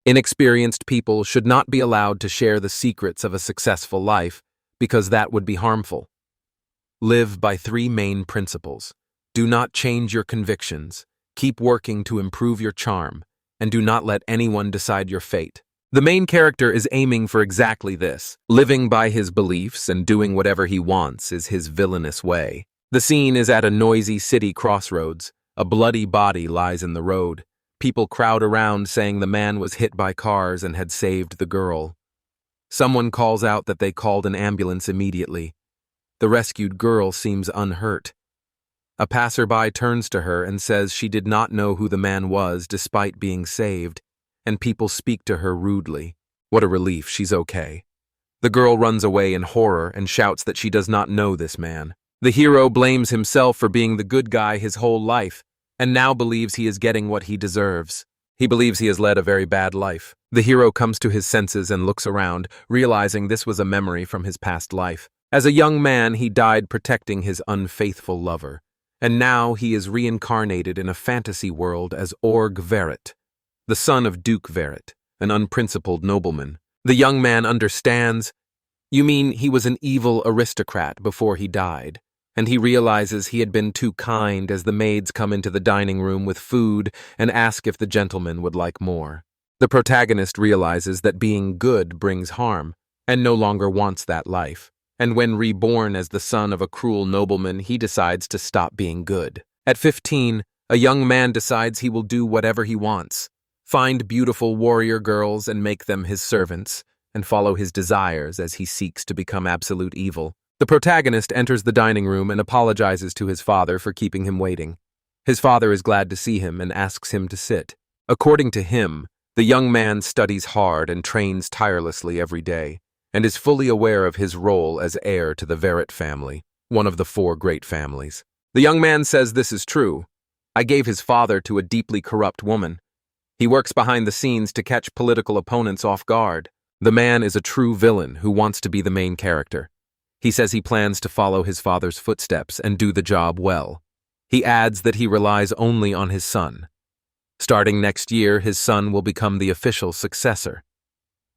Inexperienced people should not be allowed to share the secrets of a successful life because that would be harmful. Live by 3 main principles. Do not change your convictions, keep working to improve your charm, and do not let anyone decide your fate. The main character is aiming for exactly this. Living by his beliefs and doing whatever he wants is his villainous way. The scene is at a noisy city crossroads. A bloody body lies in the road. People crowd around saying the man was hit by cars and had saved the girl. Someone calls out that they called an ambulance immediately. The rescued girl seems unhurt. A passerby turns to her and says she did not know who the man was despite being saved, and people speak to her rudely. What a relief, she's okay. The girl runs away in horror and shouts that she does not know this man. The hero blames himself for being the good guy his whole life, and now believes he is getting what he deserves. He believes he has led a very bad life. The hero comes to his senses and looks around, realizing this was a memory from his past life. As a young man, he died protecting his unfaithful lover, and now he is reincarnated in a fantasy world as Org Verret, the son of Duke Verret, an unprincipled nobleman. The young man understands. You mean he was an evil aristocrat before he died? And he realizes he had been too kind as the maids come into the dining room with food and ask if the gentleman would like more. The protagonist realizes that being good brings harm and no longer wants that life. And when reborn as the son of a cruel nobleman, he decides to stop being good. At 15, a young man decides he will do whatever he wants, find beautiful warrior girls and make them his servants, and follow his desires as he seeks to become absolute evil. The protagonist enters the dining room and apologizes to his father for keeping him waiting. His father is glad to see him and asks him to sit. According to him, the young man studies hard and trains tirelessly every day, and is fully aware of his role as heir to the Verret family, one of the 4 great families. The young man says this is true. I gave his father to a deeply corrupt woman. He works behind the scenes to catch political opponents off guard. The man is a true villain who wants to be the main character. He says he plans to follow his father's footsteps and do the job well. He adds that he relies only on his son. Starting next year, his son will become the official successor.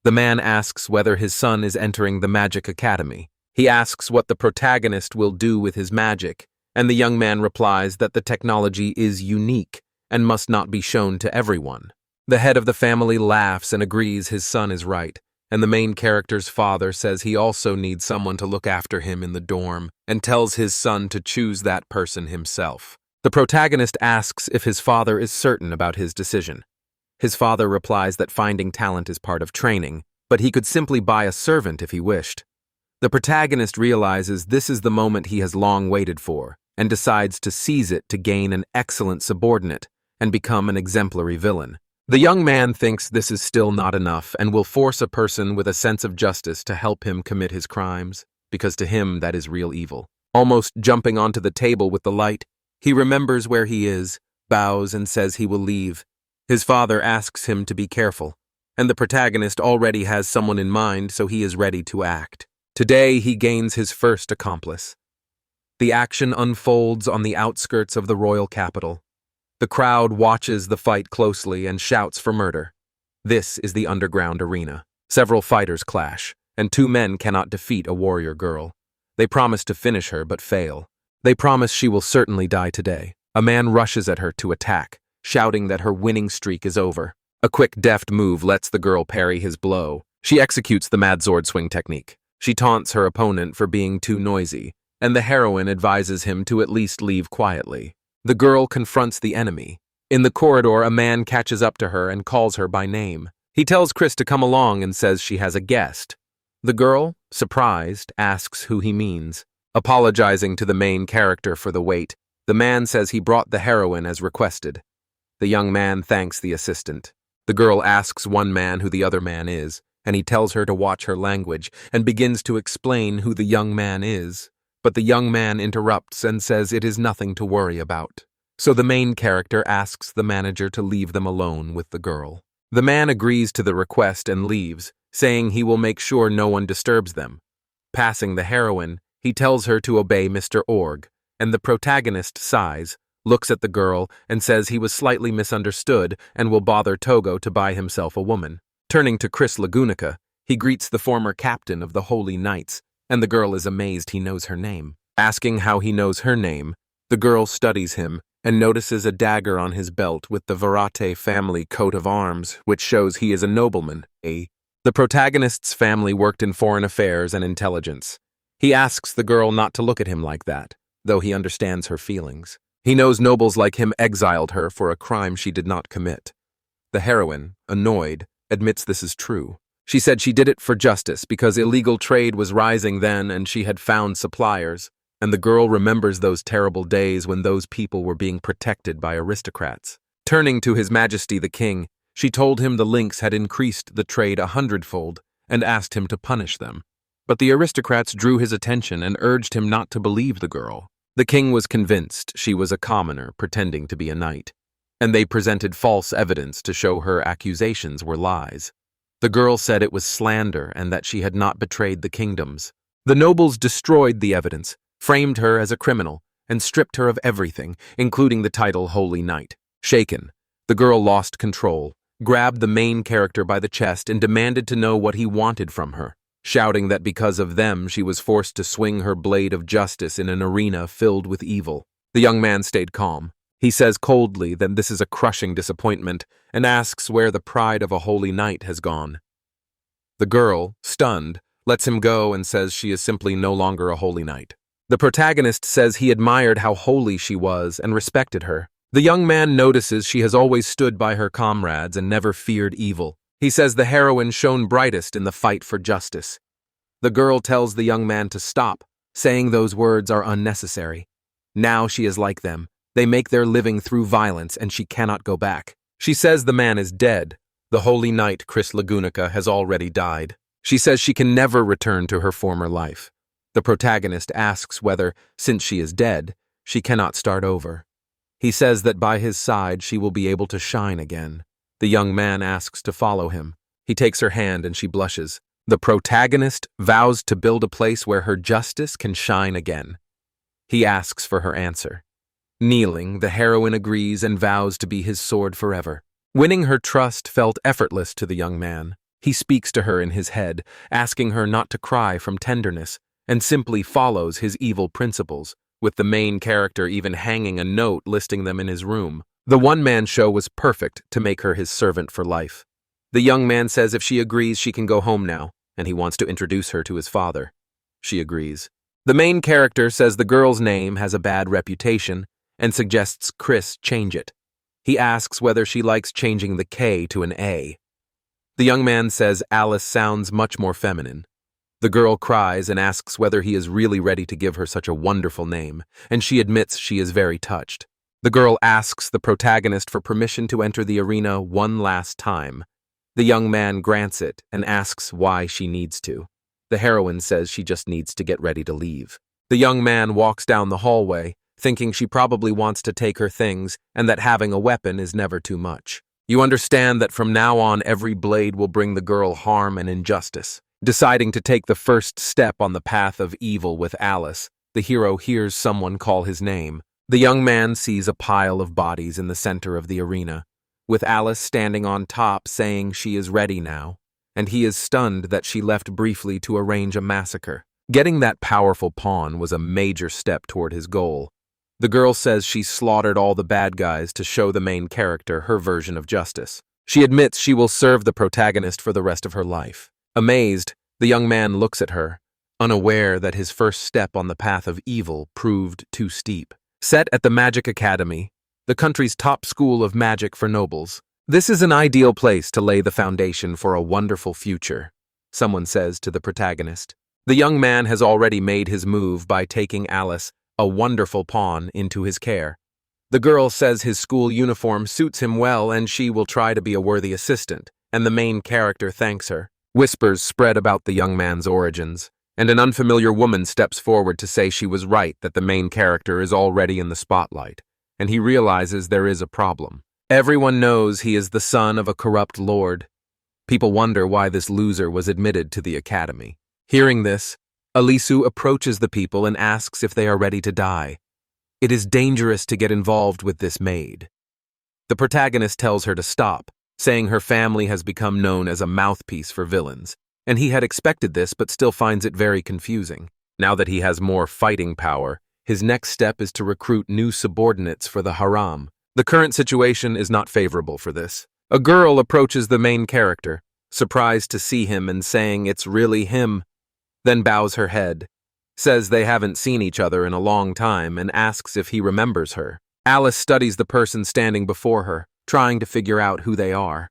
The man asks whether his son is entering the Magic Academy. He asks what the protagonist will do with his magic, and the young man replies that the technology is unique and must not be shown to everyone. The head of the family laughs and agrees his son is right, and the main character's father says he also needs someone to look after him in the dorm and tells his son to choose that person himself. The protagonist asks if his father is certain about his decision. His father replies that finding talent is part of training, but he could simply buy a servant if he wished. The protagonist realizes this is the moment he has long waited for and decides to seize it to gain an excellent subordinate and become an exemplary villain. The young man thinks this is still not enough and will force a person with a sense of justice to help him commit his crimes, because to him that is real evil. Almost jumping onto the table with the light, he remembers where he is, bows and says he will leave. His father asks him to be careful, and the protagonist already has someone in mind, so he is ready to act. Today he gains his first accomplice. The action unfolds on the outskirts of the royal capital. The crowd watches the fight closely and shouts for murder. This is the underground arena. Several fighters clash, and 2 men cannot defeat a warrior girl. They promise to finish her but fail. They promise she will certainly die today. A man rushes at her to attack, shouting that her winning streak is over. A quick, deft move lets the girl parry his blow. She executes the mad sword swing technique. She taunts her opponent for being too noisy, and the heroine advises him to at least leave quietly. The girl confronts the enemy. In the corridor, a man catches up to her and calls her by name. He tells Chris to come along and says she has a guest. The girl, surprised, asks who he means. Apologizing to the main character for the wait, the man says he brought the heroine as requested. The young man thanks the assistant. The girl asks one man who the other man is, and he tells her to watch her language and begins to explain who the young man is. But the young man interrupts and says it is nothing to worry about. So the main character asks the manager to leave them alone with the girl. The man agrees to the request and leaves, saying he will make sure no one disturbs them. Passing the heroine, he tells her to obey Mr. Org, and the protagonist sighs, looks at the girl, and says he was slightly misunderstood and will bother Togo to buy himself a woman. Turning to Chris Lagunica, he greets the former captain of the Holy Knights, and the girl is amazed he knows her name. Asking how he knows her name, the girl studies him and notices a dagger on his belt with the Verate family coat of arms, which shows he is a nobleman. The protagonist's family worked in foreign affairs and intelligence. He asks the girl not to look at him like that, though he understands her feelings. He knows nobles like him exiled her for a crime she did not commit. The heroine, annoyed, admits this is true. She said she did it for justice because illegal trade was rising then and she had found suppliers, and the girl remembers those terrible days when those people were being protected by aristocrats. Turning to His Majesty the King, she told him the lynx had increased the trade 100-fold and asked him to punish them. But the aristocrats drew his attention and urged him not to believe the girl. The king was convinced she was a commoner pretending to be a knight, and they presented false evidence to show her accusations were lies. The girl said it was slander and that she had not betrayed the kingdoms. The nobles destroyed the evidence, framed her as a criminal, and stripped her of everything, including the title Holy Knight. Shaken, the girl lost control, grabbed the main character by the chest and demanded to know what he wanted from her, shouting that because of them she was forced to swing her blade of justice in an arena filled with evil. The young man stayed calm. He says coldly that this is a crushing disappointment and asks where the pride of a holy knight has gone. The girl, stunned, lets him go and says she is simply no longer a holy knight. The protagonist says he admired how holy she was and respected her. The young man notices she has always stood by her comrades and never feared evil. He says the heroine shone brightest in the fight for justice. The girl tells the young man to stop, saying those words are unnecessary. Now she is like them. They make their living through violence and she cannot go back. She says the man is dead. The holy knight Chris Lagunica has already died. She says she can never return to her former life. The protagonist asks whether, since she is dead, she cannot start over. He says that by his side she will be able to shine again. The young man asks to follow him. He takes her hand and she blushes. The protagonist vows to build a place where her justice can shine again. He asks for her answer. Kneeling, the heroine agrees and vows to be his sword forever. Winning her trust felt effortless to the young man. He speaks to her in his head, asking her not to cry from tenderness, and simply follows his evil principles, with the main character even hanging a note listing them in his room. The one-man show was perfect to make her his servant for life. The young man says if she agrees she can go home now, and he wants to introduce her to his father. She agrees. The main character says the girl's name has a bad reputation and suggests Chris change it. He asks whether she likes changing the K to an A. The young man says Alice sounds much more feminine. The girl cries and asks whether he is really ready to give her such a wonderful name, and she admits she is very touched. The girl asks the protagonist for permission to enter the arena one last time. The young man grants it and asks why she needs to. The heroine says she just needs to get ready to leave. The young man walks down the hallway, thinking she probably wants to take her things and that having a weapon is never too much. You understand that from now on every blade will bring the girl harm and injustice. Deciding to take the first step on the path of evil with Alice, the hero hears someone call his name. The young man sees a pile of bodies in the center of the arena, with Alice standing on top saying she is ready now, and he is stunned that she left briefly to arrange a massacre. Getting that powerful pawn was a major step toward his goal. The girl says she slaughtered all the bad guys to show the main character her version of justice. She admits she will serve the protagonist for the rest of her life. Amazed, the young man looks at her, unaware that his first step on the path of evil proved too steep. Set at the Magic Academy, the country's top school of magic for nobles, this is an ideal place to lay the foundation for a wonderful future, someone says to the protagonist. The young man has already made his move by taking Alice, a wonderful pawn, into his care. The girl says his school uniform suits him well and she will try to be a worthy assistant, and the main character thanks her. Whispers spread about the young man's origins, and an unfamiliar woman steps forward to say she was right that the main character is already in the spotlight, and he realizes there is a problem. Everyone knows he is the son of a corrupt lord. People wonder why this loser was admitted to the academy. Hearing this, Alisu approaches the people and asks if they are ready to die. It is dangerous to get involved with this maid. The protagonist tells her to stop, saying her family has become known as a mouthpiece for villains, and he had expected this but still finds it very confusing. Now that he has more fighting power, his next step is to recruit new subordinates for the harem. The current situation is not favorable for this. A girl approaches the main character, surprised to see him and saying it's really him, then bows her head, says they haven't seen each other in a long time, and asks if he remembers her. Alice studies the person standing before her, trying to figure out who they are.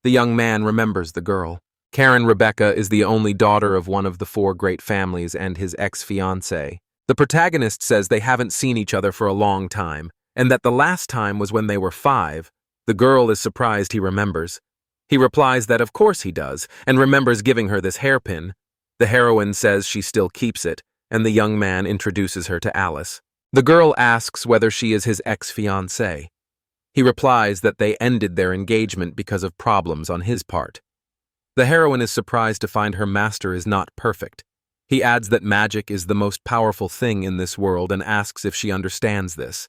The young man remembers the girl. Karen Rebecca is the only daughter of one of the 4 great families and his ex-fiancée. The protagonist says they haven't seen each other for a long time, and that the last time was when they were 5. The girl is surprised he remembers. He replies that of course he does, and remembers giving her this hairpin. The heroine says she still keeps it, and the young man introduces her to Alice. The girl asks whether she is his ex-fiancée. He replies that they ended their engagement because of problems on his part. The heroine is surprised to find her master is not perfect. He adds that magic is the most powerful thing in this world and asks if she understands this.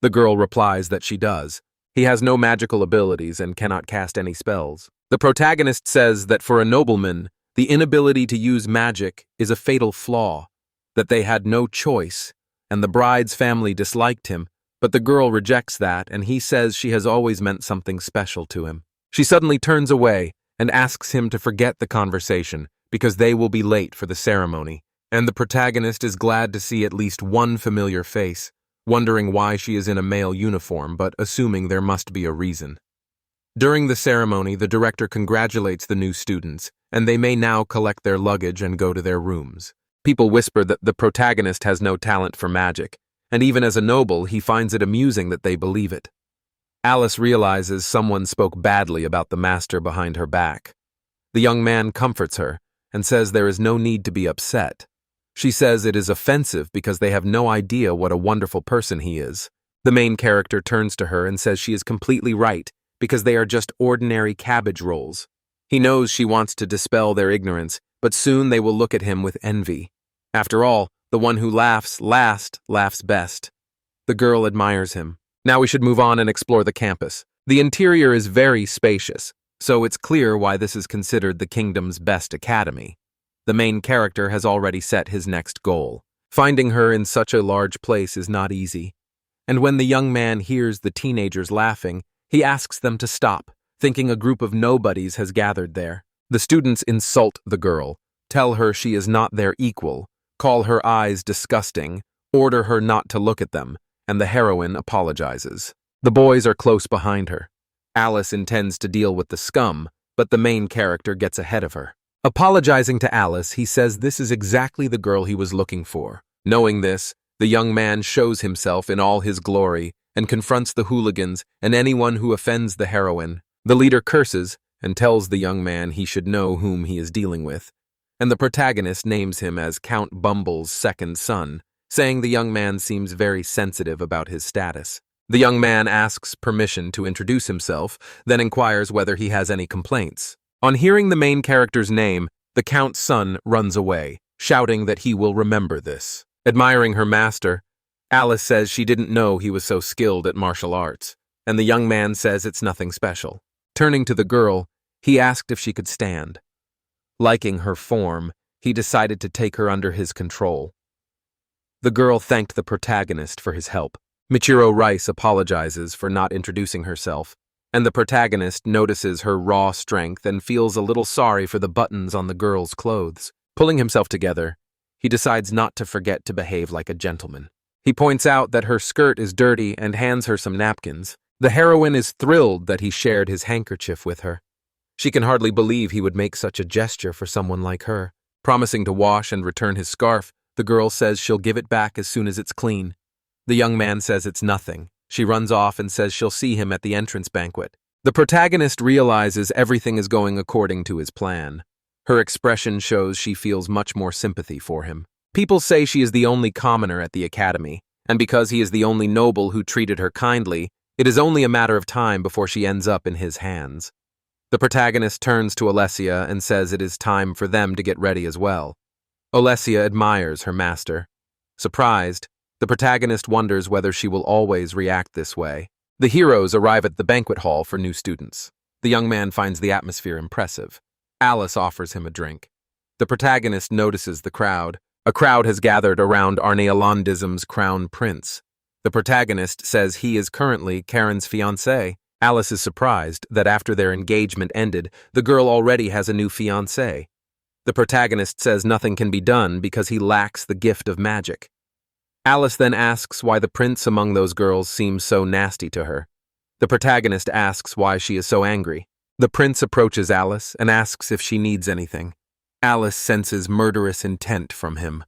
The girl replies that she does. He has no magical abilities and cannot cast any spells. The protagonist says that for a nobleman, the inability to use magic is a fatal flaw, that they had no choice, and the bride's family disliked him, but the girl rejects that, and he says she has always meant something special to him. She suddenly turns away and asks him to forget the conversation because they will be late for the ceremony, and the protagonist is glad to see at least one familiar face, wondering why she is in a male uniform, but assuming there must be a reason. During the ceremony, the director congratulates the new students, and they may now collect their luggage and go to their rooms. People whisper that the protagonist has no talent for magic, and even as a noble, he finds it amusing that they believe it. Alice realizes someone spoke badly about the master behind her back. The young man comforts her and says there is no need to be upset. She says it is offensive because they have no idea what a wonderful person he is. The main character turns to her and says she is completely right because they are just ordinary cabbage rolls. He knows she wants to dispel their ignorance, but soon they will look at him with envy. After all, the one who laughs last laughs best. The girl admires him. Now we should move on and explore the campus. The interior is very spacious, so it's clear why this is considered the kingdom's best academy. The main character has already set his next goal. Finding her in such a large place is not easy. And when the young man hears the teenagers laughing, he asks them to stop, thinking a group of nobodies has gathered there. The students insult the girl, tell her she is not their equal, call her eyes disgusting, order her not to look at them, and the heroine apologizes. The boys are close behind her. Alice intends to deal with the scum, but the main character gets ahead of her. Apologizing to Alice, he says this is exactly the girl he was looking for. Knowing this, the young man shows himself in all his glory and confronts the hooligans and anyone who offends the heroine. The leader curses and tells the young man he should know whom he is dealing with, and the protagonist names him as Count Bumble's second son, saying the young man seems very sensitive about his status. The young man asks permission to introduce himself, then inquires whether he has any complaints. On hearing the main character's name, the Count's son runs away, shouting that he will remember this. Admiring her master, Alice says she didn't know he was so skilled at martial arts, and the young man says it's nothing special. Turning to the girl, he asked if she could stand. Liking her form, he decided to take her under his control. The girl thanked the protagonist for his help. Michiro Rice apologizes for not introducing herself, and the protagonist notices her raw strength and feels a little sorry for the buttons on the girl's clothes. Pulling himself together, he decides not to forget to behave like a gentleman. He points out that her skirt is dirty and hands her some napkins. The heroine is thrilled that he shared his handkerchief with her. She can hardly believe he would make such a gesture for someone like her. Promising to wash and return his scarf, the girl says she'll give it back as soon as it's clean. The young man says it's nothing. She runs off and says she'll see him at the entrance banquet. The protagonist realizes everything is going according to his plan. Her expression shows she feels much more sympathy for him. People say she is the only commoner at the academy, and because he is the only noble who treated her kindly, it is only a matter of time before she ends up in his hands. The protagonist turns to Alessia and says it is time for them to get ready as well. Alessia admires her master. Surprised, The protagonist wonders whether she will always react this way. The heroes arrive at the banquet hall for new students. The young man finds the atmosphere impressive. Alice offers him a drink. The protagonist notices the crowd. A crowd has gathered around Arnealandism's crown prince. The protagonist says he is currently Karen's fiancé. Alice is surprised that after their engagement ended, the girl already has a new fiancé. The protagonist says nothing can be done because he lacks the gift of magic. Alice then asks why the prince among those girls seems so nasty to her. The protagonist asks why she is so angry. The prince approaches Alice and asks if she needs anything. Alice senses murderous intent from him.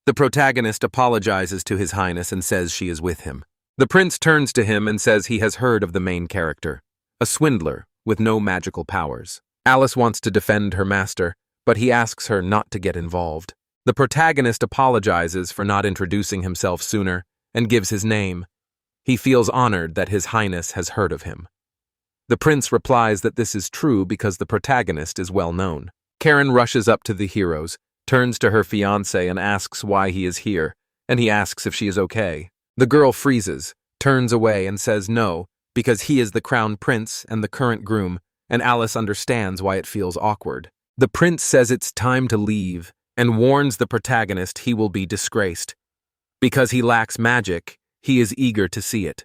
The protagonist apologizes to His Highness and says she is with him. The prince turns to him and says he has heard of the main character, a swindler with no magical powers. Alice wants to defend her master, but he asks her not to get involved. The protagonist apologizes for not introducing himself sooner and gives his name. He feels honored that His Highness has heard of him. The prince replies that this is true because the protagonist is well known. Karen rushes up to the heroes, turns to her fiancé and asks why he is here, and he asks if she is okay. The girl freezes, turns away and says no, because he is the crown prince and the current groom, and Alice understands why it feels awkward. The prince says it's time to leave and warns the protagonist he will be disgraced. Because he lacks magic, he is eager to see it.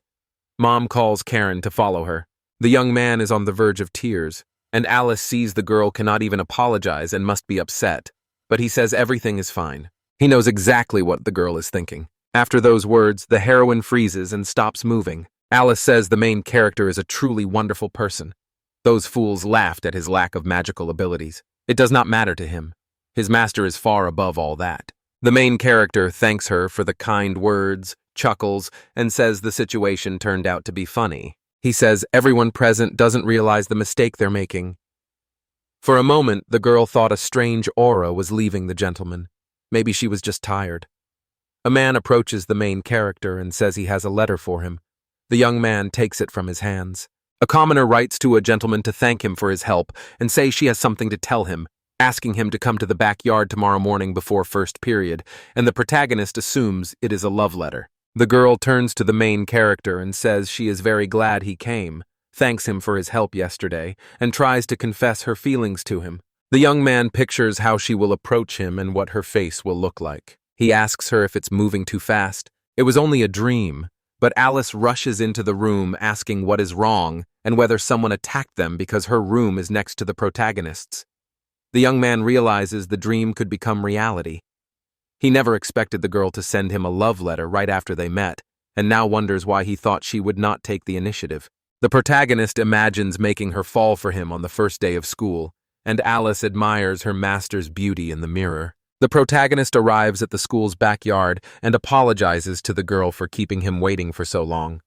Mom calls Karen to follow her. The young man is on the verge of tears, and Alice sees the girl cannot even apologize and must be upset. But he says everything is fine. He knows exactly what the girl is thinking. After those words, the heroine freezes and stops moving. Alice says the main character is a truly wonderful person. Those fools laughed at his lack of magical abilities. It does not matter to him. His master is far above all that. The main character thanks her for the kind words, chuckles, and says the situation turned out to be funny. He says everyone present doesn't realize the mistake they're making. For a moment, the girl thought a strange aura was leaving the gentleman. Maybe she was just tired. A man approaches the main character and says he has a letter for him. The young man takes it from his hands. A commoner writes to a gentleman to thank him for his help and say she has something to tell him, asking him to come to the backyard tomorrow morning before first period, and the protagonist assumes it is a love letter. The girl turns to the main character and says she is very glad he came, thanks him for his help yesterday, and tries to confess her feelings to him. The young man pictures how she will approach him and what her face will look like. He asks her if it's moving too fast. It was only a dream, but Alice rushes into the room asking what is wrong and whether someone attacked them because her room is next to the protagonist's. The young man realizes the dream could become reality. He never expected the girl to send him a love letter right after they met, and now wonders why he thought she would not take the initiative. The protagonist imagines making her fall for him on the first day of school, and Alice admires her master's beauty in the mirror. The protagonist arrives at the school's backyard and apologizes to the girl for keeping him waiting for so long.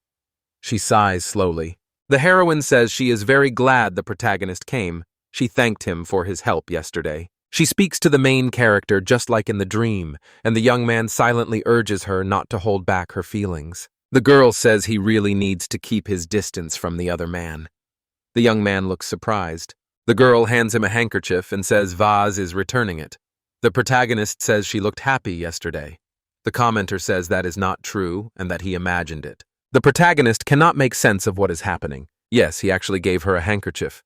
She sighs slowly. The heroine says she is very glad the protagonist came. She thanked him for his help yesterday. She speaks to the main character just like in the dream, and the young man silently urges her not to hold back her feelings. The girl says he really needs to keep his distance from the other man. The young man looks surprised. The girl hands him a handkerchief and says Vaz is returning it. The protagonist says she looked happy yesterday. The commenter says that is not true and that he imagined it. The protagonist cannot make sense of what is happening. Yes, he actually gave her a handkerchief.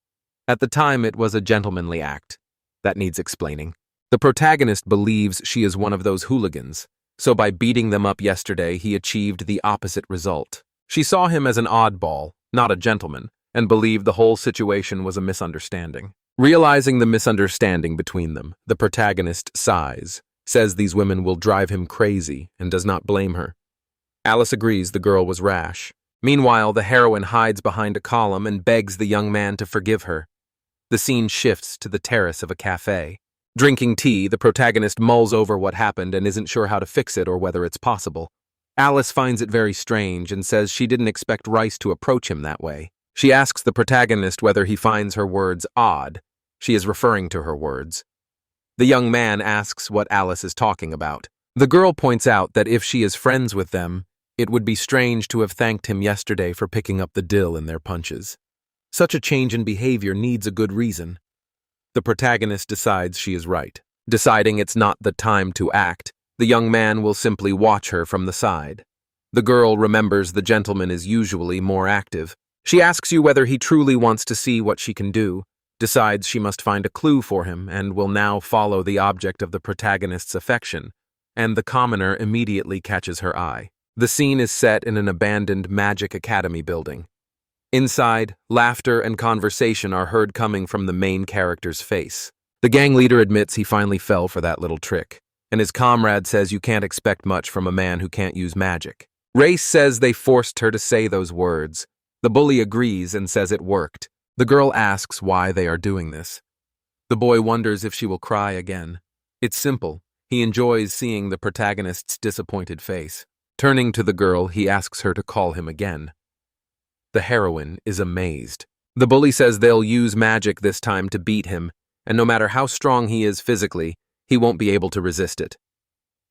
At the time, it was a gentlemanly act. That needs explaining. The protagonist believes she is one of those hooligans, so by beating them up yesterday, he achieved the opposite result. She saw him as an oddball, not a gentleman, and believed the whole situation was a misunderstanding. Realizing the misunderstanding between them, the protagonist sighs, says these women will drive him crazy, and does not blame her. Alice agrees the girl was rash. Meanwhile, the heroine hides behind a column and begs the young man to forgive her. The scene shifts to the terrace of a cafe. Drinking tea, the protagonist mulls over what happened and isn't sure how to fix it or whether it's possible. Alice finds it very strange and says she didn't expect Rice to approach him that way. She asks the protagonist whether he finds her words odd. She is referring to her words. The young man asks what Alice is talking about. The girl points out that if she is friends with them, it would be strange to have thanked him yesterday for picking up the dill in their punches. Such a change in behavior needs a good reason. The protagonist decides she is right. Deciding it's not the time to act, The young man will simply watch her from the side. The girl remembers the gentleman is usually more active. She asks you whether he truly wants to see what she can do, decides she must find a clue for him, and will now follow the object of the protagonist's affection, and the commoner immediately catches her eye. The scene is set in an abandoned magic academy building. Inside, laughter and conversation are heard coming from the main character's face. The gang leader admits he finally fell for that little trick, and his comrade says you can't expect much from a man who can't use magic. Race says they forced her to say those words. The bully agrees and says it worked. The girl asks why they are doing this. The boy wonders if she will cry again. It's simple. He enjoys seeing the protagonist's disappointed face. Turning to the girl, he asks her to call him again. The heroine is amazed. The bully says they'll use magic this time to beat him, and no matter how strong he is physically, he won't be able to resist it.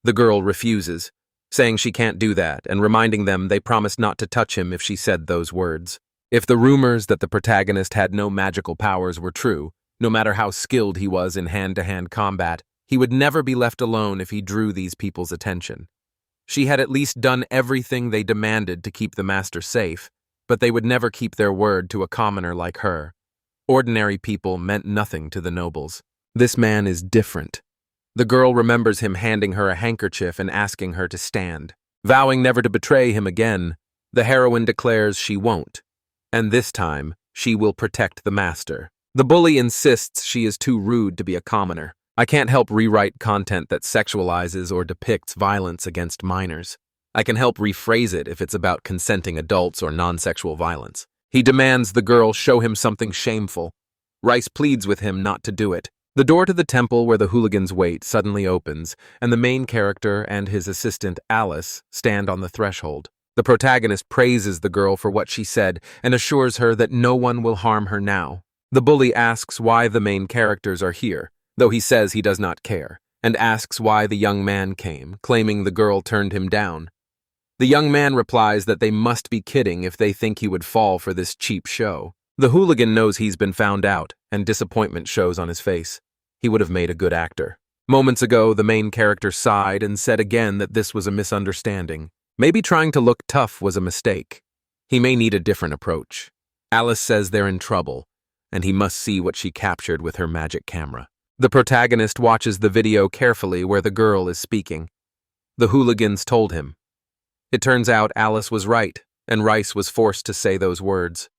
The girl refuses, saying she can't do that and reminding them they promised not to touch him if she said those words. If the rumors that the protagonist had no magical powers were true, no matter how skilled he was in hand-to-hand combat, he would never be left alone if he drew these people's attention. She had at least done everything they demanded to keep the master safe, but they would never keep their word to a commoner like her. Ordinary people meant nothing to the nobles. This man is different. The girl remembers him handing her a handkerchief and asking her to stand. Vowing never to betray him again, the heroine declares she won't, and this time she will protect the master. The bully insists she is too rude to be a commoner. I can't help rewrite content that sexualizes or depicts violence against minors. I can help rephrase it if it's about consenting adults or non-sexual violence. He demands the girl show him something shameful. Rice pleads with him not to do it. The door to the temple where the hooligans wait suddenly opens, and the main character and his assistant, Alice, stand on the threshold. The protagonist praises the girl for what she said and assures her that no one will harm her now. The bully asks why the main characters are here, though he says he does not care, and asks why the young man came, claiming the girl turned him down. The young man replies that they must be kidding if they think he would fall for this cheap show. The hooligan knows he's been found out, and disappointment shows on his face. He would have made a good actor. Moments ago, the main character sighed and said again that this was a misunderstanding. Maybe trying to look tough was a mistake. He may need a different approach. Alice says they're in trouble, and he must see what she captured with her magic camera. The protagonist watches the video carefully where the girl is speaking. The hooligans told him. It turns out Alice was right, and Rice was forced to say those words.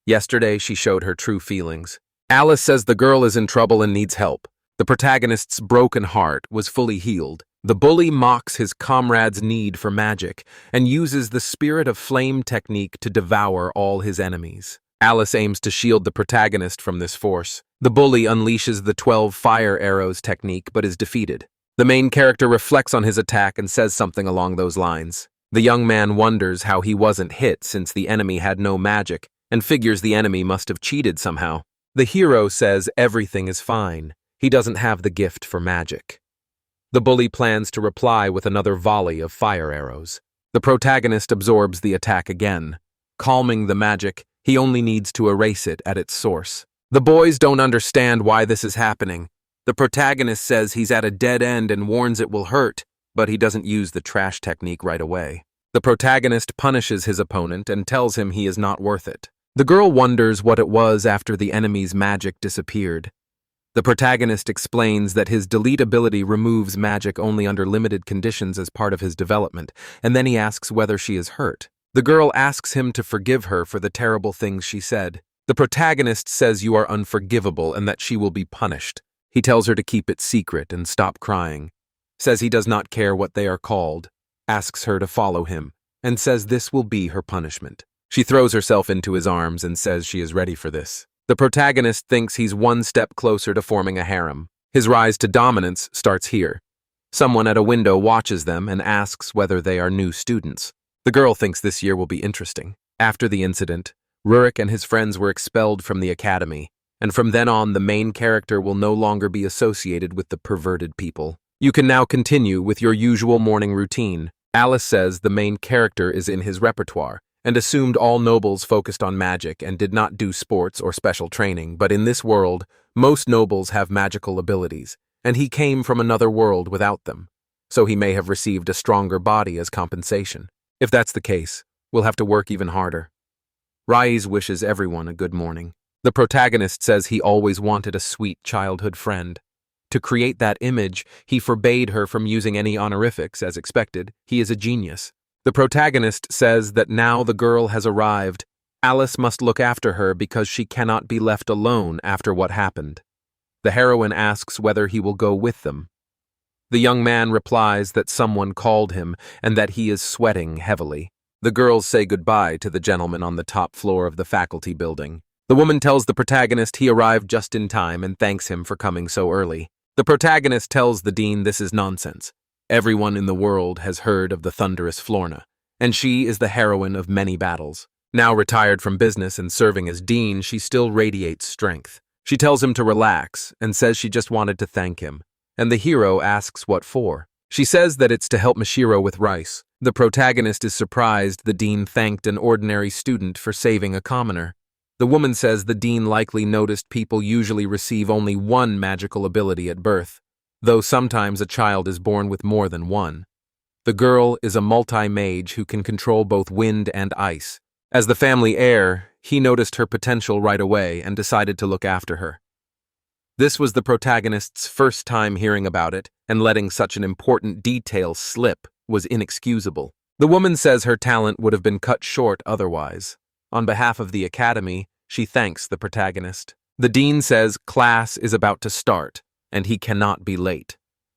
Yesterday, she showed her true feelings. Alice says the girl is in trouble and needs help. The protagonist's broken heart was fully healed. The bully mocks his comrade's need for magic and uses the spirit of flame technique to devour all his enemies. Alice aims to shield the protagonist from this force. The bully unleashes the 12 fire arrows technique but is defeated. The main character reflects on his attack and says something along those lines. The young man wonders how he wasn't hit since the enemy had no magic and figures the enemy must have cheated somehow. The hero says everything is fine. He doesn't have the gift for magic. The bully plans to reply with another volley of fire arrows. The protagonist absorbs the attack again. Calming the magic, he only needs to erase it at its source. The boys don't understand why this is happening. The protagonist says he's at a dead end and warns it will hurt, but he doesn't use the trash technique right away. The protagonist punishes his opponent and tells him he is not worth it. The girl wonders what it was after the enemy's magic disappeared. The protagonist explains that his delete ability removes magic only under limited conditions as part of his development, and then he asks whether she is hurt. The girl asks him to forgive her for the terrible things she said. The protagonist says you are unforgivable and that she will be punished. He tells her to keep it secret and stop crying, says he does not care what they are called, asks her to follow him, and says this will be her punishment. She throws herself into his arms and says she is ready for this. The protagonist thinks he's one step closer to forming a harem. His rise to dominance starts here. Someone at a window watches them and asks whether they are new students. The girl thinks this year will be interesting. After the incident, Rurik and his friends were expelled from the academy, and from then on the main character will no longer be associated with the perverted people. You can now continue with your usual morning routine. Alice says the main character is in his repertoire, and assumed all nobles focused on magic and did not do sports or special training, but in this world, most nobles have magical abilities, and he came from another world without them. so he may have received a stronger body as compensation. If that's the case, we'll have to work even harder. Rais wishes everyone a good morning. The protagonist says he always wanted a sweet childhood friend. To create that image, he forbade her from using any honorifics, as expected. He is a genius. The protagonist says that now the girl has arrived, Alice must look after her because she cannot be left alone after what happened. The heroine asks whether he will go with them. The young man replies that someone called him and that he is sweating heavily. The girls say goodbye to the gentleman on the top floor of the faculty building. The woman tells the protagonist he arrived just in time and thanks him for coming so early. The protagonist tells the dean this is nonsense. Everyone in the world has heard of the thunderous Florna, and she is the heroine of many battles. Now retired from business and serving as dean, she still radiates strength. She tells him to relax and says she just wanted to thank him, and the hero asks what for. She says that it's to help Mishiro with rice. The protagonist is surprised the dean thanked an ordinary student for saving a commoner. The woman says the dean likely noticed people usually receive only one magical ability at birth, though sometimes a child is born with more than one. The girl is a multi-mage who can control both wind and ice. As the family heir, he noticed her potential right away and decided to look after her. This was the protagonist's first time hearing about it, and letting such an important detail slip was inexcusable. The woman says her talent would have been cut short otherwise. On behalf of the academy, she thanks the protagonist. The dean says class is about to start, and he cannot be late.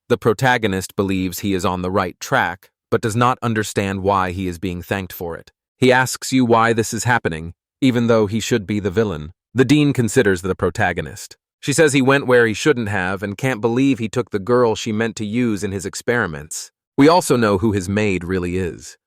The protagonist believes he is on the right track, but does not understand why he is being thanked for it. He asks you why this is happening, even though he should be the villain. The dean considers the protagonist. She says he went where he shouldn't have and can't believe he took the girl she meant to use in his experiments. We also know who his maid really is.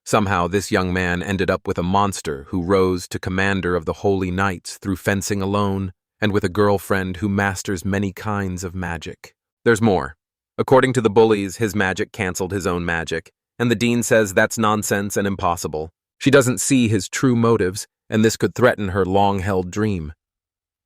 Somehow this young man ended up with a monster who rose to commander of the Holy Knights through fencing alone, and with a girlfriend who masters many kinds of magic. There's more. According to the bullies, his magic canceled his own magic, and the dean says that's nonsense and impossible. She doesn't see his true motives, and this could threaten her long-held dream.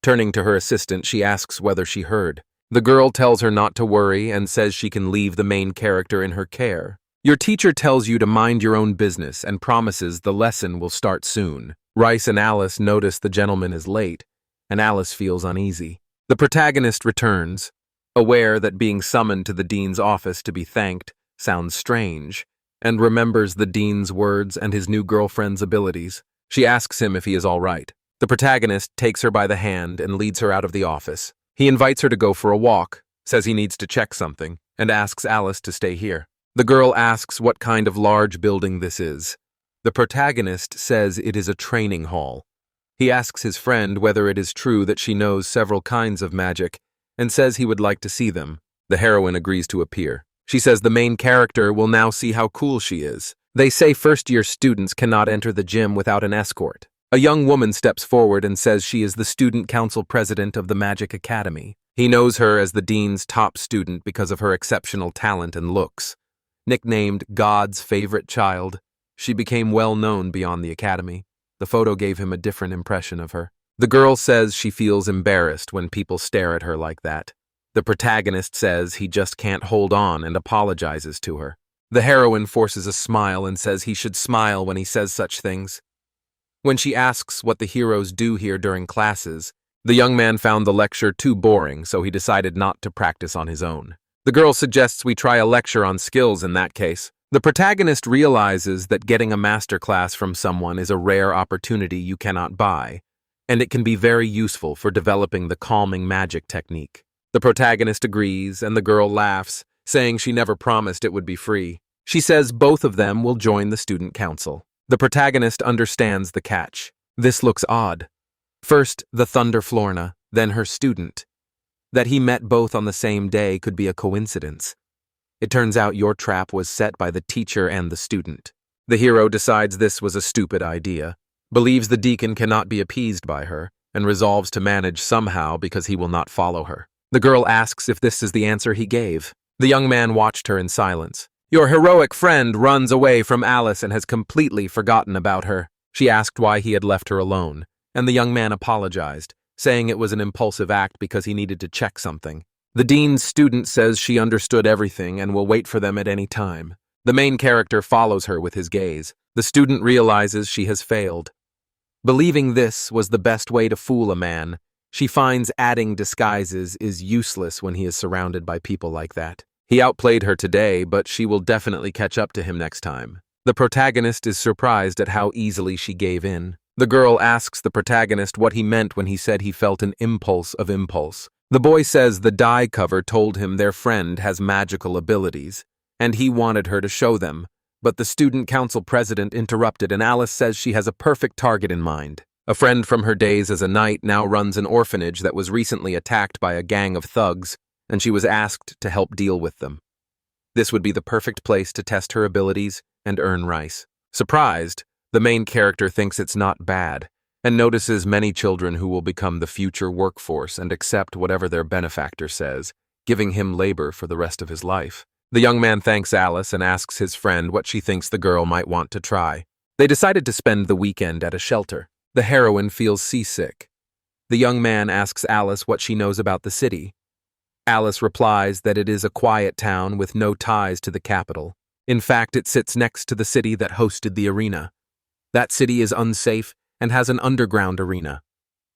Turning to her assistant, she asks whether she heard. The girl tells her not to worry and says she can leave the main character in her care. Your teacher tells you to mind your own business and promises the lesson will start soon. Rice and Alice notice the gentleman is late, and Alice feels uneasy. The protagonist returns, aware that being summoned to the dean's office to be thanked sounds strange, and remembers the dean's words and his new girlfriend's abilities. She asks him if he is all right. The protagonist takes her by the hand and leads her out of the office. He invites her to go for a walk, says he needs to check something, and asks Alice to stay here. The girl asks what kind of large building this is. The protagonist says it is a training hall. He asks his friend whether it is true that she knows several kinds of magic, and says he would like to see them. The heroine agrees to appear. She says the main character will now see how cool she is. They say first-year students cannot enter the gym without an escort. A young woman steps forward and says she is the student council president of the Magic Academy. He knows her as the dean's top student because of her exceptional talent and looks. Nicknamed God's favorite child, she became well known beyond the academy. The photo gave him a different impression of her. The girl says she feels embarrassed when people stare at her like that. The protagonist says he just can't hold on and apologizes to her. The heroine forces a smile and says he should smile when he says such things. When she asks what the heroes do here during classes, the young man found the lecture too boring, so he decided not to practice on his own. The girl suggests we try a lecture on skills in that case. The protagonist realizes that getting a masterclass from someone is a rare opportunity you cannot buy, and it can be very useful for developing the calming magic technique. The protagonist agrees, and the girl laughs, saying she never promised it would be free. She says both of them will join the student council. The protagonist understands the catch. This looks odd. First, the Thunder Florna, then her student. That he met both on the same day could be a coincidence. It turns out your trap was set by the teacher and the student. The hero decides this was a stupid idea, believes the deacon cannot be appeased by her, and resolves to manage somehow because he will not follow her. The girl asks if this is the answer he gave. The young man watched her in silence. Your heroic friend runs away from Alice and has completely forgotten about her. She asked why he had left her alone, and the young man apologized, saying it was an impulsive act because he needed to check something. The dean's student says she understood everything and will wait for them at any time. The main character follows her with his gaze. The student realizes she has failed. Believing this was the best way to fool a man, she finds adding disguises is useless when he is surrounded by people like that. He outplayed her today, but she will definitely catch up to him next time. The protagonist is surprised at how easily she gave in. The girl asks the protagonist what he meant when he said he felt an impulse of impulse. The boy says the die cover told him their friend has magical abilities, and he wanted her to show them. But the student council president interrupted, and Alice says she has a perfect target in mind. A friend from her days as a knight now runs an orphanage that was recently attacked by a gang of thugs, and she was asked to help deal with them. This would be the perfect place to test her abilities and earn rice. Surprised, the main character thinks it's not bad, and notices many children who will become the future workforce and accept whatever their benefactor says, giving him labor for the rest of his life. The young man thanks Alice and asks his friend what she thinks the girl might want to try. They decided to spend the weekend at a shelter. The heroine feels seasick. The young man asks Alice what she knows about the city. Alice replies that it is a quiet town with no ties to the capital. In fact, it sits next to the city that hosted the arena. That city is unsafe and has an underground arena.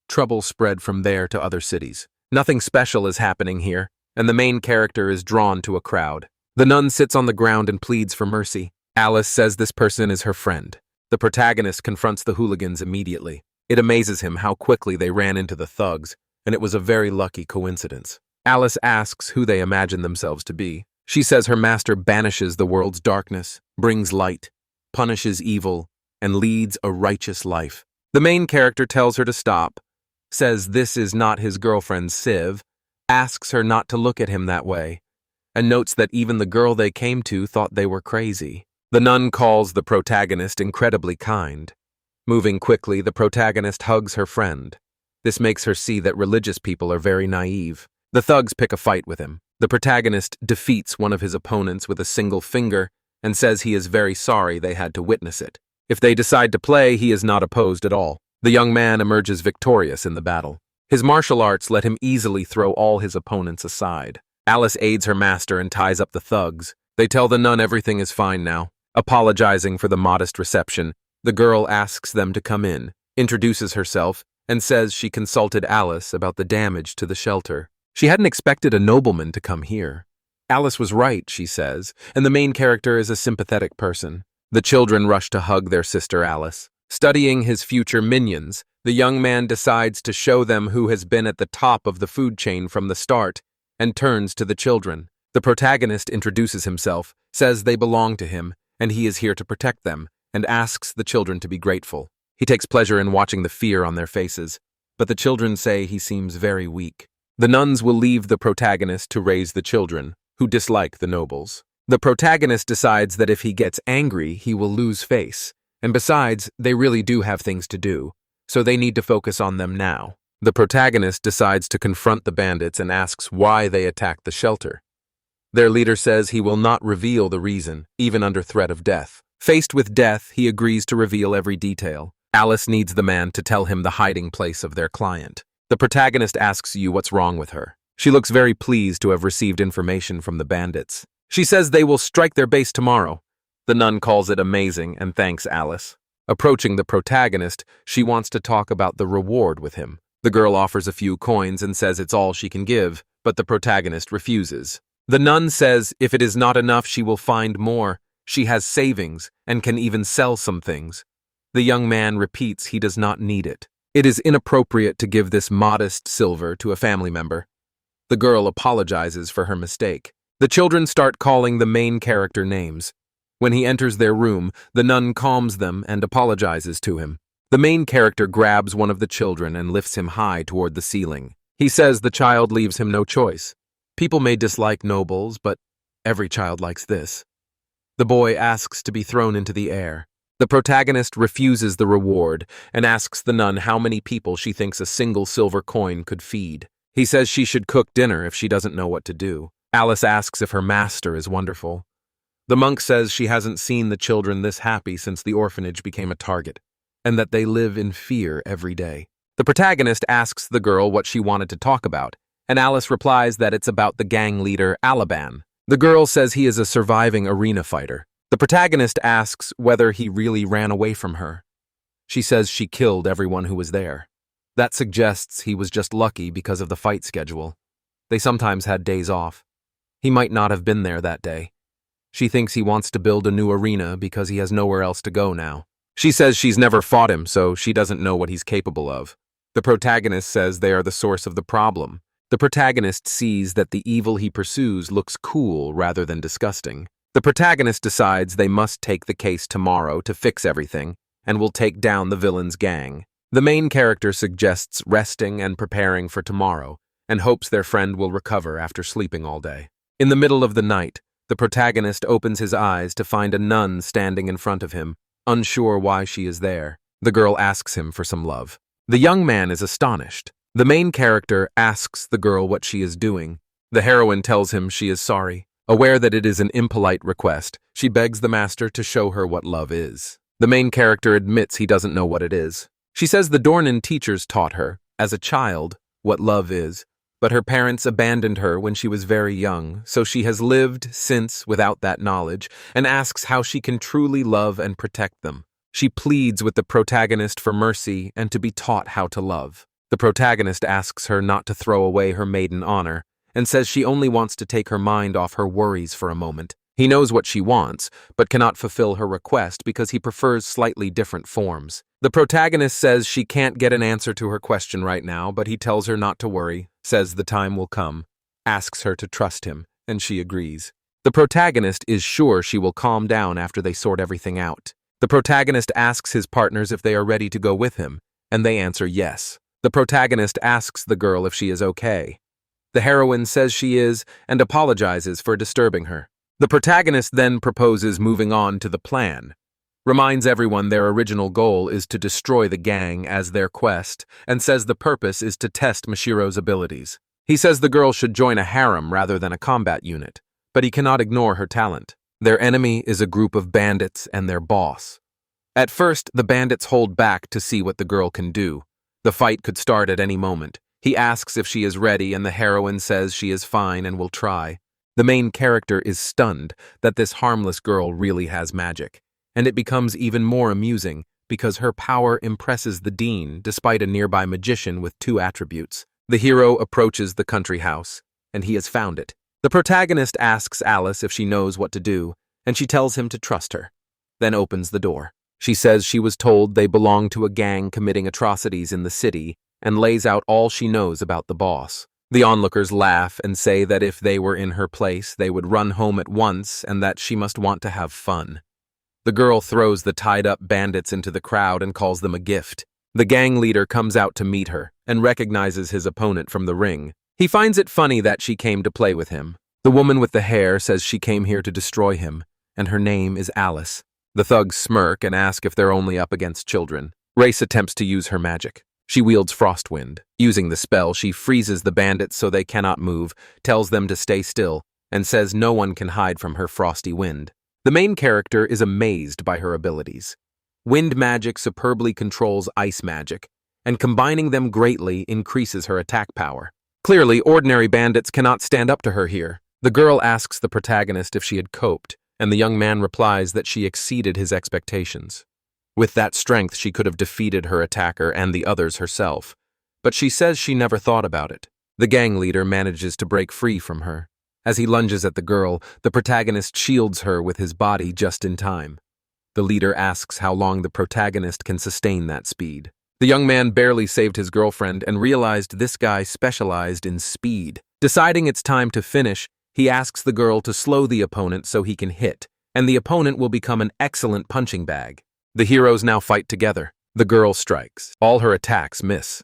Trouble spread from there to other cities. Nothing special is happening here, and the main character is drawn to a crowd. The nun sits on the ground and pleads for mercy. Alice says this person is her friend. The protagonist confronts the hooligans immediately. It amazes him how quickly they ran into the thugs, and it was a very lucky coincidence. Alice asks who they imagine themselves to be. She says her master banishes the world's darkness, brings light, punishes evil, and leads a righteous life. The main character tells her to stop, says this is not his girlfriend Civ, asks her not to look at him that way, and notes that even the girl they came to thought they were crazy. The nun calls the protagonist incredibly kind. Moving quickly, the protagonist hugs her friend. This makes her see that religious people are very naive. The thugs pick a fight with him. The protagonist defeats one of his opponents with a single finger and says he is very sorry they had to witness it. If they decide to play, he is not opposed at all. The young man emerges victorious in the battle. His martial arts let him easily throw all his opponents aside. Alice aids her master and ties up the thugs. They tell the nun everything is fine now. Apologizing for the modest reception, the girl asks them to come in, introduces herself, and says she consulted Alice about the damage to the shelter. She hadn't expected a nobleman to come here. Alice was right, she says, and the main character is a sympathetic person. The children rush to hug their sister Alice. Studying his future minions, the young man decides to show them who has been at the top of the food chain from the start, and turns to the children. The protagonist introduces himself, says they belong to him, and he is here to protect them, and asks the children to be grateful. He takes pleasure in watching the fear on their faces, but the children say he seems very weak. The nuns will leave the protagonist to raise the children, who dislike the nobles. The protagonist decides that if he gets angry, he will lose face, and besides, they really do have things to do, so they need to focus on them now. The protagonist decides to confront the bandits and asks why they attacked the shelter. Their leader says he will not reveal the reason, even under threat of death. Faced with death, he agrees to reveal every detail. Alice needs the man to tell him the hiding place of their client. The protagonist asks you what's wrong with her. She looks very pleased to have received information from the bandits. She says they will strike their base tomorrow. The nun calls it amazing and thanks Alice. Approaching the protagonist, she wants to talk about the reward with him. The girl offers a few coins and says it's all she can give, but the protagonist refuses. The nun says if it is not enough, she will find more. She has savings and can even sell some things. The young man repeats he does not need it. It is inappropriate to give this modest silver to a family member. The girl apologizes for her mistake. The children start calling the main character names. When he enters their room, the nun calms them and apologizes to him. The main character grabs one of the children and lifts him high toward the ceiling. He says the child leaves him no choice. People may dislike nobles, but every child likes this. The boy asks to be thrown into the air. The protagonist refuses the reward and asks the nun how many people she thinks a single silver coin could feed. He says she should cook dinner if she doesn't know what to do. Alice asks if her master is wonderful. The monk says she hasn't seen the children this happy since the orphanage became a target, and that they live in fear every day. The protagonist asks the girl what she wanted to talk about, and Alice replies that it's about the gang leader, Alaban. The girl says he is a surviving arena fighter. The protagonist asks whether he really ran away from her. She says she killed everyone who was there. That suggests he was just lucky because of the fight schedule. They sometimes had days off. He might not have been there that day. She thinks he wants to build a new arena because he has nowhere else to go now. She says she's never fought him, so she doesn't know what he's capable of. The protagonist says they are the source of the problem. The protagonist sees that the evil he pursues looks cool rather than disgusting. The protagonist decides they must take the case tomorrow to fix everything, and will take down the villain's gang. The main character suggests resting and preparing for tomorrow, and hopes their friend will recover after sleeping all day. In the middle of the night, the protagonist opens his eyes to find a nun standing in front of him, unsure why she is there. The girl asks him for some love. The young man is astonished. The main character asks the girl what she is doing. The heroine tells him she is sorry. Aware that it is an impolite request, she begs the master to show her what love is. The main character admits he doesn't know what it is. She says the Dornan teachers taught her, as a child, what love is, but her parents abandoned her when she was very young, so she has lived since without that knowledge, and asks how she can truly love and protect them. She pleads with the protagonist for mercy and to be taught how to love. The protagonist asks her not to throw away her maiden honor, and says she only wants to take her mind off her worries for a moment. He knows what she wants, but cannot fulfill her request because he prefers slightly different forms. The protagonist says she can't get an answer to her question right now, but he tells her not to worry, says the time will come, asks her to trust him, and she agrees. The protagonist is sure she will calm down after they sort everything out. The protagonist asks his partners if they are ready to go with him, and they answer yes. The protagonist asks the girl if she is okay. The heroine says she is and apologizes for disturbing her. The protagonist then proposes moving on to the plan, reminds everyone their original goal is to destroy the gang as their quest, and says the purpose is to test Mashiro's abilities. He says the girl should join a harem rather than a combat unit, but he cannot ignore her talent. Their enemy is a group of bandits and their boss. At first, the bandits hold back to see what the girl can do. The fight could start at any moment. He asks if she is ready, and the heroine says she is fine and will try. The main character is stunned that this harmless girl really has magic, and it becomes even more amusing because her power impresses the dean despite a nearby magician with 2 attributes. The hero approaches the country house, and he has found it. The protagonist asks Alice if she knows what to do, and she tells him to trust her, then opens the door. She says she was told they belong to a gang committing atrocities in the city, and lays out all she knows about the boss. The onlookers laugh and say that if they were in her place, they would run home at once and that she must want to have fun. The girl throws the tied-up bandits into the crowd and calls them a gift. The gang leader comes out to meet her and recognizes his opponent from the ring. He finds it funny that she came to play with him. The woman with the hair says she came here to destroy him, and her name is Alice. The thugs smirk and ask if they're only up against children. Race attempts to use her magic. She wields Frostwind. Using the spell, she freezes the bandits so they cannot move, tells them to stay still, and says no one can hide from her frosty wind. The main character is amazed by her abilities. Wind magic superbly controls ice magic, and combining them greatly increases her attack power. Clearly, ordinary bandits cannot stand up to her here. The girl asks the protagonist if she had coped, and the young man replies that she exceeded his expectations. With that strength, she could have defeated her attacker and the others herself, but she says she never thought about it. The gang leader manages to break free from her. As he lunges at the girl, the protagonist shields her with his body just in time. The leader asks how long the protagonist can sustain that speed. The young man barely saved his girlfriend and realized this guy specialized in speed. Deciding it's time to finish, he asks the girl to slow the opponent so he can hit, and the opponent will become an excellent punching bag. The heroes now fight together. The girl strikes. All her attacks miss.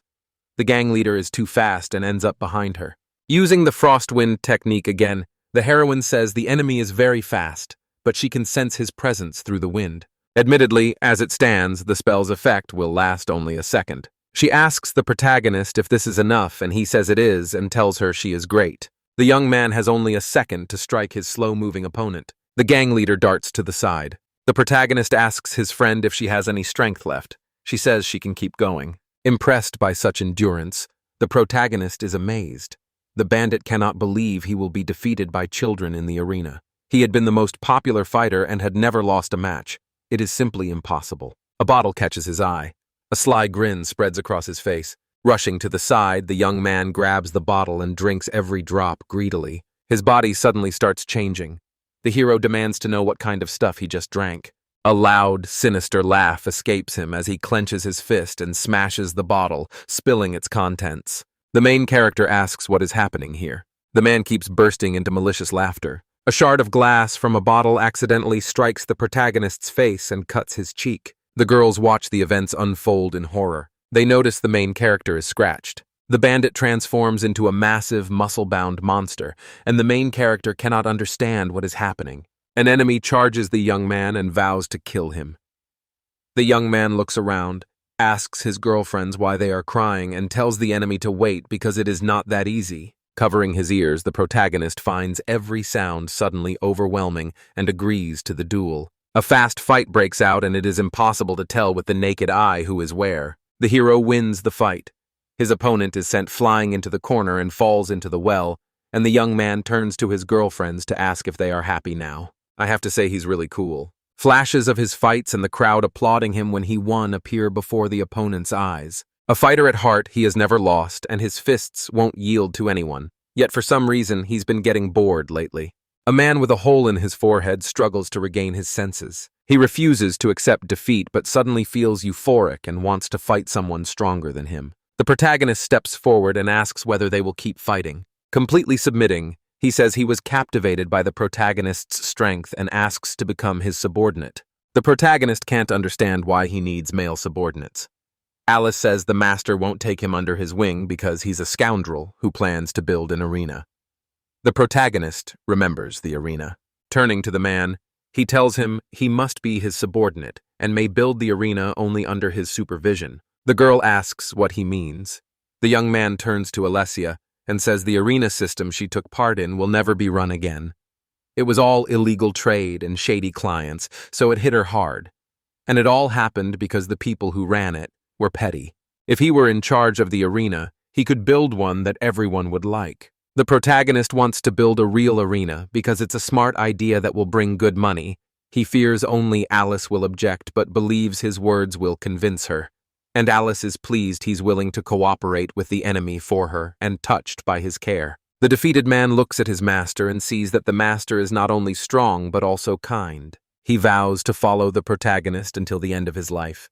The gang leader is too fast and ends up behind her. Using the Frostwind technique again, the heroine says the enemy is very fast, but she can sense his presence through the wind. Admittedly, as it stands, the spell's effect will last only a second. She asks the protagonist if this is enough, and he says it is and tells her she is great. The young man has only a second to strike his slow-moving opponent. The gang leader darts to the side. The protagonist asks his friend if she has any strength left. She says she can keep going. Impressed by such endurance, the protagonist is amazed. The bandit cannot believe he will be defeated by children in the arena. He had been the most popular fighter and had never lost a match. It is simply impossible. A bottle catches his eye. A sly grin spreads across his face. Rushing to the side, the young man grabs the bottle and drinks every drop greedily. His body suddenly starts changing. The hero demands to know what kind of stuff he just drank. A loud, sinister laugh escapes him as he clenches his fist and smashes the bottle, spilling its contents. The main character asks what is happening here. The man keeps bursting into malicious laughter. A shard of glass from a bottle accidentally strikes the protagonist's face and cuts his cheek. The girls watch the events unfold in horror. They notice the main character is scratched. The bandit transforms into a massive, muscle-bound monster, and the main character cannot understand what is happening. An enemy charges the young man and vows to kill him. The young man looks around, asks his girlfriends why they are crying, and tells the enemy to wait because it is not that easy. Covering his ears, the protagonist finds every sound suddenly overwhelming and agrees to the duel. A fast fight breaks out, and it is impossible to tell with the naked eye who is where. The hero wins the fight. His opponent is sent flying into the corner and falls into the well, and the young man turns to his girlfriends to ask if they are happy now. I have to say he's really cool. Flashes of his fights and the crowd applauding him when he won appear before the opponent's eyes. A fighter at heart, he has never lost, and his fists won't yield to anyone. Yet for some reason, he's been getting bored lately. A man with a hole in his forehead struggles to regain his senses. He refuses to accept defeat, but suddenly feels euphoric and wants to fight someone stronger than him. The protagonist steps forward and asks whether they will keep fighting. Completely submitting, he says he was captivated by the protagonist's strength and asks to become his subordinate. The protagonist can't understand why he needs male subordinates. Alice says the master won't take him under his wing because he's a scoundrel who plans to build an arena. The protagonist remembers the arena. Turning to the man, he tells him he must be his subordinate and may build the arena only under his supervision. The girl asks what he means. The young man turns to Alessia and says the arena system she took part in will never be run again. It was all illegal trade and shady clients, so it hit her hard. And it all happened because the people who ran it were petty. If he were in charge of the arena, he could build one that everyone would like. The protagonist wants to build a real arena because it's a smart idea that will bring good money. He fears only Alice will object, but believes his words will convince her. And Alice is pleased he's willing to cooperate with the enemy for her and touched by his care. The defeated man looks at his master and sees that the master is not only strong but also kind. He vows to follow the protagonist until the end of his life.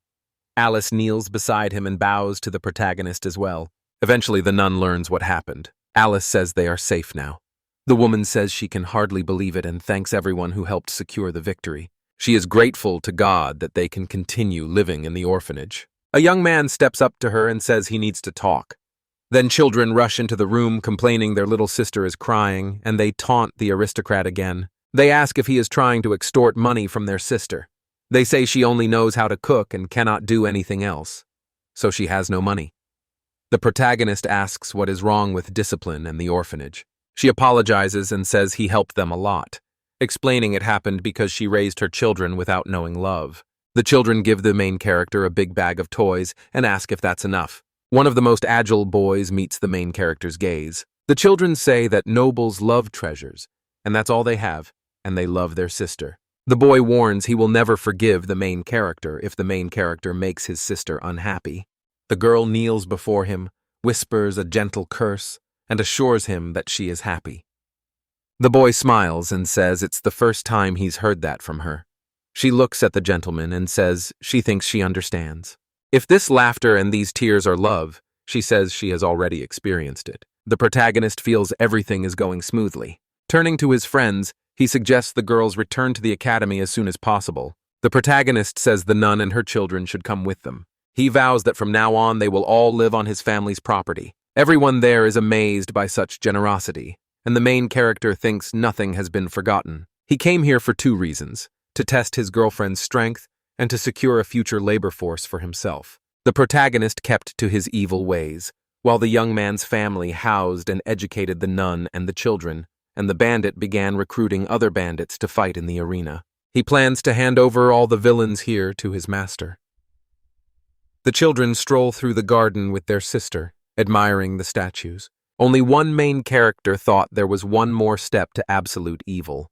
Alice kneels beside him and bows to the protagonist as well. Eventually the nun learns what happened. Alice says they are safe now. The woman says she can hardly believe it and thanks everyone who helped secure the victory. She is grateful to God that they can continue living in the orphanage. A young man steps up to her and says he needs to talk. Then children rush into the room complaining their little sister is crying, and they taunt the aristocrat again. They ask if he is trying to extort money from their sister. They say she only knows how to cook and cannot do anything else, so she has no money. The protagonist asks what is wrong with discipline and the orphanage. She apologizes and says he helped them a lot, explaining it happened because she raised her children without knowing love. The children give the main character a big bag of toys and ask if that's enough. One of the most agile boys meets the main character's gaze. The children say that nobles love treasures, and that's all they have, and they love their sister. The boy warns he will never forgive the main character if the main character makes his sister unhappy. The girl kneels before him, whispers a gentle curse, and assures him that she is happy. The boy smiles and says it's the first time he's heard that from her. She looks at the gentleman and says she thinks she understands. If this laughter and these tears are love, she says she has already experienced it. The protagonist feels everything is going smoothly. Turning to his friends, he suggests the girls return to the academy as soon as possible. The protagonist says the nun and her children should come with them. He vows that from now on they will all live on his family's property. Everyone there is amazed by such generosity, and the main character thinks nothing has been forgotten. He came here for two reasons: to test his girlfriend's strength and to secure a future labor force for himself. The protagonist kept to his evil ways, while the young man's family housed and educated the nun and the children, and the bandit began recruiting other bandits to fight in the arena. He plans to hand over all the villains here to his master. The children stroll through the garden with their sister, admiring the statues. Only one main character thought there was one more step to absolute evil.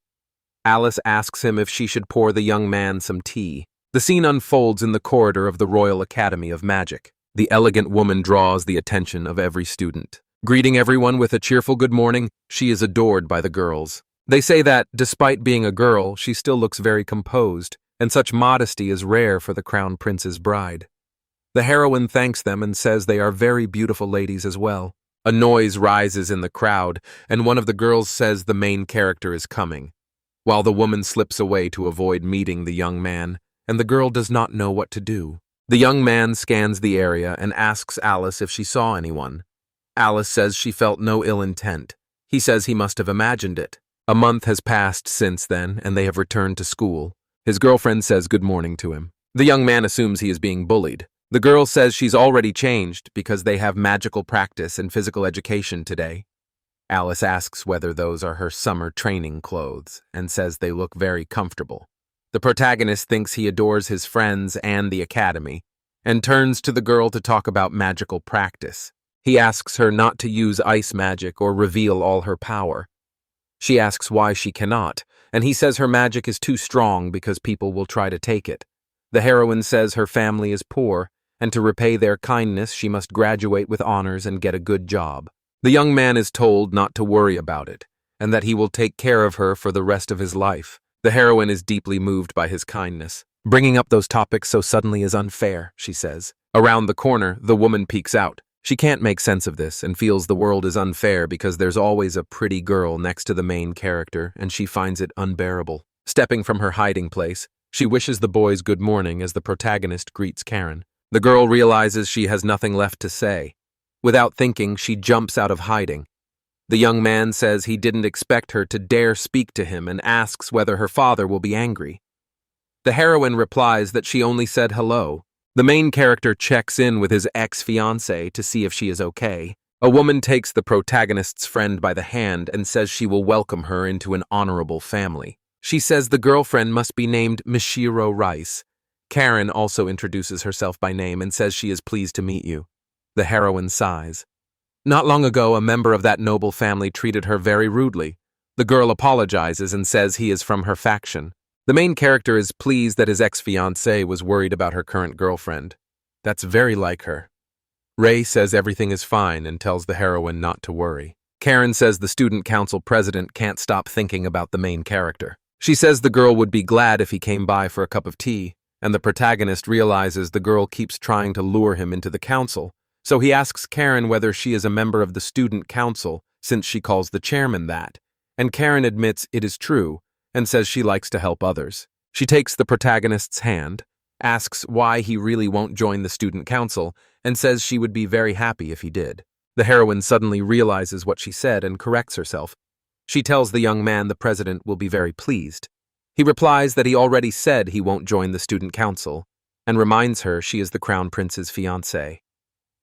Alice asks him if she should pour the young man some tea. The scene unfolds in the corridor of the Royal Academy of Magic. The elegant woman draws the attention of every student. Greeting everyone with a cheerful good morning, she is adored by the girls. They say that, despite being a girl, she still looks very composed, and such modesty is rare for the Crown Prince's bride. The heroine thanks them and says they are very beautiful ladies as well. A noise rises in the crowd, and one of the girls says the main character is coming, while the woman slips away to avoid meeting the young man, and the girl does not know what to do. The young man scans the area and asks Alice if she saw anyone. Alice says she felt no ill intent. He says he must have imagined it. A month has passed since then, and they have returned to school. His girlfriend says good morning to him. The young man assumes he is being bullied. The girl says she's already changed because they have magical practice and physical education today. Alice asks whether those are her summer training clothes and says they look very comfortable. The protagonist thinks he adores his friends and the academy and turns to the girl to talk about magical practice. He asks her not to use ice magic or reveal all her power. She asks why she cannot, and he says her magic is too strong because people will try to take it. The heroine says her family is poor, and to repay their kindness she must graduate with honors and get a good job. The young man is told not to worry about it, and that he will take care of her for the rest of his life. The heroine is deeply moved by his kindness. Bringing up those topics so suddenly is unfair, she says. Around the corner, the woman peeks out. She can't make sense of this and feels the world is unfair because there's always a pretty girl next to the main character, and she finds it unbearable. Stepping from her hiding place, she wishes the boys good morning as the protagonist greets Karen. The girl realizes she has nothing left to say. Without thinking, she jumps out of hiding. The young man says he didn't expect her to dare speak to him and asks whether her father will be angry. The heroine replies that she only said hello. The main character checks in with his ex-fiancée to see if she is okay. A woman takes the protagonist's friend by the hand and says she will welcome her into an honorable family. She says the girlfriend must be named Mishiro Rice. Karen also introduces herself by name and says she is pleased to meet you. The heroine sighs. Not long ago, a member of that noble family treated her very rudely. The girl apologizes and says he is from her faction. The main character is pleased that his ex-fiancée was worried about her current girlfriend. That's very like her. Ray says everything is fine and tells the heroine not to worry. Karen says the student council president can't stop thinking about the main character. She says the girl would be glad if he came by for a cup of tea, and the protagonist realizes the girl keeps trying to lure him into the council. So he asks Karen whether she is a member of the student council, since she calls the chairman that, and Karen admits it is true, and says she likes to help others. She takes the protagonist's hand, asks why he really won't join the student council, and says she would be very happy if he did. The heroine suddenly realizes what she said and corrects herself. She tells the young man the president will be very pleased. He replies that he already said he won't join the student council, and reminds her she is the crown prince's fiancée.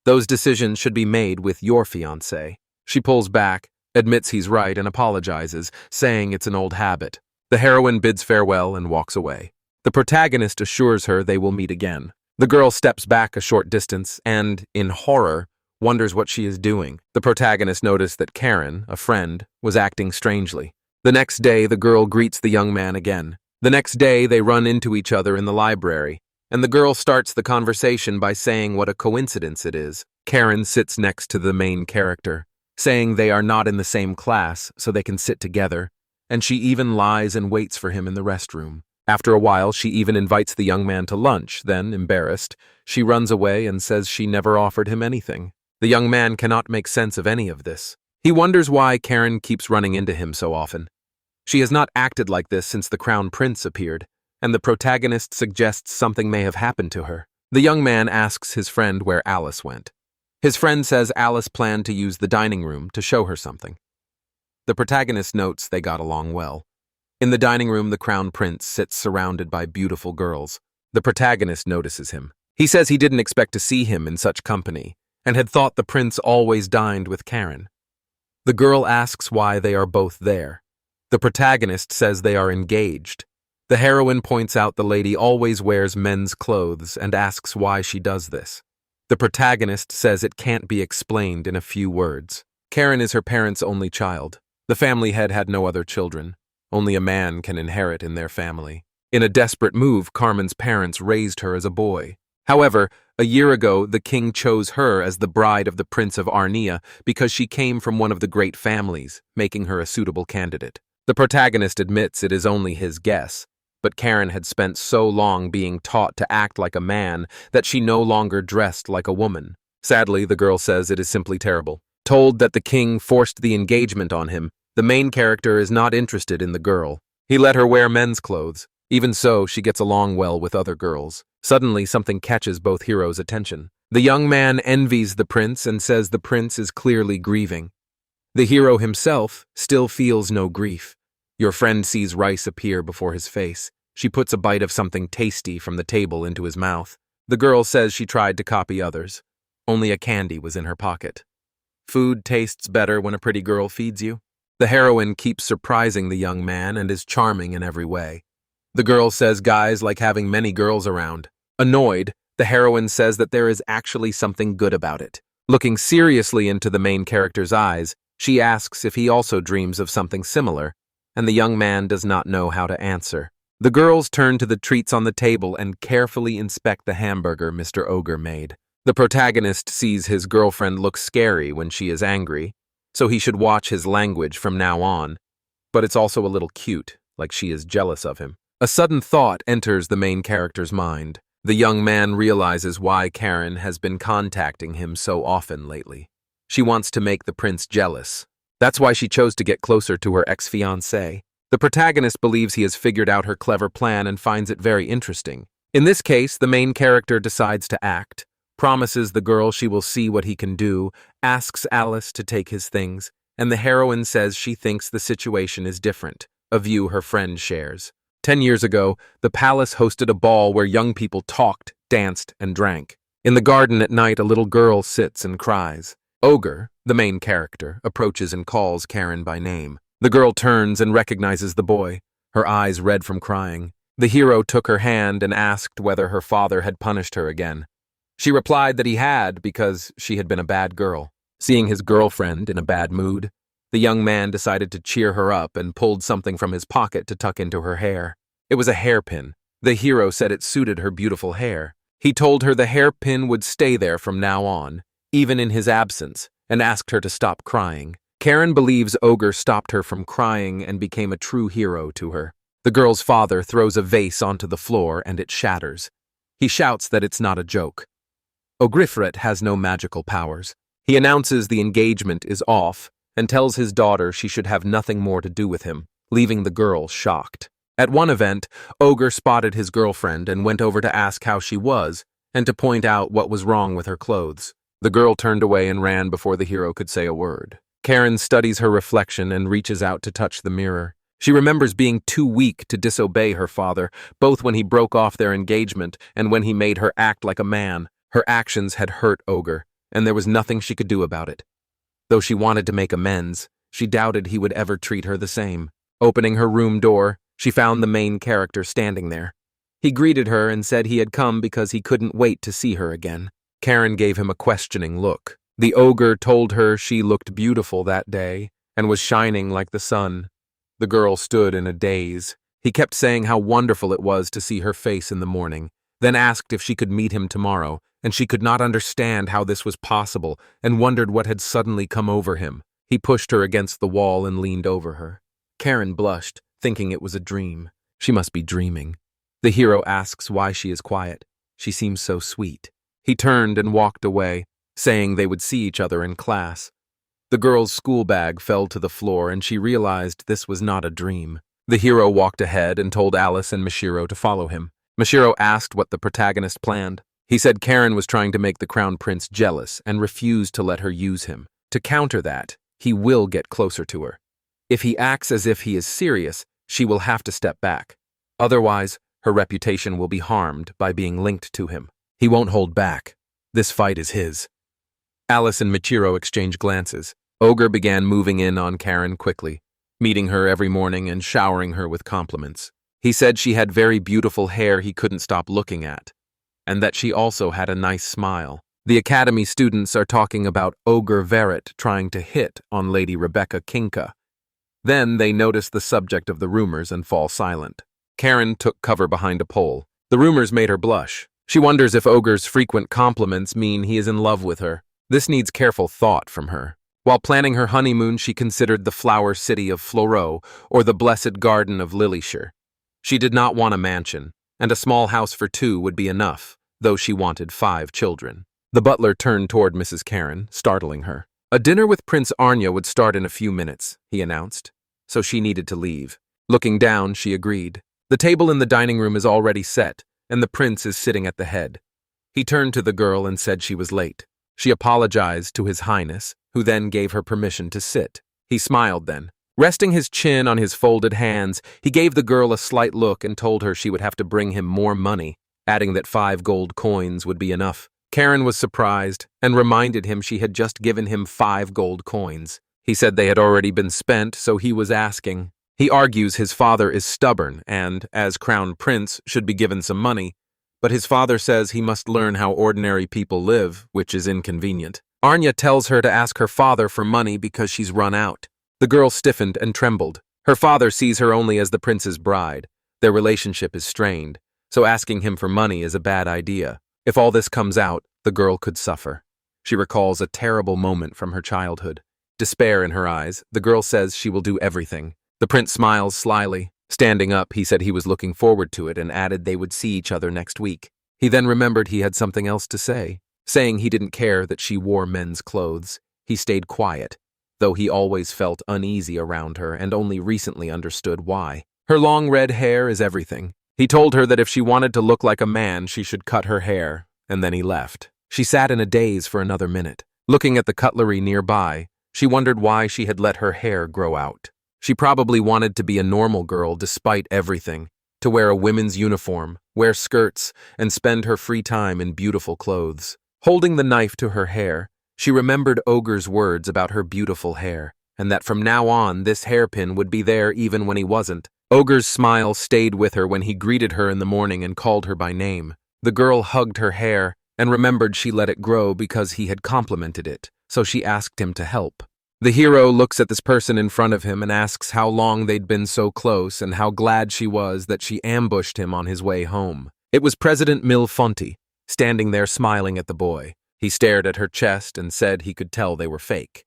Those decisions should be made with your fiancé. She pulls back, admits he's right, and apologizes, saying it's an old habit. The heroine bids farewell and walks away. The protagonist assures her they will meet again. The girl steps back a short distance and, in horror, wonders what she is doing. The protagonist noticed that Karen, a friend, was acting strangely. The next day, the girl greets the young man again. The next day, they run into each other in the library, and the girl starts the conversation by saying what a coincidence it is. Karen sits next to the main character, saying they are not in the same class, so they can sit together, and she even lies and waits for him in the restroom. After a while, she even invites the young man to lunch, then, embarrassed, she runs away and says she never offered him anything. The young man cannot make sense of any of this. He wonders why Karen keeps running into him so often. She has not acted like this since the Crown Prince appeared, and the protagonist suggests something may have happened to her. The young man asks his friend where Alice went. His friend says Alice planned to use the dining room to show her something. The protagonist notes they got along well. In the dining room, the Crown Prince sits surrounded by beautiful girls. The protagonist notices him. He says he didn't expect to see him in such company, and had thought the prince always dined with Karen. The girl asks why they are both there. The protagonist says they are engaged. The heroine points out the lady always wears men's clothes and asks why she does this. The protagonist says it can't be explained in a few words. Karen is her parents' only child. The family head had no other children. Only a man can inherit in their family. In a desperate move, Carmen's parents raised her as a boy. However, a year ago, the king chose her as the bride of the Prince of Arnia because she came from one of the great families, making her a suitable candidate. The protagonist admits it is only his guess, but Karen had spent so long being taught to act like a man that she no longer dressed like a woman. Sadly, the girl says it is simply terrible. Told that the king forced the engagement on him, the main character is not interested in the girl. He let her wear men's clothes. Even so, she gets along well with other girls. Suddenly, something catches both heroes' attention. The young man envies the prince and says the prince is clearly grieving. The hero himself still feels no grief. Your friend sees rice appear before his face. She puts a bite of something tasty from the table into his mouth. The girl says she tried to copy others. Only a candy was in her pocket. Food tastes better when a pretty girl feeds you. The heroine keeps surprising the young man and is charming in every way. The girl says guys like having many girls around. Annoyed, the heroine says that there is actually something good about it. Looking seriously into the main character's eyes, she asks if he also dreams of something similar, and the young man does not know how to answer. The girls turn to the treats on the table and carefully inspect the hamburger Mr. Ogre made. The protagonist sees his girlfriend look scary when she is angry, so he should watch his language from now on. But it's also a little cute, like she is jealous of him. A sudden thought enters the main character's mind. The young man realizes why Karen has been contacting him so often lately. She wants to make the prince jealous. That's why she chose to get closer to her ex-fiancé. The protagonist believes he has figured out her clever plan and finds it very interesting. In this case, the main character decides to act, promises the girl she will see what he can do, asks Alice to take his things, and the heroine says she thinks the situation is different, a view her friend shares. 10 years ago, the palace hosted a ball where young people talked, danced, and drank. In the garden at night, a little girl sits and cries. Ogre, the main character, approaches and calls Karen by name. The girl turns and recognizes the boy, her eyes red from crying. The hero took her hand and asked whether her father had punished her again. She replied that he had because she had been a bad girl. Seeing his girlfriend in a bad mood, the young man decided to cheer her up and pulled something from his pocket to tuck into her hair. It was a hairpin. The hero said it suited her beautiful hair. He told her the hairpin would stay there from now on, even in his absence, and asked her to stop crying. Karen believes Ogre stopped her from crying and became a true hero to her. The girl's father throws a vase onto the floor and it shatters. He shouts that it's not a joke. Ogrifret has no magical powers. He announces the engagement is off and tells his daughter she should have nothing more to do with him, leaving the girl shocked. At one event, Ogre spotted his girlfriend and went over to ask how she was and to point out what was wrong with her clothes. The girl turned away and ran before the hero could say a word. Karen studies her reflection and reaches out to touch the mirror. She remembers being too weak to disobey her father, both when he broke off their engagement and when he made her act like a man. Her actions had hurt Ogre, and there was nothing she could do about it. Though she wanted to make amends, she doubted he would ever treat her the same. Opening her room door, she found the main character standing there. He greeted her and said he had come because he couldn't wait to see her again. Karen gave him a questioning look. The ogre told her she looked beautiful that day and was shining like the sun. The girl stood in a daze. He kept saying how wonderful it was to see her face in the morning, then asked if she could meet him tomorrow, and she could not understand how this was possible and wondered what had suddenly come over him. He pushed her against the wall and leaned over her. Karen blushed, thinking it was a dream. She must be dreaming. The hero asks why she is quiet. She seems so sweet. He turned and walked away, saying they would see each other in class. The girl's school bag fell to the floor and she realized this was not a dream. The hero walked ahead and told Alice and Mishiro to follow him. Mishiro asked what the protagonist planned. He said Karen was trying to make the crown prince jealous and refused to let her use him. To counter that, he will get closer to her. If he acts as if he is serious, she will have to step back. Otherwise, her reputation will be harmed by being linked to him. He won't hold back. This fight is his. Alice and Michiro exchanged glances. Ogre began moving in on Karen quickly, meeting her every morning and showering her with compliments. He said she had very beautiful hair he couldn't stop looking at, and that she also had a nice smile. The academy students are talking about Ogre Verret trying to hit on Lady Rebecca Kinka. Then they notice the subject of the rumors and fall silent. Karen took cover behind a pole. The rumors made her blush. She wonders if Ogre's frequent compliments mean he is in love with her. This needs careful thought from her. While planning her honeymoon, she considered the flower city of Floreau or the blessed garden of Lilyshire. She did not want a mansion, and a small house for two would be enough, though she wanted 5 children. The butler turned toward Mrs. Karen, startling her. A dinner with Prince Arnya would start in a few minutes, he announced, so she needed to leave. Looking down, she agreed. The table in the dining room is already set, and the prince is sitting at the head. He turned to the girl and said she was late. She apologized to His Highness, who then gave her permission to sit. He smiled then. Resting his chin on his folded hands, he gave the girl a slight look and told her she would have to bring him more money, adding that 5 gold coins would be enough. Karen was surprised and reminded him she had just given him 5 gold coins. He said they had already been spent, so he was asking. He argues his father is stubborn and, as crown prince, should be given some money, but his father says he must learn how ordinary people live, which is inconvenient. Arnya tells her to ask her father for money because she's run out. The girl stiffened and trembled. Her father sees her only as the prince's bride. Their relationship is strained, so asking him for money is a bad idea. If all this comes out, the girl could suffer. She recalls a terrible moment from her childhood. Despair in her eyes, the girl says she will do everything. The prince smiles slyly. Standing up, he said he was looking forward to it and added they would see each other next week. He then remembered he had something else to say. Saying he didn't care that she wore men's clothes, he stayed quiet, though he always felt uneasy around her and only recently understood why. Her long red hair is everything. He told her that if she wanted to look like a man, she should cut her hair, and then he left. She sat in a daze for another minute. Looking at the cutlery nearby, she wondered why she had let her hair grow out. She probably wanted to be a normal girl despite everything, to wear a women's uniform, wear skirts, and spend her free time in beautiful clothes. Holding the knife to her hair, she remembered Ogre's words about her beautiful hair, and that from now on this hairpin would be there even when he wasn't. Ogre's smile stayed with her when he greeted her in the morning and called her by name. The girl hugged her hair and remembered she let it grow because he had complimented it, so she asked him to help. The hero looks at this person in front of him and asks how long they'd been so close and how glad she was that she ambushed him on his way home. It was President Milfonte, standing there smiling at the boy. He stared at her chest and said he could tell they were fake.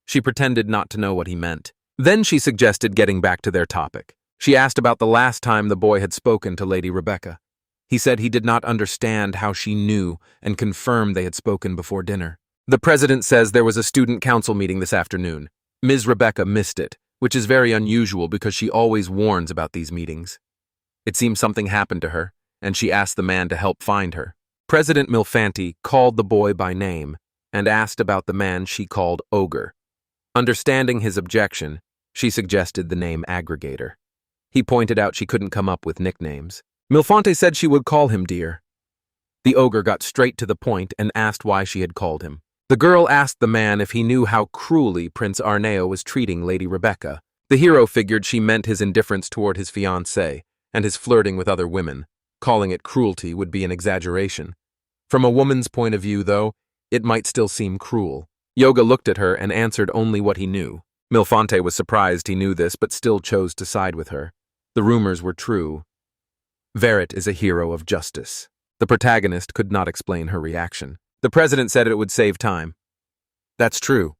She pretended not to know what he meant. Then she suggested getting back to their topic. She asked about the last time the boy had spoken to Lady Rebecca. He said he did not understand how she knew and confirmed they had spoken before dinner. The president says there was a student council meeting this afternoon. Ms. Rebecca missed it, which is very unusual because she always warns about these meetings. It seems something happened to her, and she asked the man to help find her. President Milfonte called the boy by name and asked about the man she called Ogre. Understanding his objection, she suggested the name Aggregator. He pointed out she couldn't come up with nicknames. Milfonte said she would call him dear. The ogre got straight to the point and asked why she had called him. The girl asked the man if he knew how cruelly Prince Arneo was treating Lady Rebecca. The hero figured she meant his indifference toward his fiancée and his flirting with other women. Calling it cruelty would be an exaggeration. From a woman's point of view, though, it might still seem cruel. Yoga looked at her and answered only what he knew. Milfonte was surprised he knew this, but still chose to side with her. The rumors were true. Verret is a hero of justice. The protagonist could not explain her reaction. The president said it would save time. That's true.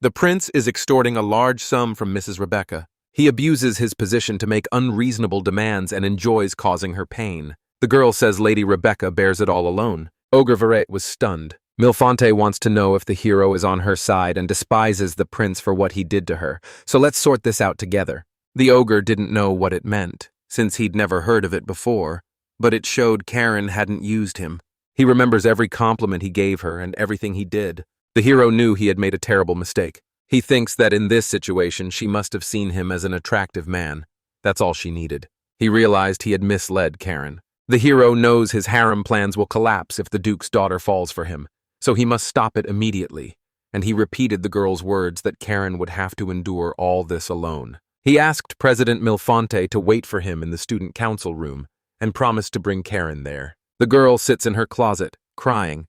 The prince is extorting a large sum from Mrs. Rebecca. He abuses his position to make unreasonable demands and enjoys causing her pain. The girl says Lady Rebecca bears it all alone. Ogre Verret was stunned. Milfonte wants to know if the hero is on her side and despises the prince for what he did to her, so let's sort this out together. The ogre didn't know what it meant, since he'd never heard of it before, but it showed Karen hadn't used him. He remembers every compliment he gave her and everything he did. The hero knew he had made a terrible mistake. He thinks that in this situation she must have seen him as an attractive man. That's all she needed. He realized he had misled Karen. The hero knows his harem plans will collapse if the Duke's daughter falls for him, so he must stop it immediately, and he repeated the girl's words that Karen would have to endure all this alone. He asked President Milfonte to wait for him in the student council room and promised to bring Karen there. The girl sits in her closet, crying.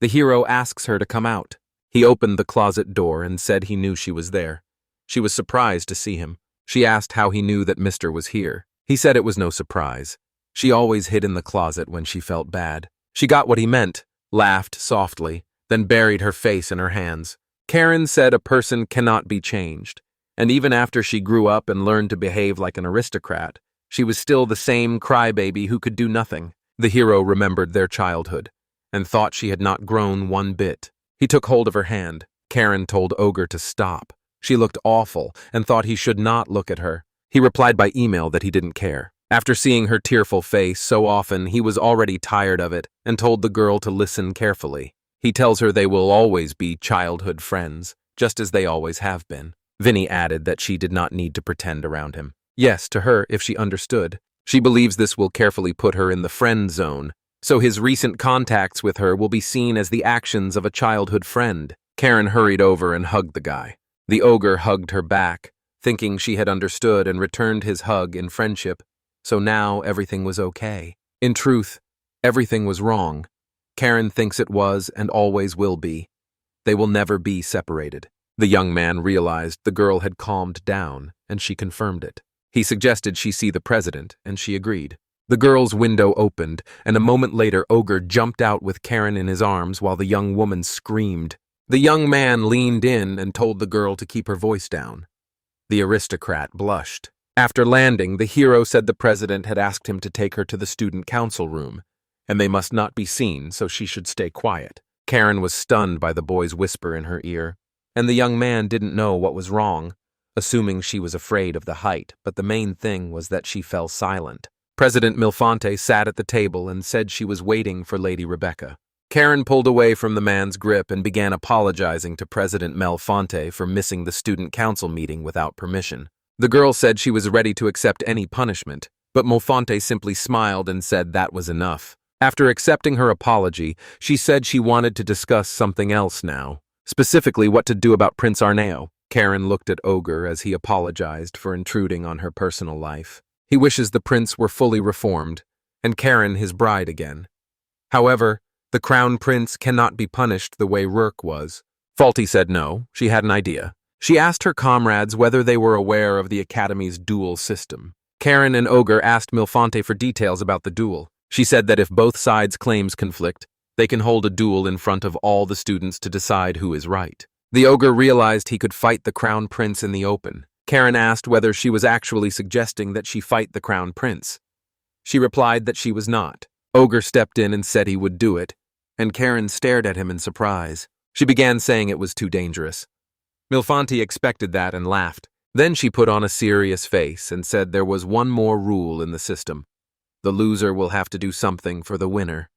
The hero asks her to come out. He opened the closet door and said he knew she was there. She was surprised to see him. She asked how he knew that Mr. was here. He said it was no surprise. She always hid in the closet when she felt bad. She got what he meant, laughed softly, then buried her face in her hands. Karen said a person cannot be changed, and even after she grew up and learned to behave like an aristocrat, she was still the same crybaby who could do nothing. The hero remembered their childhood and thought she had not grown one bit. He took hold of her hand. Karen told Ogre to stop. She looked awful and thought he should not look at her. He replied by email that he didn't care. After seeing her tearful face so often, he was already tired of it and told the girl to listen carefully. He tells her they will always be childhood friends, just as they always have been. Vinny added that she did not need to pretend around him. Yes, to her, if she understood. She believes this will carefully put her in the friend zone, so his recent contacts with her will be seen as the actions of a childhood friend. Karen hurried over and hugged the guy. The ogre hugged her back, thinking she had understood and returned his hug in friendship, so now everything was okay. In truth, everything was wrong. Karen thinks it was and always will be. They will never be separated. The young man realized the girl had calmed down, and she confirmed it. He suggested she see the president, and she agreed. The girl's window opened, and a moment later Ogre jumped out with Karen in his arms while the young woman screamed. The young man leaned in and told the girl to keep her voice down. The aristocrat blushed. After landing, the hero said the president had asked him to take her to the student council room, and they must not be seen, so she should stay quiet. Karen was stunned by the boy's whisper in her ear, and the young man didn't know what was wrong, assuming she was afraid of the height, but the main thing was that she fell silent. President Milfonte sat at the table and said she was waiting for Lady Rebecca. Karen pulled away from the man's grip and began apologizing to President Milfonte for missing the student council meeting without permission. The girl said she was ready to accept any punishment, but Milfonte simply smiled and said that was enough. After accepting her apology, she said she wanted to discuss something else now, specifically what to do about Prince Arneo. Karen looked at Ogre as he apologized for intruding on her personal life. He wishes the prince were fully reformed, and Karen his bride again. However, the crown prince cannot be punished the way Rourke was. Faulty said no, she had an idea. She asked her comrades whether they were aware of the Academy's duel system. Karen and Ogre asked Milfonte for details about the duel. She said that if both sides' claims conflict, they can hold a duel in front of all the students to decide who is right. The ogre realized he could fight the crown prince in the open. Karen asked whether she was actually suggesting that she fight the crown prince. She replied that she was not. Ogre stepped in and said he would do it, and Karen stared at him in surprise. She began saying it was too dangerous. Milfonte expected that and laughed. Then she put on a serious face and said there was one more rule in the system. The loser will have to do something for the winner.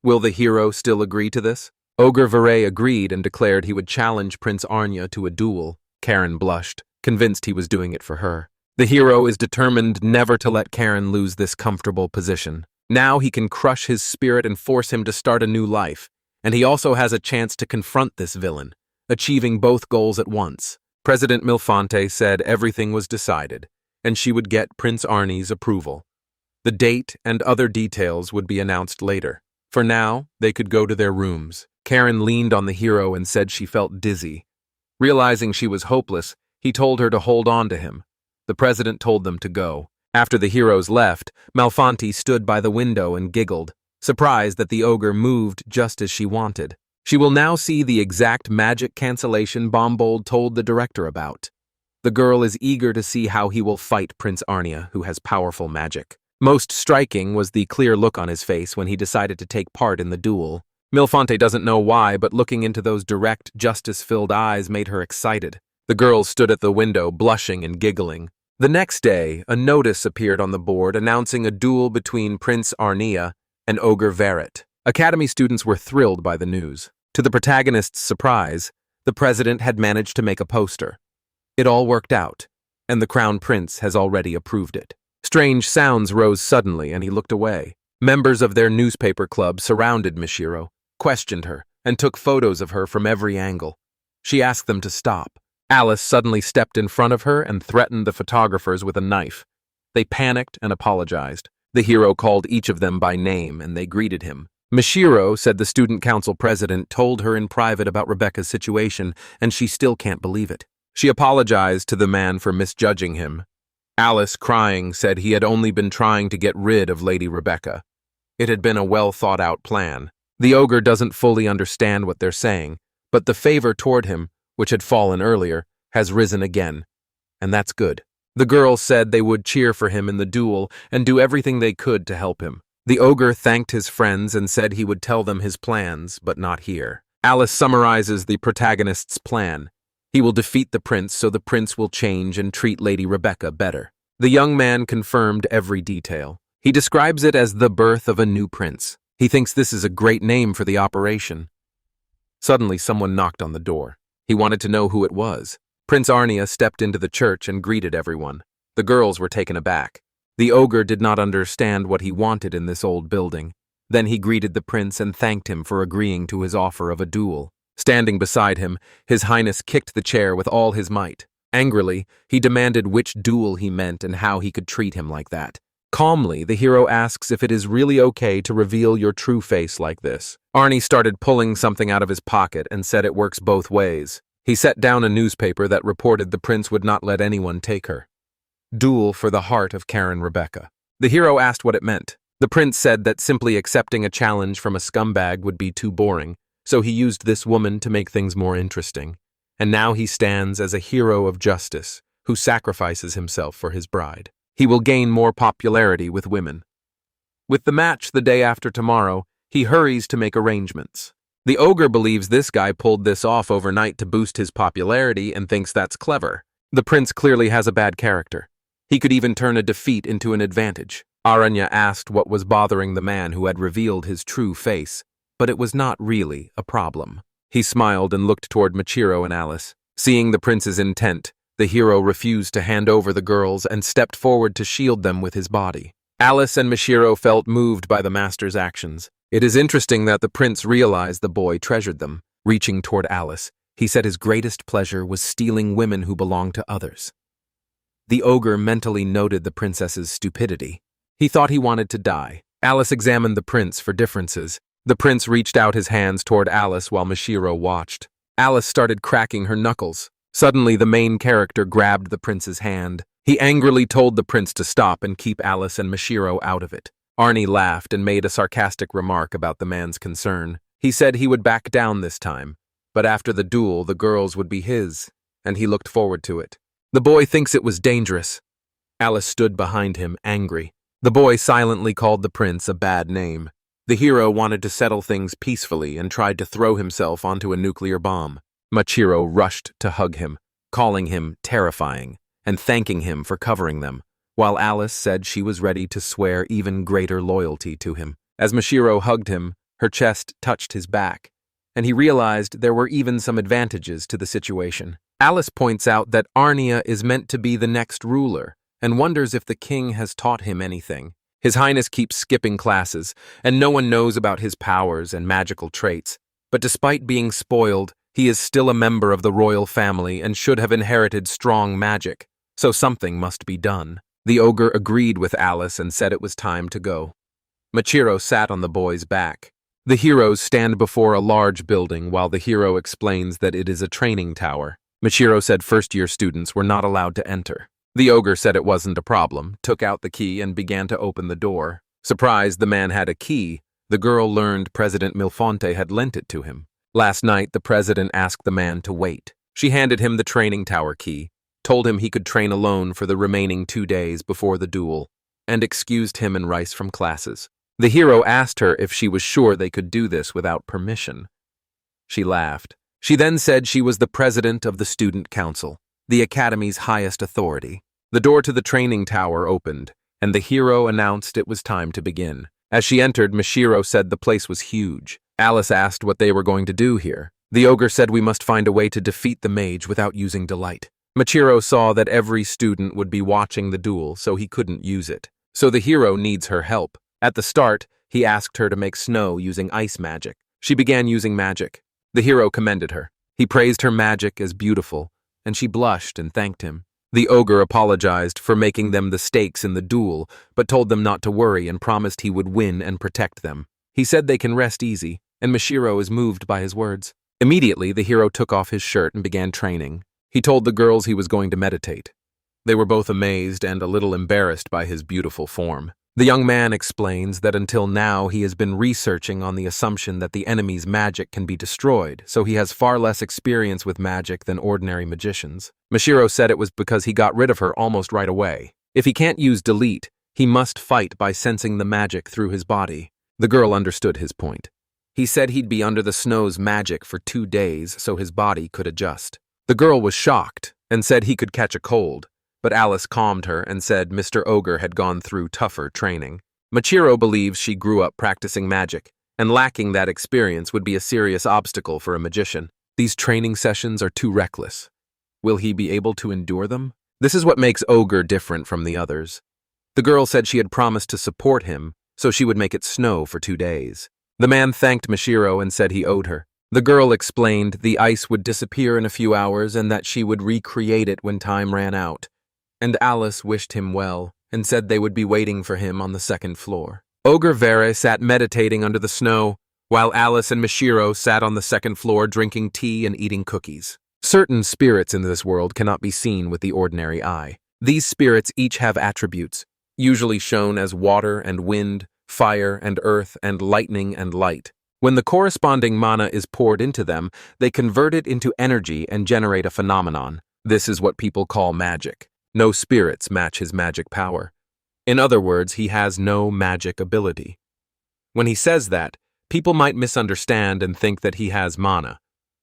Will the hero still agree to this? Ogre Viray agreed and declared he would challenge Prince Arnya to a duel. Karen blushed, convinced he was doing it for her. The hero is determined never to let Karen lose this comfortable position. Now he can crush his spirit and force him to start a new life, and he also has a chance to confront this villain, achieving both goals at once. President Milfonte said everything was decided, and she would get Prince Arnie's approval. The date and other details would be announced later. For now, they could go to their rooms. Karen leaned on the hero and said she felt dizzy. Realizing she was hopeless, he told her to hold on to him. The president told them to go. After the heroes left, Milfonte stood by the window and giggled, surprised that the ogre moved just as she wanted. She will now see the exact magic cancellation Bombold told the director about. The girl is eager to see how he will fight Prince Arnya, who has powerful magic. Most striking was the clear look on his face when he decided to take part in the duel. Milfonte doesn't know why, but looking into those direct, justice-filled eyes made her excited. The girl stood at the window, blushing and giggling. The next day, a notice appeared on the board announcing a duel between Prince Arnya and Ogre Verret. Academy students were thrilled by the news. To the protagonist's surprise, the president had managed to make a poster. It all worked out, and the crown prince has already approved it. Strange sounds rose suddenly, and he looked away. Members of their newspaper club surrounded Mishiro, questioned her, and took photos of her from every angle. She asked them to stop. Alice suddenly stepped in front of her and threatened the photographers with a knife. They panicked and apologized. The hero called each of them by name, and they greeted him. Mishiro said the student council president told her in private about Rebecca's situation, and she still can't believe it. She apologized to the man for misjudging him. Alice, crying, said he had only been trying to get rid of Lady Rebecca. It had been a well-thought-out plan. The ogre doesn't fully understand what they're saying, but the favor toward him, which had fallen earlier, has risen again. And that's good. The girls said they would cheer for him in the duel and do everything they could to help him. The ogre thanked his friends and said he would tell them his plans, but not here. Alice summarizes the protagonist's plan. He will defeat the prince so the prince will change and treat Lady Rebecca better. The young man confirmed every detail. He describes it as the birth of a new prince. He thinks this is a great name for the operation. Suddenly, someone knocked on the door. He wanted to know who it was. Prince Arnia stepped into the church and greeted everyone. The girls were taken aback. The ogre did not understand what he wanted in this old building. Then he greeted the prince and thanked him for agreeing to his offer of a duel. Standing beside him, His Highness kicked the chair with all his might. Angrily, he demanded which duel he meant and how he could treat him like that. Calmly, the hero asks if it is really okay to reveal your true face like this. Arnie started pulling something out of his pocket and said it works both ways. He set down a newspaper that reported the prince would not let anyone take her. Duel for the heart of Karen Rebecca. The hero asked what it meant. The prince said that simply accepting a challenge from a scumbag would be too boring, so he used this woman to make things more interesting. And now he stands as a hero of justice, who sacrifices himself for his bride. He will gain more popularity with women. With the match the day after tomorrow, he hurries to make arrangements. The ogre believes this guy pulled this off overnight to boost his popularity and thinks that's clever. The prince clearly has a bad character. He could even turn a defeat into an advantage. Aranya asked what was bothering the man who had revealed his true face, but it was not really a problem. He smiled and looked toward Michiro and Alice. Seeing the prince's intent, the hero refused to hand over the girls and stepped forward to shield them with his body. Alice and Michiro felt moved by the master's actions. It is interesting that the prince realized the boy treasured them. Reaching toward Alice, he said his greatest pleasure was stealing women who belonged to others. The ogre mentally noted the princess's stupidity. He thought he wanted to die. Alice examined the prince for differences. The prince reached out his hands toward Alice while Michiro watched. Alice started cracking her knuckles. Suddenly, the main character grabbed the prince's hand. He angrily told the prince to stop and keep Alice and Michiro out of it. Arnie laughed and made a sarcastic remark about the man's concern. He said he would back down this time, but after the duel, the girls would be his, and he looked forward to it. The boy thinks it was dangerous. Alice stood behind him, angry. The boy silently called the prince a bad name. The hero wanted to settle things peacefully and tried to throw himself onto a nuclear bomb. Michiro rushed to hug him, calling him terrifying and thanking him for covering them, while Alice said she was ready to swear even greater loyalty to him. As Michiro hugged him, her chest touched his back, and he realized there were even some advantages to the situation. Alice points out that Arnia is meant to be the next ruler and wonders if the king has taught him anything. His Highness keeps skipping classes, and no one knows about his powers and magical traits. But despite being spoiled, he is still a member of the royal family and should have inherited strong magic, so something must be done. The ogre agreed with Alice and said it was time to go. Michiro sat on the boy's back. The heroes stand before a large building while the hero explains that it is a training tower. Michiro said first-year students were not allowed to enter. The ogre said it wasn't a problem, took out the key and began to open the door. Surprised the man had a key, the girl learned President Milfonte had lent it to him. Last night, the president asked the man to wait. She handed him the training tower key, told him he could train alone for the remaining 2 days before the duel, and excused him and Rice from classes. The hero asked her if she was sure they could do this without permission. She laughed. She then said she was the president of the student council, the academy's highest authority. The door to the training tower opened, and the hero announced it was time to begin. As she entered, Michiro said the place was huge. Alice asked what they were going to do here. The ogre said we must find a way to defeat the mage without using delight. Michiro saw that every student would be watching the duel, so he couldn't use it. So the hero needs her help. At the start, he asked her to make snow using ice magic. She began using magic. The hero commended her. He praised her magic as beautiful, and she blushed and thanked him. The ogre apologized for making them the stakes in the duel, but told them not to worry and promised he would win and protect them. He said they can rest easy, and Mashiro is moved by his words. Immediately, the hero took off his shirt and began training. He told the girls he was going to meditate. They were both amazed and a little embarrassed by his beautiful form. The young man explains that until now he has been researching on the assumption that the enemy's magic can be destroyed, so he has far less experience with magic than ordinary magicians. Mashiro said it was because he got rid of her almost right away. If he can't use delete, he must fight by sensing the magic through his body. The girl understood his point. He said he'd be under the snow's magic for 2 days so his body could adjust. The girl was shocked and said he could catch a cold, but Alice calmed her and said Mr. Ogre had gone through tougher training. Machiro believes she grew up practicing magic, and lacking that experience would be a serious obstacle for a magician. These training sessions are too reckless. Will he be able to endure them? This is what makes Ogre different from the others. The girl said she had promised to support him, so she would make it snow for 2 days. The man thanked Mashiro and said he owed her. The girl explained the ice would disappear in a few hours and that she would recreate it when time ran out. And Alice wished him well and said they would be waiting for him on the 2nd floor. Ogre Vere sat meditating under the snow, while Alice and Mashiro sat on the 2nd floor drinking tea and eating cookies. Certain spirits in this world cannot be seen with the ordinary eye. These spirits each have attributes, usually shown as water and wind, fire and earth, and lightning and light. When the corresponding mana is poured into them, they convert it into energy and generate a phenomenon. This is what people call magic. No spirits match his magic power. In other words, he has no magic ability. When he says that, people might misunderstand and think that he has mana.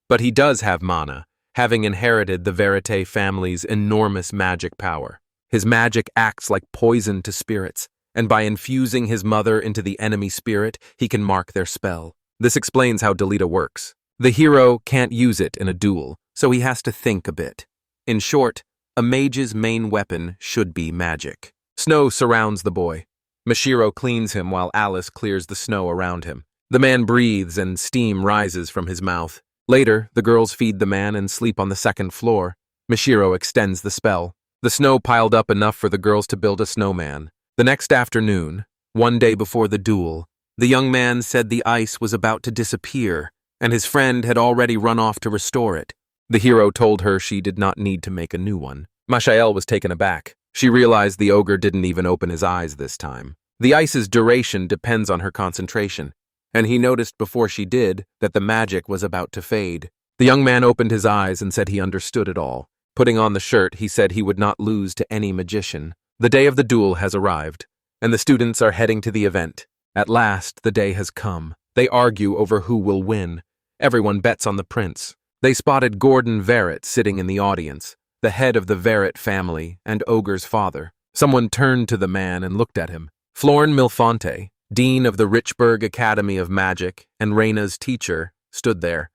But he does have mana, having inherited the Verite family's enormous magic power. His magic acts like poison to spirits, and by infusing his mother into the enemy spirit, he can mark their spell. This explains how Delita works. The hero can't use it in a duel, so he has to think a bit. In short, a mage's main weapon should be magic. Snow surrounds the boy. Mashiro cleans him while Alice clears the snow around him. The man breathes and steam rises from his mouth. Later, the girls feed the man and sleep on the 2nd floor. Mashiro extends the spell. The snow piled up enough for the girls to build a snowman. The next afternoon, 1 day before the duel, the young man said the ice was about to disappear, and his friend had already run off to restore it. The hero told her she did not need to make a new one. Mashael was taken aback. She realized the ogre didn't even open his eyes this time. The ice's duration depends on her concentration, and he noticed before she did that the magic was about to fade. The young man opened his eyes and said he understood it all. Putting on the shirt, he said he would not lose to any magician. The day of the duel has arrived, and the students are heading to the event. At last, the day has come. They argue over who will win. Everyone bets on the prince. They spotted Gordon Verret sitting in the audience, the head of the Verret family and Ogre's father. Someone turned to the man and looked at him. Florn Milfonte, dean of the Richburg Academy of Magic and Raina's teacher, stood there.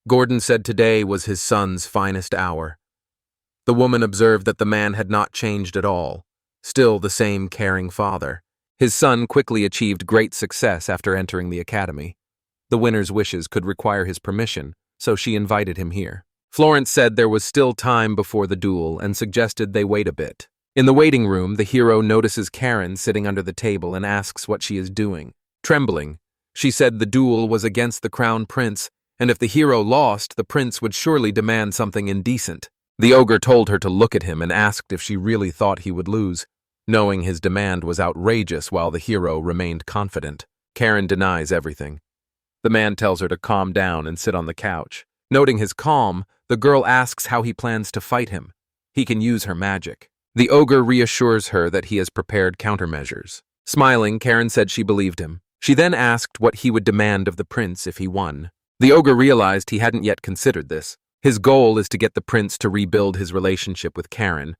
Gordon said today was his son's finest hour. The woman observed that the man had not changed at all, still the same caring father. His son quickly achieved great success after entering the academy. The winner's wishes could require his permission, so she invited him here. Florence said there was still time before the duel and suggested they wait a bit. In the waiting room, the hero notices Karen sitting under the table and asks what she is doing. Trembling, she said the duel was against the crown prince, and if the hero lost, the prince would surely demand something indecent. The ogre told her to look at him and asked if she really thought he would lose, knowing his demand was outrageous while the hero remained confident. Karen denies everything. The man tells her to calm down and sit on the couch. Noting his calm, the girl asks how he plans to fight him. He can use her magic. The ogre reassures her that he has prepared countermeasures. Smiling, Karen said she believed him. She then asked what he would demand of the prince if he won. The ogre realized he hadn't yet considered this. His goal is to get the prince to rebuild his relationship with Karen,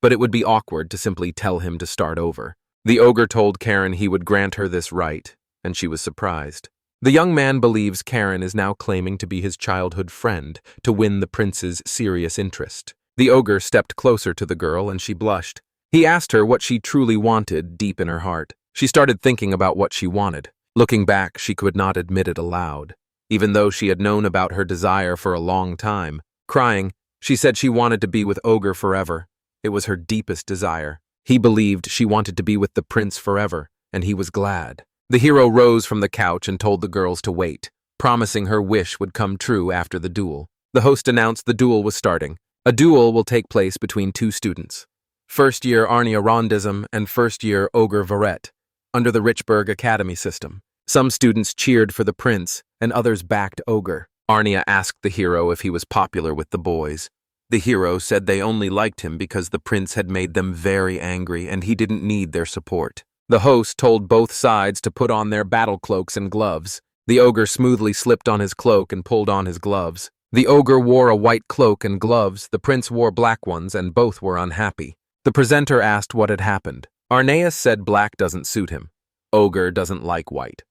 but it would be awkward to simply tell him to start over. The ogre told Karen he would grant her this right, and she was surprised. The young man believes Karen is now claiming to be his childhood friend to win the prince's serious interest. The ogre stepped closer to the girl and she blushed. He asked her what she truly wanted deep in her heart. She started thinking about what she wanted. Looking back, she could not admit it aloud, even though she had known about her desire for a long time. Crying, she said she wanted to be with Ogre forever. It was her deepest desire. He believed she wanted to be with the prince forever, and he was glad. The hero rose from the couch and told the girls to wait, promising her wish would come true after the duel. The host announced the duel was starting. A duel will take place between two students. First-year Arnia Rondism and first-year Ogre Verret, under the Richburg Academy system. Some students cheered for the prince, and others backed Ogre. Arnia asked the hero if he was popular with the boys. The hero said they only liked him because the prince had made them very angry and he didn't need their support. The host told both sides to put on their battle cloaks and gloves. The ogre smoothly slipped on his cloak and pulled on his gloves. The ogre wore a white cloak and gloves, the prince wore black ones, and both were unhappy. The presenter asked what had happened. Arneas said black doesn't suit him. Ogre doesn't like white.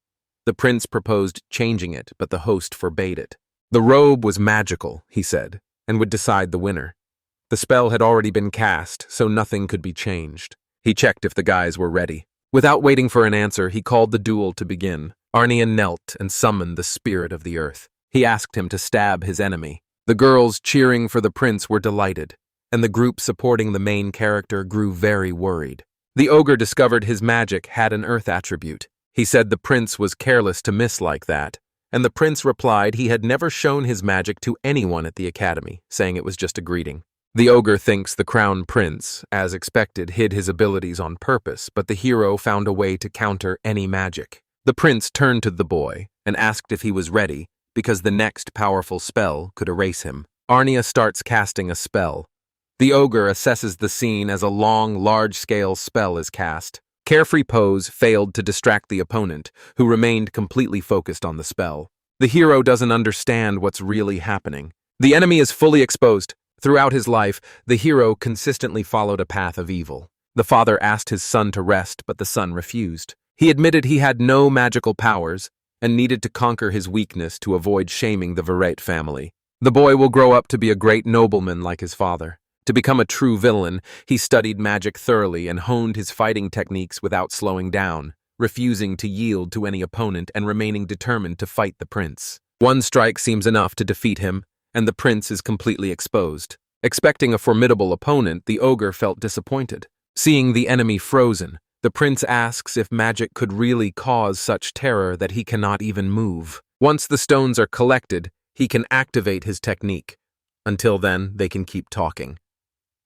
The prince proposed changing it, but the host forbade it. The robe was magical, he said, and would decide the winner. The spell had already been cast, so nothing could be changed. He checked if the guys were ready. Without waiting for an answer, he called the duel to begin. Arnia knelt and summoned the spirit of the earth. He asked him to stab his enemy. The girls cheering for the prince were delighted, and the group supporting the main character grew very worried. The ogre discovered his magic had an earth attribute. He said the prince was careless to miss like that, and the prince replied he had never shown his magic to anyone at the academy, saying it was just a greeting. The ogre thinks the crown prince, as expected, hid his abilities on purpose, but the hero found a way to counter any magic. The prince turned to the boy and asked if he was ready, because the next powerful spell could erase him. Arnia starts casting a spell. The ogre assesses the scene as a long, large-scale spell is cast. Carefree pose failed to distract the opponent, who remained completely focused on the spell. The hero doesn't understand what's really happening. The enemy is fully exposed. Throughout his life, the hero consistently followed a path of evil. The father asked his son to rest, but the son refused. He admitted he had no magical powers and needed to conquer his weakness to avoid shaming the Verret family. The boy will grow up to be a great nobleman like his father. To become a true villain, he studied magic thoroughly and honed his fighting techniques without slowing down, refusing to yield to any opponent and remaining determined to fight the prince. One strike seems enough to defeat him, and the prince is completely exposed. Expecting a formidable opponent, the ogre felt disappointed. Seeing the enemy frozen, the prince asks if magic could really cause such terror that he cannot even move. Once the stones are collected, he can activate his technique. Until then, they can keep talking.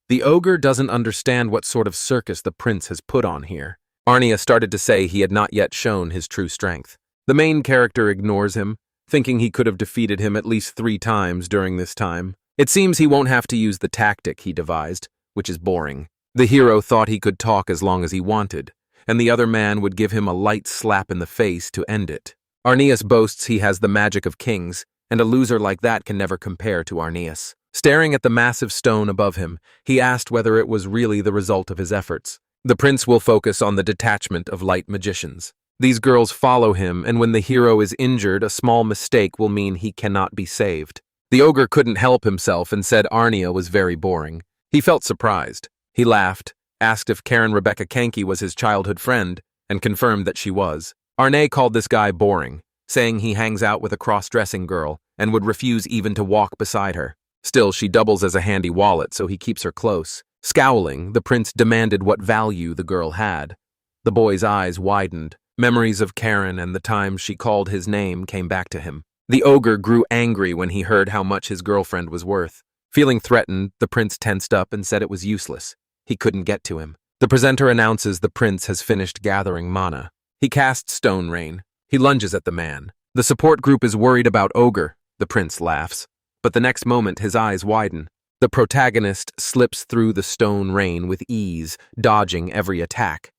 The ogre doesn't understand what sort of circus the prince has put on here. Arnia started to say he had not yet shown his true strength. The main character ignores him, thinking he could have defeated him at least 3 times during this time. It seems he won't have to use the tactic he devised, which is boring. The hero thought he could talk as long as he wanted, and the other man would give him a light slap in the face to end it. Arnias boasts he has the magic of kings, and a loser like that can never compare to Arnias. Staring at the massive stone above him, he asked whether it was really the result of his efforts. The prince will focus on the detachment of light magicians. These girls follow him, and when the hero is injured, a small mistake will mean he cannot be saved. The ogre couldn't help himself and said Arnia was very boring. He felt surprised. He laughed, asked if Karen Rebecca Kanki was his childhood friend, and confirmed that she was. Arne called this guy boring, saying he hangs out with a cross-dressing girl and would refuse even to walk beside her. Still, she doubles as a handy wallet, so he keeps her close. Scowling, the prince demanded what value the girl had. The boy's eyes widened. Memories of Karen and the times she called his name came back to him. The ogre grew angry when he heard how much his girlfriend was worth. Feeling threatened, the prince tensed up and said it was useless. He couldn't get to him. The presenter announces the prince has finished gathering mana. He casts Stone Rain. He lunges at the man. The support group is worried about Ogre. The prince laughs. But the next moment, his eyes widen. The protagonist slips through the stone rain with ease, dodging every attack.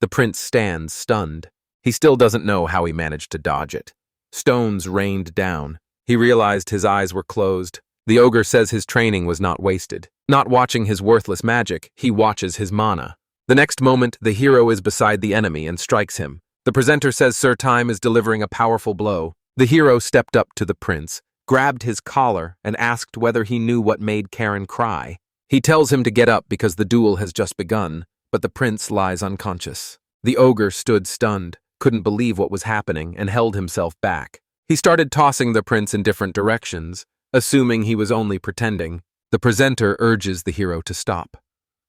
The prince stands stunned. He still doesn't know how he managed to dodge it. Stones rained down. He realized his eyes were closed. The ogre says his training was not wasted. Not watching his worthless magic, he watches his mana. The next moment, the hero is beside the enemy and strikes him. The presenter says Sir Time is delivering a powerful blow. The hero stepped up to the prince, grabbed his collar, and asked whether he knew what made Karen cry. He tells him to get up because the duel has just begun, but the prince lies unconscious. The ogre stood stunned, couldn't believe what was happening, and held himself back. He started tossing the prince in different directions, assuming he was only pretending. The presenter urges the hero to stop.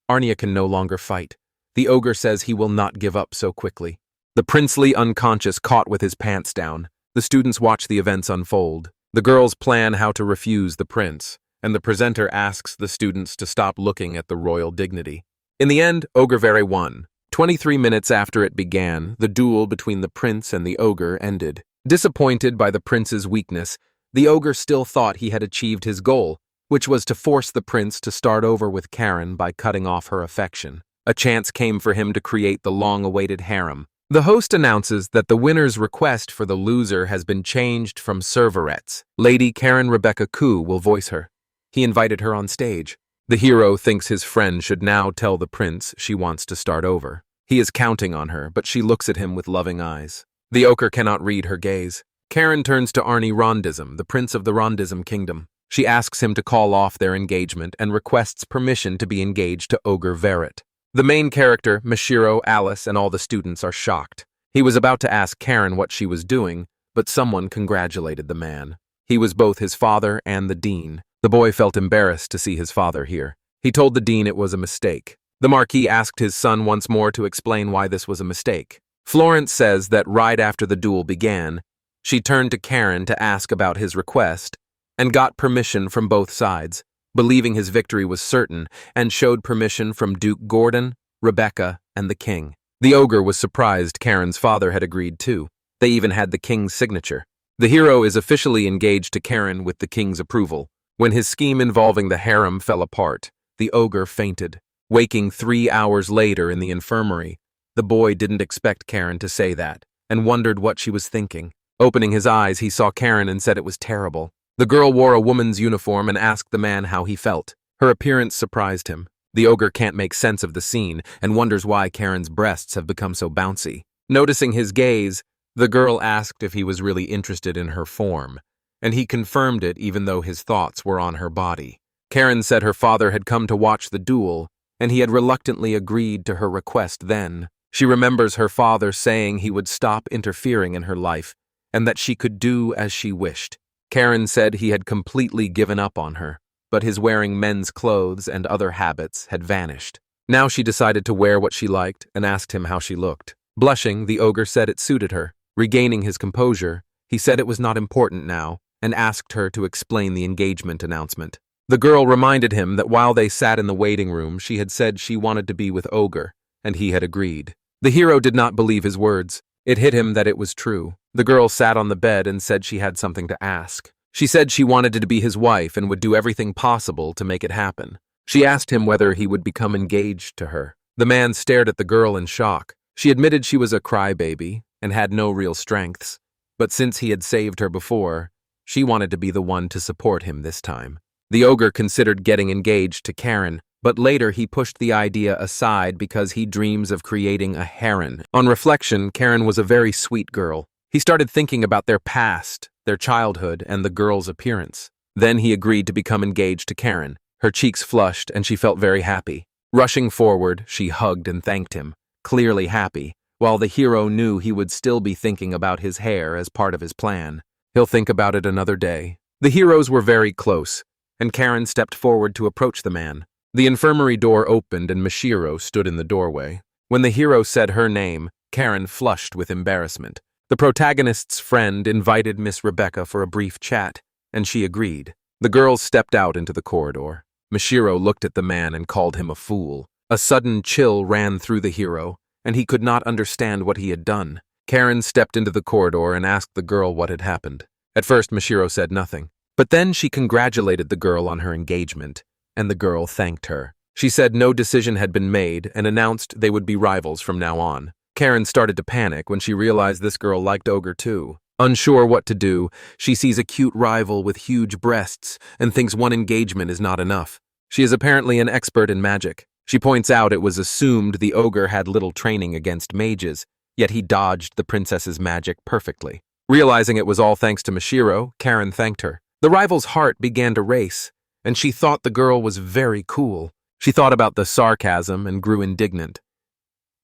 Arnia can no longer fight. The ogre says he will not give up so quickly. The princely unconscious caught with his pants down. The students watch the events unfold. The girls plan how to refuse the prince, and the presenter asks the students to stop looking at the royal dignity. In the end, Ogre won. 23 minutes after it began, the duel between the prince and the ogre ended. Disappointed by the prince's weakness, the ogre still thought he had achieved his goal, which was to force the prince to start over with Karen by cutting off her affection. A chance came for him to create the long-awaited harem. The host announces that the winner's request for the loser has been changed from serverettes. Lady Karen Rebecca Koo will voice her. He invited her on stage. The hero thinks his friend should now tell the prince she wants to start over. He is counting on her, but she looks at him with loving eyes. The ochre cannot read her gaze. Karen turns to Arnie Rondism, the prince of the Rondism kingdom. She asks him to call off their engagement and requests permission to be engaged to Ogre Verret. The main character, Mishiro, Alice, and all the students are shocked. He was about to ask Karen what she was doing, but someone congratulated the man. He was both his father and the dean. The boy felt embarrassed to see his father here. He told the dean it was a mistake. The Marquis asked his son once more to explain why this was a mistake. Florence says that right after the duel began, she turned to Karen to ask about his request and got permission from both sides, believing his victory was certain, and showed permission from Duke Gordon, Rebecca, and the king. The ogre was surprised Karen's father had agreed too. They even had the king's signature. The hero is officially engaged to Karen with the king's approval. When his scheme involving the harem fell apart, the ogre fainted. Waking 3 hours later in the infirmary, the boy didn't expect Karen to say that, and wondered what she was thinking. Opening his eyes, he saw Karen and said it was terrible. The girl wore a woman's uniform and asked the man how he felt. Her appearance surprised him. The ogre can't make sense of the scene and wonders why Karen's breasts have become so bouncy. Noticing his gaze, the girl asked if he was really interested in her form, and he confirmed it even though his thoughts were on her body. Karen said her father had come to watch the duel, and he had reluctantly agreed to her request then. She remembers her father saying he would stop interfering in her life, and that she could do as she wished. Karen said he had completely given up on her, but his wearing men's clothes and other habits had vanished. Now she decided to wear what she liked and asked him how she looked. Blushing, the ogre said it suited her. Regaining his composure, he said it was not important now and asked her to explain the engagement announcement. The girl reminded him that while they sat in the waiting room, she had said she wanted to be with Ogre, and he had agreed. The hero did not believe his words. It hit him that it was true. The girl sat on the bed and said she had something to ask. She said she wanted to be his wife and would do everything possible to make it happen. She asked him whether he would become engaged to her. The man stared at the girl in shock. She admitted she was a crybaby and had no real strengths, but since he had saved her before, she wanted to be the one to support him this time. The ogre considered getting engaged to Karen, but later he pushed the idea aside because he dreams of creating a harem. On reflection, Karen was a very sweet girl. He started thinking about their past, their childhood, and the girl's appearance. Then he agreed to become engaged to Karen. Her cheeks flushed, and she felt very happy. Rushing forward, she hugged and thanked him, clearly happy, while the hero knew he would still be thinking about his hair as part of his plan. He'll think about it another day. The heroes were very close, and Karen stepped forward to approach the man. The infirmary door opened and Mishiro stood in the doorway. When the hero said her name, Karen flushed with embarrassment. The protagonist's friend invited Miss Rebecca for a brief chat, and she agreed. The girls stepped out into the corridor. Mishiro looked at the man and called him a fool. A sudden chill ran through the hero, and he could not understand what he had done. Karen stepped into the corridor and asked the girl what had happened. At first, Mishiro said nothing, but then she congratulated the girl on her engagement, and the girl thanked her. She said no decision had been made and announced they would be rivals from now on. Karen started to panic when she realized this girl liked Ogre too. Unsure what to do, she sees a cute rival with huge breasts and thinks one engagement is not enough. She is apparently an expert in magic. She points out it was assumed the ogre had little training against mages, yet he dodged the princess's magic perfectly. Realizing it was all thanks to Mishiro, Karen thanked her. The rival's heart began to race, and she thought the girl was very cool. She thought about the sarcasm and grew indignant.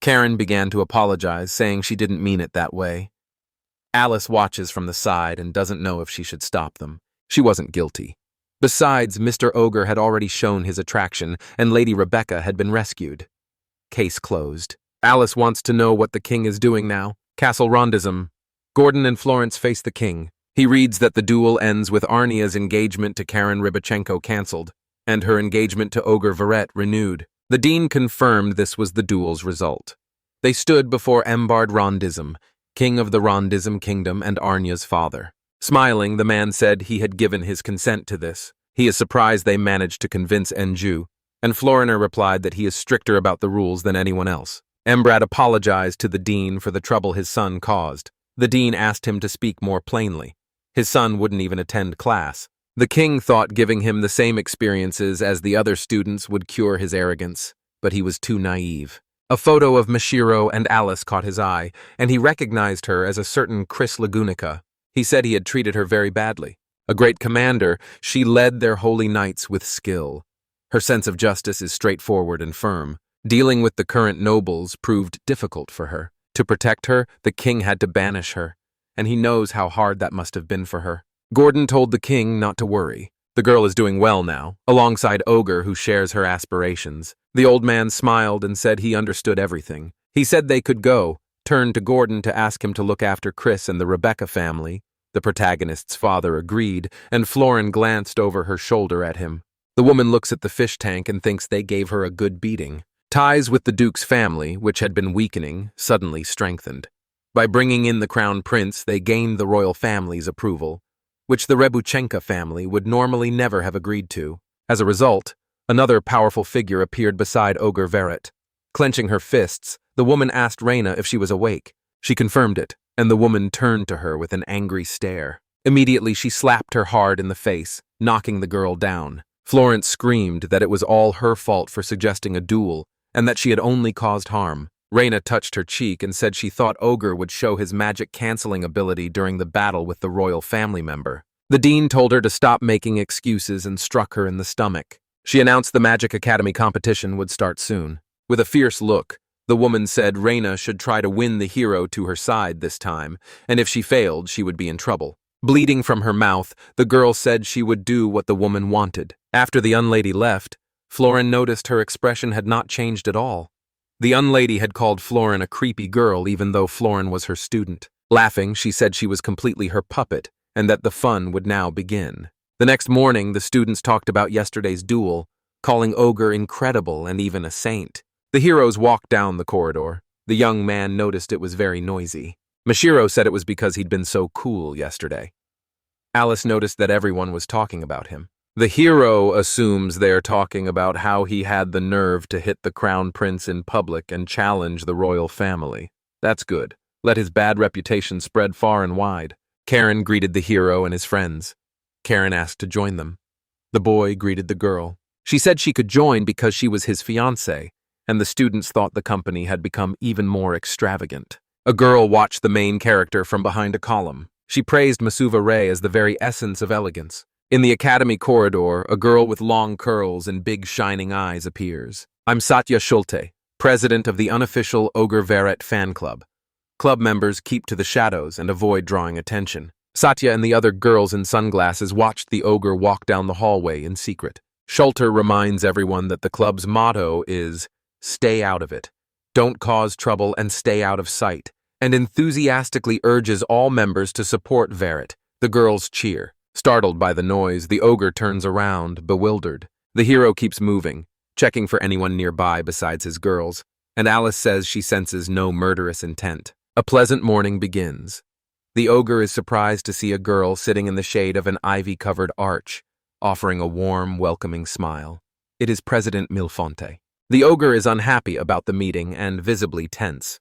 Karen began to apologize, saying she didn't mean it that way. Alice watches from the side and doesn't know if she should stop them. She wasn't guilty. Besides, Mr. Ogre had already shown his attraction, and Lady Rebecca had been rescued. Case closed. Alice wants to know what the king is doing now. Castle Rondism. Gordon and Florence face the king. He reads that the duel ends with Arnia's engagement to Karen Rybachenko cancelled, and her engagement to Ogre Verret renewed. The dean confirmed this was the duel's result. They stood before Embard Rondism, king of the Rondism kingdom and Arnia's father. Smiling, the man said he had given his consent to this. He is surprised they managed to convince Enju, and Floriner replied that he is stricter about the rules than anyone else. Embrad apologized to the dean for the trouble his son caused. The dean asked him to speak more plainly. His son wouldn't even attend class. The king thought giving him the same experiences as the other students would cure his arrogance, but he was too naive. A photo of Mashiro and Alice caught his eye, and he recognized her as a certain Chris Lagunica. He said he had treated her very badly. A great commander, she led their holy knights with skill. Her sense of justice is straightforward and firm. Dealing with the current nobles proved difficult for her. To protect her, the king had to banish her, and he knows how hard that must have been for her. Gordon told the king not to worry. The girl is doing well now, alongside Ogre, who shares her aspirations. The old man smiled and said he understood everything. He said they could go, turned to Gordon to ask him to look after Chris and the Rebecca family. The protagonist's father agreed, and Florin glanced over her shoulder at him. The woman looks at the fish tank and thinks they gave her a good beating. Ties with the Duke's family, which had been weakening, suddenly strengthened. By bringing in the crown prince, they gained the royal family's approval, which the Rebuchenka family would normally never have agreed to. As a result, another powerful figure appeared beside Ogre Verret. Clenching her fists, the woman asked Raina if she was awake. She confirmed it, and the woman turned to her with an angry stare. Immediately, she slapped her hard in the face, knocking the girl down. Florence screamed that it was all her fault for suggesting a duel, and that she had only caused harm. Raina touched her cheek and said she thought Ogre would show his magic-canceling ability during the battle with the royal family member. The dean told her to stop making excuses and struck her in the stomach. She announced the Magic Academy competition would start soon. With a fierce look, the woman said Raina should try to win the hero to her side this time, and if she failed, she would be in trouble. Bleeding from her mouth, the girl said she would do what the woman wanted. After the unlady left, Florin noticed her expression had not changed at all. The unlady had called Florin a creepy girl even though Florin was her student. Laughing, she said she was completely her puppet and that the fun would now begin. The next morning, the students talked about yesterday's duel, calling Ogre incredible and even a saint. The heroes walked down the corridor. The young man noticed it was very noisy. Mashiro said it was because he'd been so cool yesterday. Alice noticed that everyone was talking about him. The hero assumes they're talking about how he had the nerve to hit the crown prince in public and challenge the royal family. That's good. Let his bad reputation spread far and wide. Karen greeted the hero and his friends. Karen asked to join them. The boy greeted the girl. She said she could join because she was his fiancée, and the students thought the company had become even more extravagant. A girl watched the main character from behind a column. She praised Masuva Ray as the very essence of elegance. In the academy corridor, a girl with long curls and big shining eyes appears. I'm Satya Schulte, president of the unofficial Ogre Verret fan club. Club members keep to the shadows and avoid drawing attention. Satya and the other girls in sunglasses watched the ogre walk down the hallway in secret. Schulte reminds everyone that the club's motto is, "Stay out of it. Don't cause trouble and stay out of sight," and enthusiastically urges all members to support Verret. The girls cheer. Startled by the noise, the ogre turns around, bewildered. The hero keeps moving, checking for anyone nearby besides his girls, and Alice says she senses no murderous intent. A pleasant morning begins. The ogre is surprised to see a girl sitting in the shade of an ivy-covered arch, offering a warm, welcoming smile. It is President Milfonte. The ogre is unhappy about the meeting and visibly tense.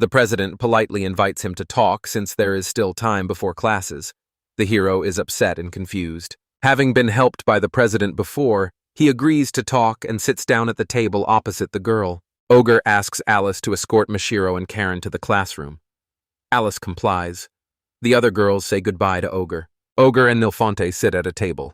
The president politely invites him to talk since there is still time before classes. The hero is upset and confused. Having been helped by the president before, he agrees to talk and sits down at the table opposite the girl. Ogre asks Alice to escort Mashiro and Karen to the classroom. Alice complies. The other girls say goodbye to Ogre. Ogre and Nilfonte sit at a table.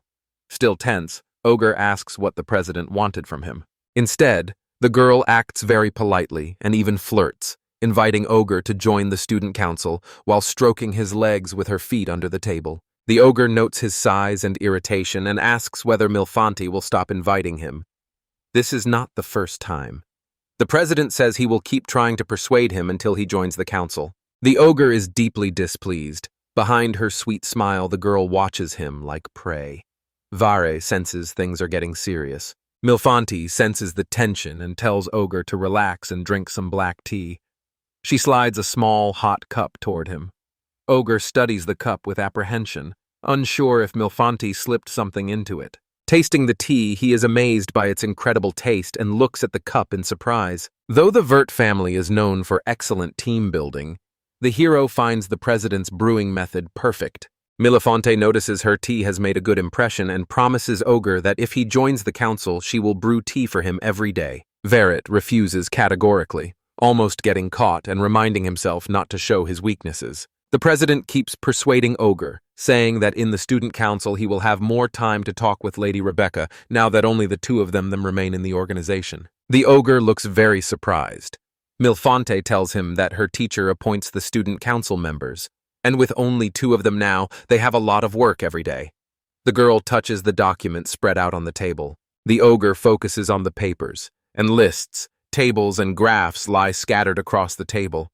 Still tense, Ogre asks what the president wanted from him. Instead, the girl acts very politely and even flirts, inviting Ogre to join the student council while stroking his legs with her feet under the table. The ogre notes his size and irritation and asks whether Milfonte will stop inviting him. This is not the first time. The president says he will keep trying to persuade him until he joins the council. The ogre is deeply displeased. Behind her sweet smile, the girl watches him like prey. Vare senses things are getting serious. Milfanti senses the tension and tells Ogre to relax and drink some black tea. She slides a small, hot cup toward him. Ogre studies the cup with apprehension, unsure if Milfanti slipped something into it. Tasting the tea, he is amazed by its incredible taste and looks at the cup in surprise. Though the Vert family is known for excellent team building, the hero finds the president's brewing method perfect. Milfanti notices her tea has made a good impression and promises Ogre that if he joins the council, she will brew tea for him every day. Verret refuses categorically, almost getting caught and reminding himself not to show his weaknesses. The president keeps persuading Ogre, saying that in the student council he will have more time to talk with Lady Rebecca now that only the two of them remain in the organization. The ogre looks very surprised. Milfanti tells him that her teacher appoints the student council members, and with only two of them now, they have a lot of work every day. The girl touches the document spread out on the table. The ogre focuses on the papers, and lists, tables, and graphs lie scattered across the table.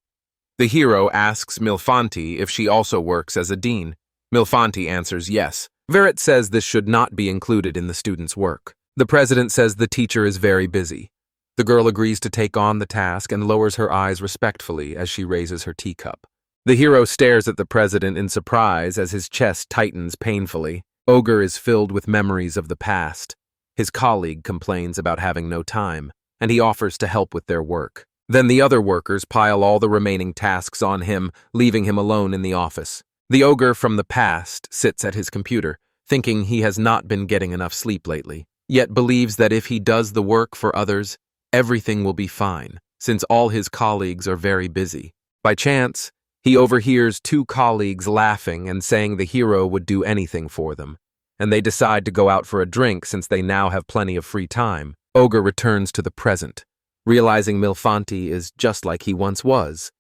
The hero asks Milfanti if she also works as a dean. Milfanti answers yes. Verret says this should not be included in the student's work. The president says the teacher is very busy. The girl agrees to take on the task and lowers her eyes respectfully as she raises her teacup. The hero stares at the president in surprise as his chest tightens painfully. Ogre is filled with memories of the past. His colleague complains about having no time, and he offers to help with their work. Then the other workers pile all the remaining tasks on him, leaving him alone in the office. The ogre from the past sits at his computer, thinking he has not been getting enough sleep lately, yet believes that if he does the work for others, everything will be fine, since all his colleagues are very busy. By chance, he overhears two colleagues laughing and saying the hero would do anything for them, and they decide to go out for a drink since they now have plenty of free time. Ogre returns to the present, realizing Milfanti is just like he once was,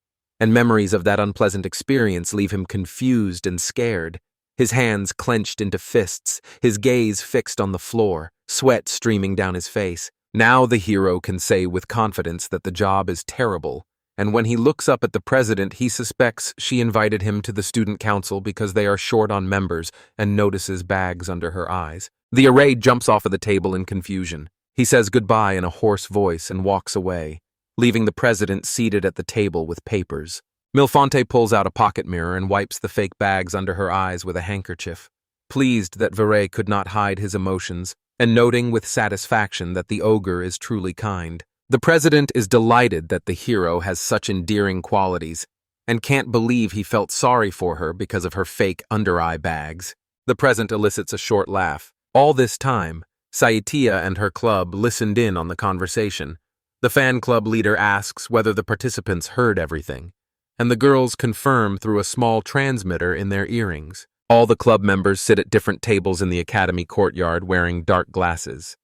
and memories of that unpleasant experience leave him confused and scared. His hands clenched into fists, his gaze fixed on the floor, sweat streaming down his face. Now the hero can say with confidence that the job is terrible, and when he looks up at the president, he suspects she invited him to the student council because they are short on members and notices bags under her eyes. The array jumps off of the table in confusion. He says goodbye in a hoarse voice and walks away, leaving the president seated at the table with papers. Milfanti pulls out a pocket mirror and wipes the fake bags under her eyes with a handkerchief, pleased that Verret could not hide his emotions, and noting with satisfaction that the ogre is truly kind. The president is delighted that the hero has such endearing qualities, and can't believe he felt sorry for her because of her fake under-eye bags. The present elicits a short laugh. All this time, Saitia and her club listened in on the conversation. The fan club leader asks whether the participants heard everything, and the girls confirm through a small transmitter in their earrings. All the club members sit at different tables in the academy courtyard wearing dark glasses.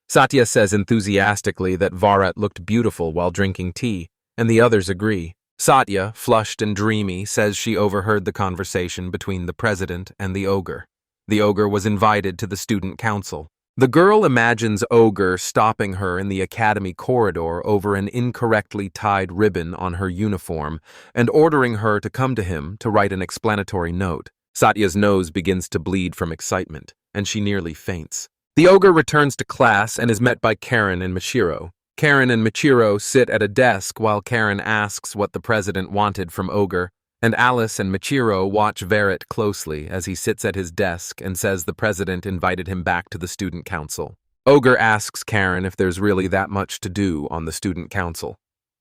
Satya says enthusiastically that Varat looked beautiful while drinking tea, and the others agree. Satya, flushed and dreamy, says she overheard the conversation between the president and the ogre. The ogre was invited to the student council. The girl imagines Ogre stopping her in the academy corridor over an incorrectly tied ribbon on her uniform and ordering her to come to him to write an explanatory note. Satya's nose begins to bleed from excitement, and she nearly faints. The ogre returns to class and is met by Karen and Michiro. Karen and Michiro sit at a desk while Karen asks what the president wanted from Ogre, and Alice and Michiro watch Verret closely as he sits at his desk and says the president invited him back to the student council. Ogre asks Karen if there's really that much to do on the student council.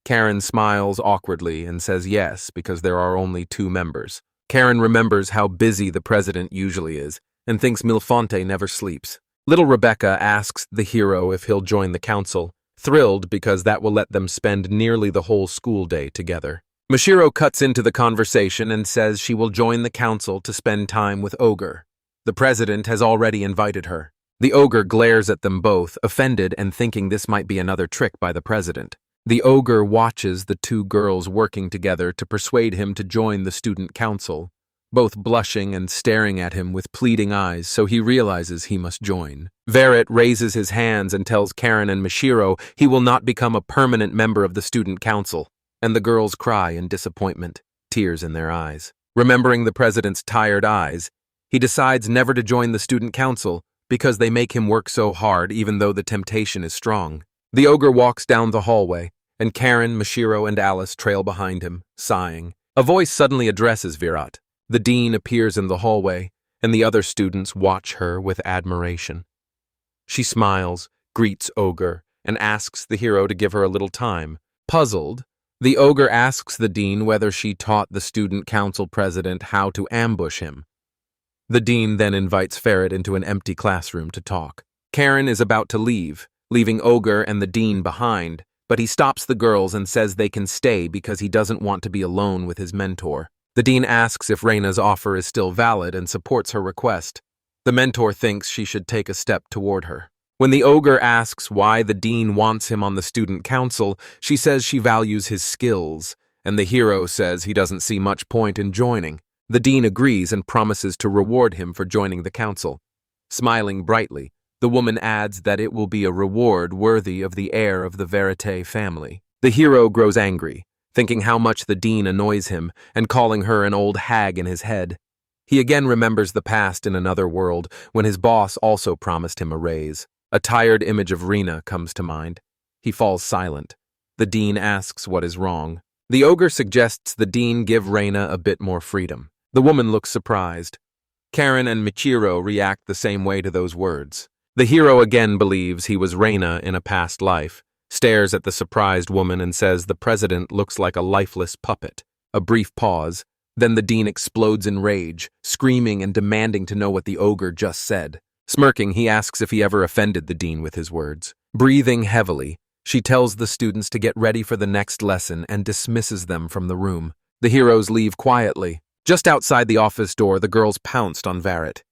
Karen smiles awkwardly and says yes because there are only 2 members. Karen remembers how busy the president usually is and thinks Milfanti never sleeps. Little Rebecca asks the hero if he'll join the council, thrilled because that will let them spend nearly the whole school day together. Michiro cuts into the conversation and says she will join the council to spend time with Ogre. The president has already invited her. The ogre glares at them both, offended and thinking this might be another trick by the president. The ogre watches the 2 girls working together to persuade him to join the student council, both blushing and staring at him with pleading eyes, so he realizes he must join. Verret raises his hands and tells Karen and Mishiro he will not become a permanent member of the student council, and the girls cry in disappointment, tears in their eyes. Remembering the president's tired eyes, he decides never to join the student council because they make him work so hard even though the temptation is strong. The ogre walks down the hallway, and Karen, Mishiro, and Alice trail behind him, sighing. A voice suddenly addresses Virat. The dean appears in the hallway, and the other students watch her with admiration. She smiles, greets Ogre, and asks the hero to give her a little time. Puzzled, the ogre asks the dean whether she taught the student council president how to ambush him. The dean then invites Ferret into an empty classroom to talk. Karen is about to leave, leaving Ogre and the dean behind, but he stops the girls and says they can stay because he doesn't want to be alone with his mentor. The dean asks if Raina's offer is still valid and supports her request. The mentor thinks she should take a step toward her. When the ogre asks why the dean wants him on the student council, she says she values his skills, and the hero says he doesn't see much point in joining. The dean agrees and promises to reward him for joining the council. Smiling brightly, the woman adds that it will be a reward worthy of the heir of the Verite family. The hero grows angry, thinking how much the dean annoys him and calling her an old hag in his head. He again remembers the past in another world when his boss also promised him a raise. A tired image of Raina comes to mind. He falls silent. The dean asks what is wrong. The ogre suggests the dean give Raina a bit more freedom. The woman looks surprised. Karen and Michiro react the same way to those words. The hero again believes he was Raina in a past life, stares at the surprised woman and says the president looks like a lifeless puppet. A brief pause, then the dean explodes in rage, screaming and demanding to know what the ogre just said. Smirking, he asks if he ever offended the dean with his words. Breathing heavily, she tells the students to get ready for the next lesson and dismisses them from the room. The heroes leave quietly. Just outside the office door, the girls pounced on Verret.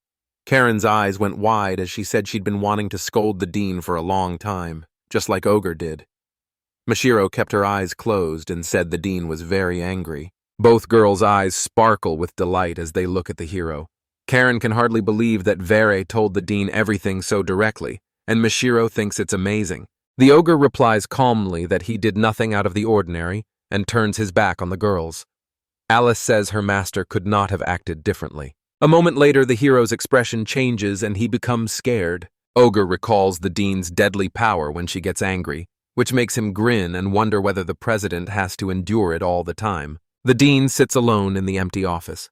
Karen's eyes went wide as she said she'd been wanting to scold the dean for a long time, just like Ogre did. Mishiro kept her eyes closed and said the dean was very angry. Both girls' eyes sparkle with delight as they look at the hero. Karen can hardly believe that Verret told the dean everything so directly, and Mishiro thinks it's amazing. The ogre replies calmly that he did nothing out of the ordinary and turns his back on the girls. Alice says her master could not have acted differently. A moment later, the hero's expression changes and he becomes scared. Ogre recalls the dean's deadly power when she gets angry, which makes him grin and wonder whether the president has to endure it all the time. The dean sits alone in the empty office.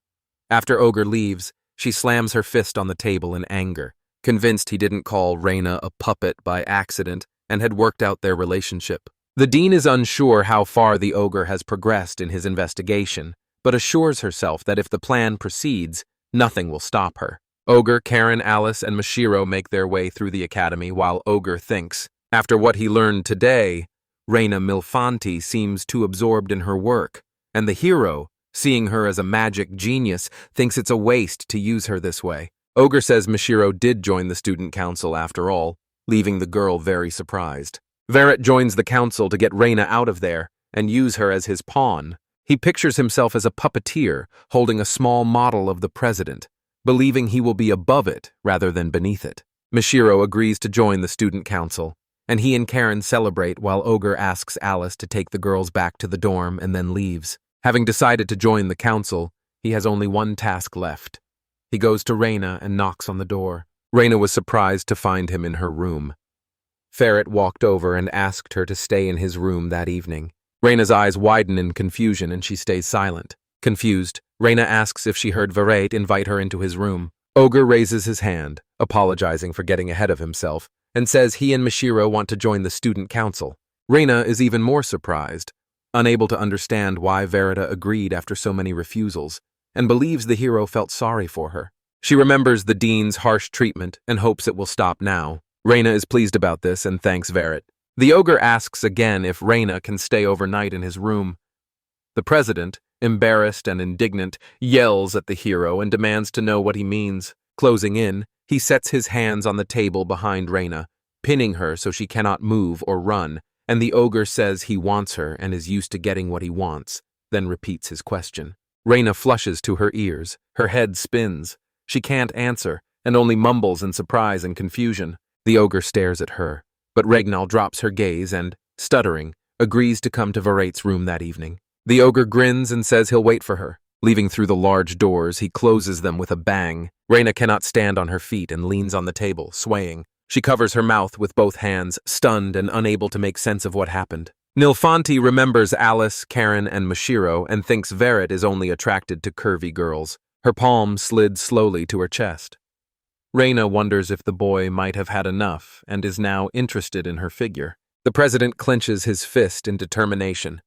After Ogre leaves, she slams her fist on the table in anger, convinced he didn't call Raina a puppet by accident and had worked out their relationship. The dean is unsure how far the ogre has progressed in his investigation, but assures herself that if the plan proceeds, nothing will stop her. Ogre, Karen, Alice, and Mishiro make their way through the academy while Ogre thinks, after what he learned today, Raina Milfanti seems too absorbed in her work, and the hero, seeing her as a magic genius, thinks it's a waste to use her this way. Ogre says Mishiro did join the student council after all, leaving the girl very surprised. Verret joins the council to get Raina out of there and use her as his pawn. He pictures himself as a puppeteer holding a small model of the president, believing he will be above it rather than beneath it. Mishiro agrees to join the student council, and he and Karen celebrate while Ogre asks Alice to take the girls back to the dorm and then leaves. Having decided to join the council, he has only one task left. He goes to Raina and knocks on the door. Raina was surprised to find him in her room. Ferret walked over and asked her to stay in his room that evening. Raina's eyes widen in confusion and she stays silent. Confused, Raina asks if she heard Verret invite her into his room. Ogre raises his hand, apologizing for getting ahead of himself, and says he and Mishiro want to join the student council. Raina is even more surprised, unable to understand why Verita agreed after so many refusals, and believes the hero felt sorry for her. She remembers the dean's harsh treatment and hopes it will stop now. Raina is pleased about this and thanks Verret. The ogre asks again if Raina can stay overnight in his room. The president, embarrassed and indignant, yells at the hero and demands to know what he means. Closing in, he sets his hands on the table behind Raina, pinning her so she cannot move or run, and the ogre says he wants her and is used to getting what he wants, then repeats his question. Raina flushes to her ears. Her head spins. She can't answer, and only mumbles in surprise and confusion. The ogre stares at her, but Regnal drops her gaze and, stuttering, agrees to come to Verate's room that evening. The ogre grins and says he'll wait for her. Leaving through the large doors, he closes them with a bang. Raina cannot stand on her feet and leans on the table, swaying. She covers her mouth with both hands, stunned and unable to make sense of what happened. Nilfanti remembers Alice, Karen, and Mashiro and thinks Verit is only attracted to curvy girls. Her palm slid slowly to her chest. Raina wonders if the boy might have had enough and is now interested in her figure. The president clenches his fist in determination.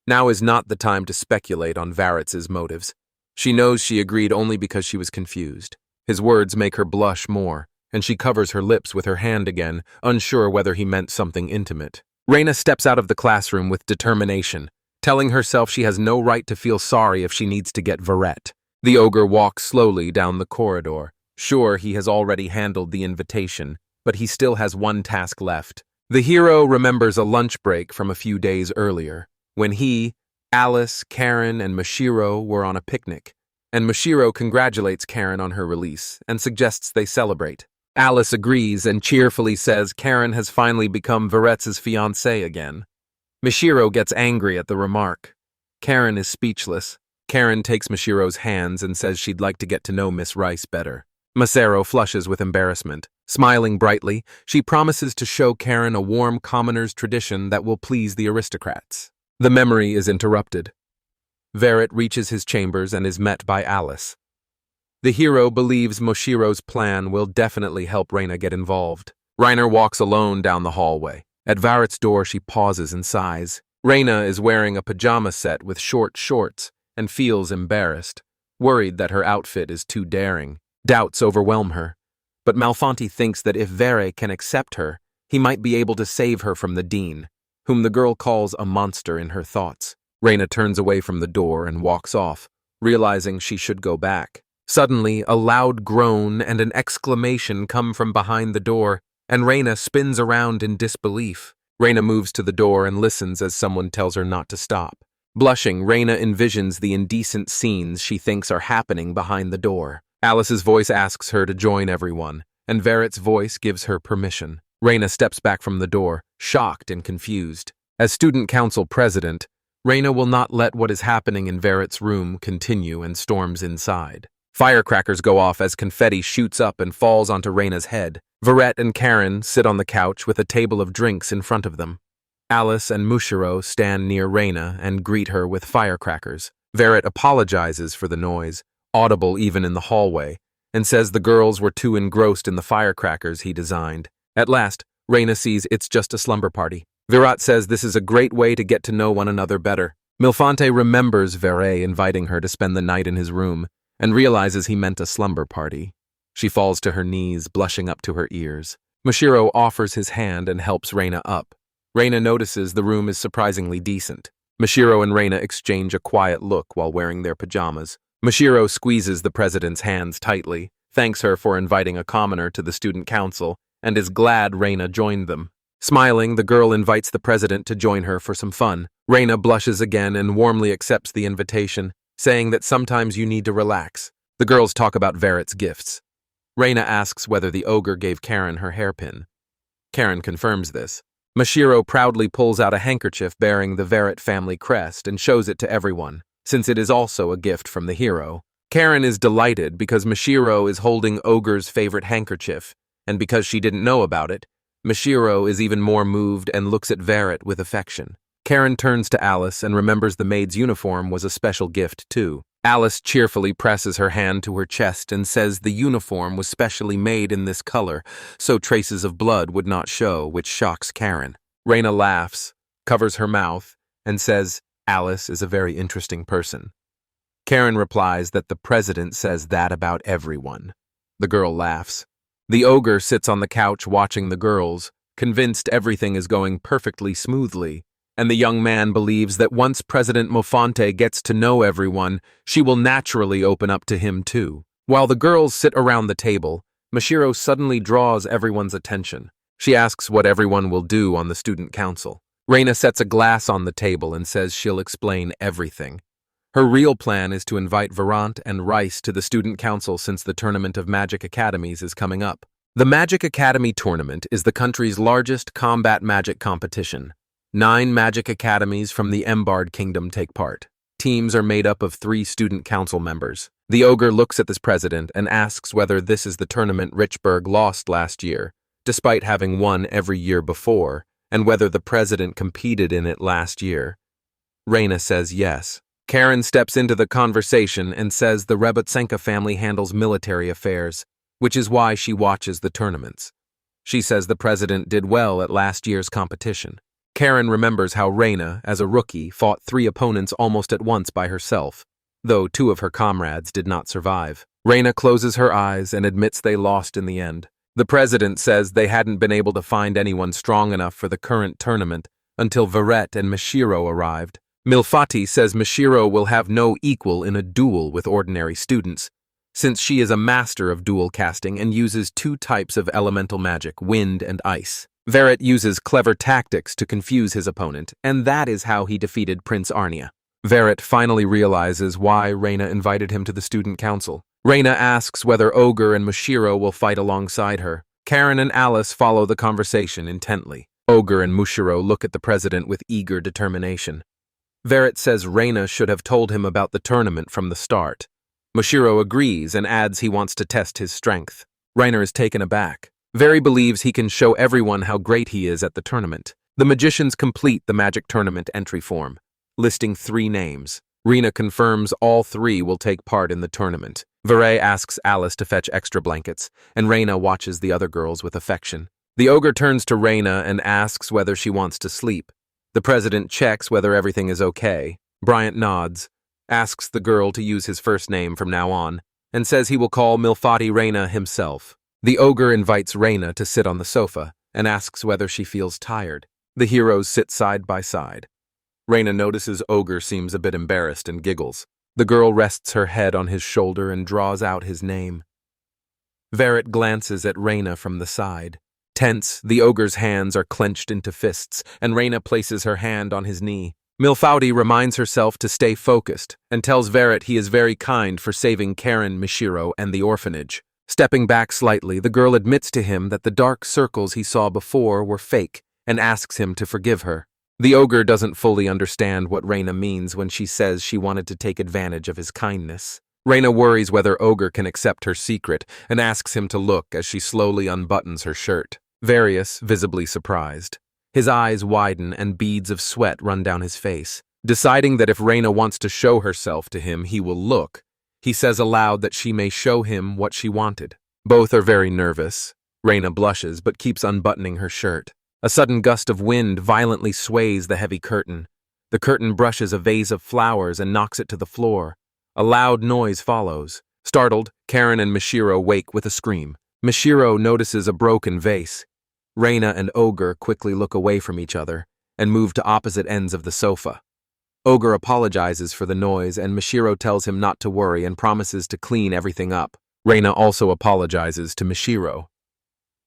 Now is not the time to speculate on Varets's motives. She knows she agreed only because she was confused. His words make her blush more, and she covers her lips with her hand again, unsure whether he meant something intimate. Raina steps out of the classroom with determination, telling herself she has no right to feel sorry if she needs to get Veret. The ogre walks slowly down the corridor. Sure, he has already handled the invitation, but he still has one task left. The hero remembers a lunch break from a few days earlier, when he, Alice, Karen, and Mashiro were on a picnic, and Mashiro congratulates Karen on her release and suggests they celebrate. Alice agrees and cheerfully says Karen has finally become Varets's fiancée again. Mashiro gets angry at the remark. Karen is speechless. Karen takes Mashiro's hands and says she'd like to get to know Miss Rice better. Masero flushes with embarrassment. Smiling brightly, she promises to show Karen a warm commoner's tradition that will please the aristocrats. The memory is interrupted. Veret reaches his chambers and is met by Alice. The hero believes Moshiro's plan will definitely help Raina get involved. Rainer walks alone down the hallway. At Varet's door, she pauses and sighs. Raina is wearing a pajama set with short shorts and feels embarrassed, worried that her outfit is too daring. Doubts overwhelm her. But Malfanti thinks that if Vere can accept her, he might be able to save her from the dean, whom the girl calls a monster in her thoughts. Raina turns away from the door and walks off, realizing she should go back. Suddenly, a loud groan and an exclamation come from behind the door, and Raina spins around in disbelief. Raina moves to the door and listens as someone tells her not to stop. Blushing, Raina envisions the indecent scenes she thinks are happening behind the door. Alice's voice asks her to join everyone, and Veret's voice gives her permission. Raina steps back from the door, shocked and confused. As student council president, Raina will not let what is happening in Veret's room continue and storms inside. Firecrackers go off as confetti shoots up and falls onto Raina's head. Veret and Karen sit on the couch with a table of drinks in front of them. Alice and Mushiro stand near Raina and greet her with firecrackers. Veret apologizes for the noise, audible even in the hallway, and says the girls were too engrossed in the firecrackers he designed. At last, Raina sees it's just a slumber party. Virat says this is a great way to get to know one another better. Milfante remembers Vere inviting her to spend the night in his room, and realizes he meant a slumber party. She falls to her knees, blushing up to her ears. Mashiro offers his hand and helps Raina up. Raina notices the room is surprisingly decent. Mashiro and Raina exchange a quiet look while wearing their pajamas. Mashiro squeezes the president's hands tightly, thanks her for inviting a commoner to the student council, and is glad Raina joined them. Smiling, the girl invites the president to join her for some fun. Raina blushes again and warmly accepts the invitation, saying that sometimes you need to relax. The girls talk about Veret's gifts. Raina asks whether the ogre gave Karen her hairpin. Karen confirms this. Mashiro proudly pulls out a handkerchief bearing the Veret family crest and shows it to everyone, since it is also a gift from the hero. Karen is delighted because Mashiro is holding Ogre's favorite handkerchief, and because she didn't know about it, Mashiro is even more moved and looks at Veret with affection. Karen turns to Alice and remembers the maid's uniform was a special gift too. Alice cheerfully presses her hand to her chest and says the uniform was specially made in this color, so traces of blood would not show, which shocks Karen. Raina laughs, covers her mouth, and says Alice is a very interesting person. Karen replies that the president says that about everyone. The girl laughs. The ogre sits on the couch watching the girls, convinced everything is going perfectly smoothly, and the young man believes that once President Mofante gets to know everyone, she will naturally open up to him too. While the girls sit around the table, Mashiro suddenly draws everyone's attention. She asks what everyone will do on the student council. Raina sets a glass on the table and says she'll explain everything. Her real plan is to invite Virant and Rice to the student council since the Tournament of Magic Academies is coming up. The Magic Academy Tournament is the country's largest combat magic competition. 9 magic academies from the Embard Kingdom take part. Teams are made up of 3 student council members. The ogre looks at this president and asks whether this is the tournament Richburg lost last year, despite having won every year before, and whether the president competed in it last year. Raina says yes. Karen steps into the conversation and says the Rebotsenka family handles military affairs, which is why she watches the tournaments. She says the president did well at last year's competition. Karen remembers how Raina, as a rookie, fought 3 opponents almost at once by herself, though 2 of her comrades did not survive. Raina closes her eyes and admits they lost in the end. The president says they hadn't been able to find anyone strong enough for the current tournament until Verret and Mishiro arrived. Milfati says Mishiro will have no equal in a duel with ordinary students, since she is a master of duel casting and uses 2 types of elemental magic, wind and ice. Verret uses clever tactics to confuse his opponent, and that is how he defeated Prince Arnia. Verret finally realizes why Raina invited him to the student council. Raina asks whether Ogre and Mushiro will fight alongside her. Karen and Alice follow the conversation intently. Ogre and Mushiro look at the president with eager determination. Verret says Raina should have told him about the tournament from the start. Mushiro agrees and adds he wants to test his strength. Raina is taken aback. Veri believes he can show everyone how great he is at the tournament. The magicians complete the magic tournament entry form, listing 3 names. Raina confirms all 3 will take part in the tournament. Vere asks Alice to fetch extra blankets, and Raina watches the other girls with affection. The ogre turns to Raina and asks whether she wants to sleep. The president checks whether everything is okay. Bryant nods, asks the girl to use his first name from now on, and says he will call Milfati Raina himself. The ogre invites Raina to sit on the sofa and asks whether she feels tired. The heroes sit side by side. Raina notices Ogre seems a bit embarrassed and giggles. The girl rests her head on his shoulder and draws out his name. Verret glances at Raina from the side. Tense, the ogre's hands are clenched into fists, and Raina places her hand on his knee. Milfauti reminds herself to stay focused and tells Verret he is very kind for saving Karen, Mishiro, and the orphanage. Stepping back slightly, the girl admits to him that the dark circles he saw before were fake and asks him to forgive her. The ogre doesn't fully understand what Raina means when she says she wanted to take advantage of his kindness. Raina worries whether Ogre can accept her secret and asks him to look as she slowly unbuttons her shirt. Various, visibly surprised. His eyes widen and beads of sweat run down his face. Deciding that if Raina wants to show herself to him, he will look, he says aloud that she may show him what she wanted. Both are very nervous. Raina blushes but keeps unbuttoning her shirt. A sudden gust of wind violently sways the heavy curtain. The curtain brushes a vase of flowers and knocks it to the floor. A loud noise follows. Startled, Karen and Mishiro wake with a scream. Mishiro notices a broken vase. Raina and Ogre quickly look away from each other and move to opposite ends of the sofa. Ogre apologizes for the noise and Mishiro tells him not to worry and promises to clean everything up. Raina also apologizes to Mishiro.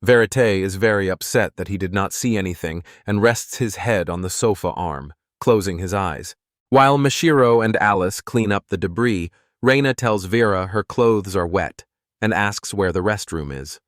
Verite is very upset that he did not see anything and rests his head on the sofa arm, closing his eyes. While Mishiro and Alice clean up the debris, Raina tells Vera her clothes are wet and asks where the restroom is.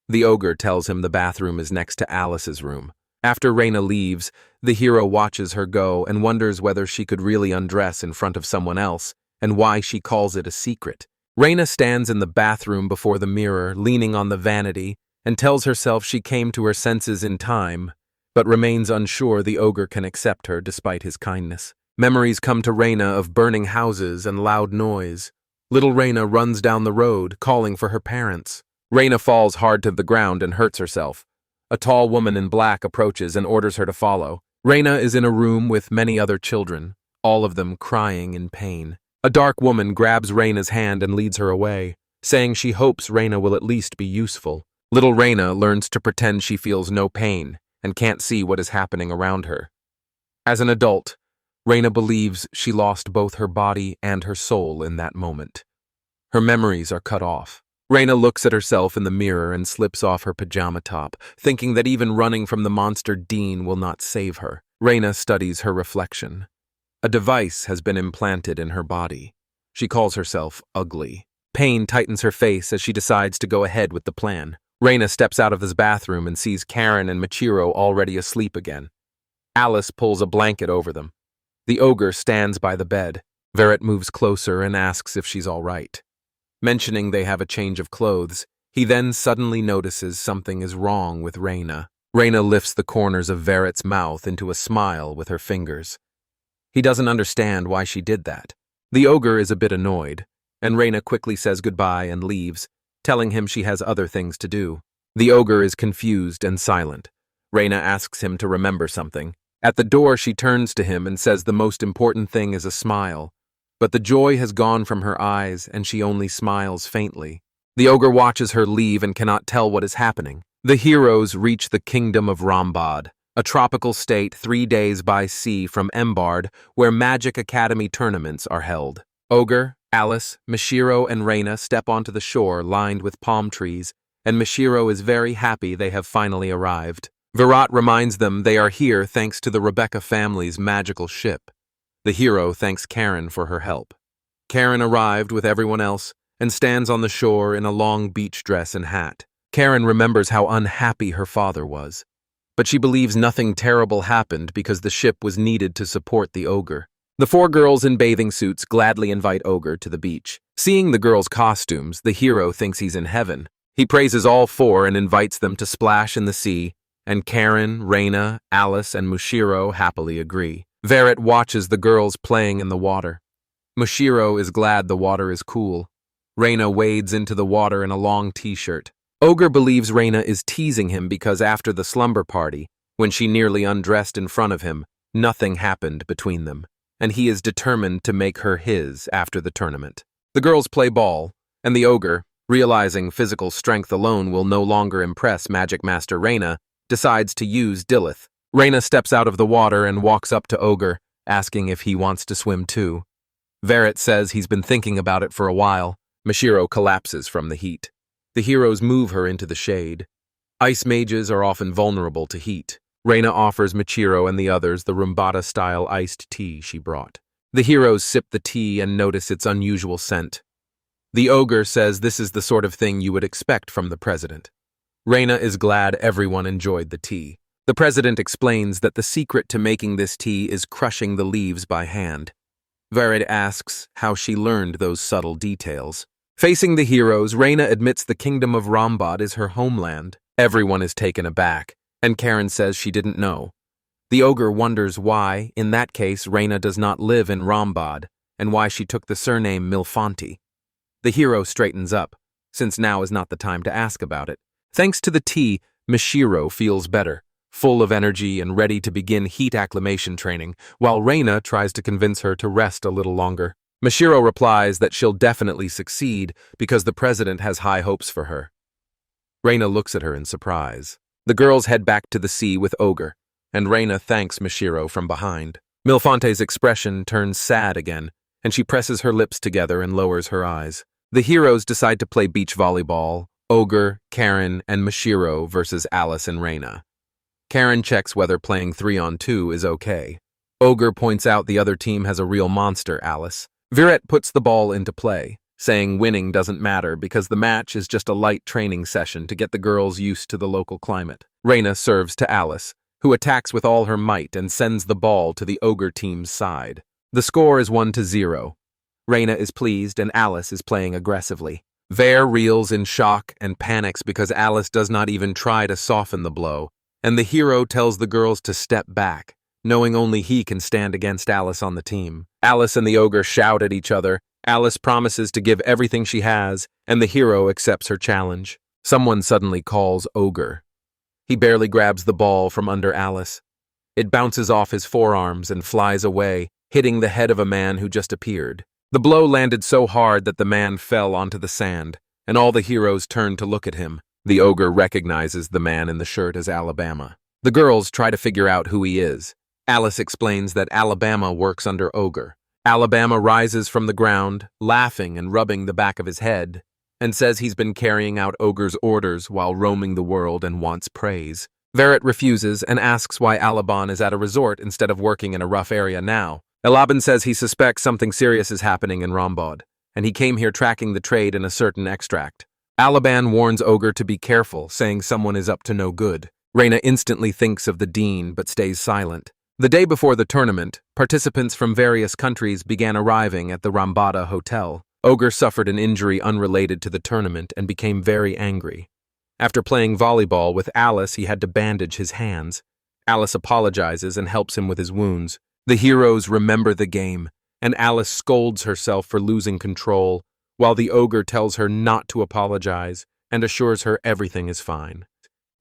The ogre tells him the bathroom is next to Alice's room. After Raina leaves, the hero watches her go and wonders whether she could really undress in front of someone else and why she calls it a secret. Raina stands in the bathroom before the mirror, leaning on the vanity, and tells herself she came to her senses in time, but remains unsure the ogre can accept her despite his kindness. Memories come to Raina of burning houses and loud noise. Little Raina runs down the road, calling for her parents. Raina falls hard to the ground and hurts herself. A tall woman in black approaches and orders her to follow. Raina is in a room with many other children, all of them crying in pain. A dark woman grabs Raina's hand and leads her away, saying she hopes Raina will at least be useful. Little Raina learns to pretend she feels no pain and can't see what is happening around her. As an adult, Raina believes she lost both her body and her soul in that moment. Her memories are cut off. Raina looks at herself in the mirror and slips off her pajama top, thinking that even running from the monster Dean will not save her. Raina studies her reflection. A device has been implanted in her body. She calls herself ugly. Pain tightens her face as she decides to go ahead with the plan. Raina steps out of his bathroom and sees Karen and Michiro already asleep again. Alice pulls a blanket over them. The ogre stands by the bed. Verret moves closer and asks if she's all right. Mentioning they have a change of clothes, he then suddenly notices something is wrong with Raina. Raina lifts the corners of Verret's mouth into a smile with her fingers. He doesn't understand why she did that. The ogre is a bit annoyed, and Raina quickly says goodbye and leaves, telling him she has other things to do. The ogre is confused and silent. Raina asks him to remember something. At the door, she turns to him and says the most important thing is a smile, but the joy has gone from her eyes and she only smiles faintly. The ogre watches her leave and cannot tell what is happening. The heroes reach the kingdom of Rambad, a tropical state 3 days by sea from Embard, where Magic Academy tournaments are held. Ogre, Alice, Michiro, and Raina step onto the shore lined with palm trees, and Michiro is very happy they have finally arrived. Verret reminds them they are here thanks to the Rebecca family's magical ship. The hero thanks Karen for her help. Karen arrived with everyone else and stands on the shore in a long beach dress and hat. Karen remembers how unhappy her father was, but she believes nothing terrible happened because the ship was needed to support the ogre. The 4 girls in bathing suits gladly invite Ogre to the beach. Seeing the girls' costumes, the hero thinks he's in heaven. He praises all 4 and invites them to splash in the sea, and Karen, Raina, Alice, and Michiro happily agree. Verret watches the girls playing in the water. Michiro is glad the water is cool. Raina wades into the water in a long t-shirt. Ogre believes Raina is teasing him because after the slumber party, when she nearly undressed in front of him, nothing happened between them, and he is determined to make her his after the tournament. The girls play ball, and the ogre, realizing physical strength alone will no longer impress Magic Master Raina, decides to use Dilith. Raina steps out of the water and walks up to Ogre, asking if he wants to swim too. Verret says he's been thinking about it for a while. Michiro collapses from the heat. The heroes move her into the shade. Ice mages are often vulnerable to heat. Raina offers Michiro and the others the Rambada-style iced tea she brought. The heroes sip the tea and notice its unusual scent. The ogre says this is the sort of thing you would expect from the president. Raina is glad everyone enjoyed the tea. The president explains that the secret to making this tea is crushing the leaves by hand. Verret asks how she learned those subtle details. Facing the heroes, Raina admits the kingdom of Rambad is her homeland. Everyone is taken aback, and Karen says she didn't know. The ogre wonders why, in that case, Raina does not live in Rambad, and why she took the surname Milfanti. The hero straightens up, since now is not the time to ask about it. Thanks to the tea, Michiro feels better, full of energy and ready to begin heat acclimation training, while Raina tries to convince her to rest a little longer. Michiro replies that she'll definitely succeed because the president has high hopes for her. Raina looks at her in surprise. The girls head back to the sea with Ogre, and Raina thanks Michiro from behind. Milfante's expression turns sad again, and she presses her lips together and lowers her eyes. The heroes decide to play beach volleyball, Ogre, Karen, and Michiro versus Alice and Raina. Karen checks whether playing 3-on-2 is okay. Ogre points out the other team has a real monster, Alice. Verret puts the ball into play, saying winning doesn't matter because the match is just a light training session to get the girls used to the local climate. Raina serves to Alice, who attacks with all her might and sends the ball to the Ogre team's side. The score is 1-0. Raina is pleased and Alice is playing aggressively. Ver reels in shock and panics because Alice does not even try to soften the blow, and the hero tells the girls to step back, knowing only he can stand against Alice on the team. Alice and the ogre shout at each other. Alice promises to give everything she has, and the hero accepts her challenge. Someone suddenly calls Ogre. He barely grabs the ball from under Alice. It bounces off his forearms and flies away, hitting the head of a man who just appeared. The blow landed so hard that the man fell onto the sand, and all the heroes turn to look at him. The ogre recognizes the man in the shirt as Alabama. The girls try to figure out who he is. Alice explains that Alabama works under Ogre. Alabama rises from the ground, laughing and rubbing the back of his head, and says he's been carrying out Ogre's orders while roaming the world and wants praise. Verret refuses and asks why Alabama is at a resort instead of working in a rough area now. Elaban says he suspects something serious is happening in Rambad, and he came here tracking the trade in a certain extract. Alaban warns Ogre to be careful, saying someone is up to no good. Raina instantly thinks of the dean, but stays silent. The day before the tournament, participants from various countries began arriving at the Rambada Hotel. Ogre suffered an injury unrelated to the tournament and became very angry. After playing volleyball with Alice, he had to bandage his hands. Alice apologizes and helps him with his wounds. The heroes remember the game, and Alice scolds herself for losing control, while the ogre tells her not to apologize and assures her everything is fine.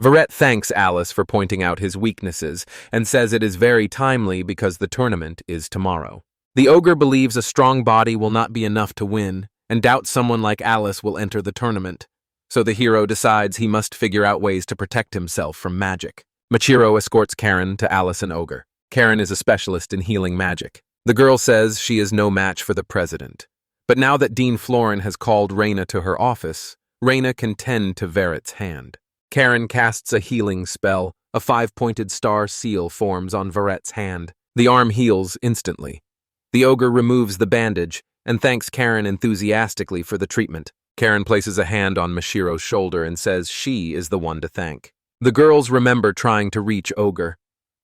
Verret thanks Alice for pointing out his weaknesses and says it is very timely because the tournament is tomorrow. The ogre believes a strong body will not be enough to win and doubts someone like Alice will enter the tournament, so the hero decides he must figure out ways to protect himself from magic. Michiro escorts Karen to Alice and Ogre. Karen is a specialist in healing magic. The girl says she is no match for the president. But now that Dean Florin has called Raina to her office, Raina can tend to Verret's hand. Karen casts a healing spell. A 5-pointed star seal forms on Verret's hand. The arm heals instantly. The ogre removes the bandage and thanks Karen enthusiastically for the treatment. Karen places a hand on Mishiro's shoulder and says she is the one to thank. The girls remember trying to reach Ogre.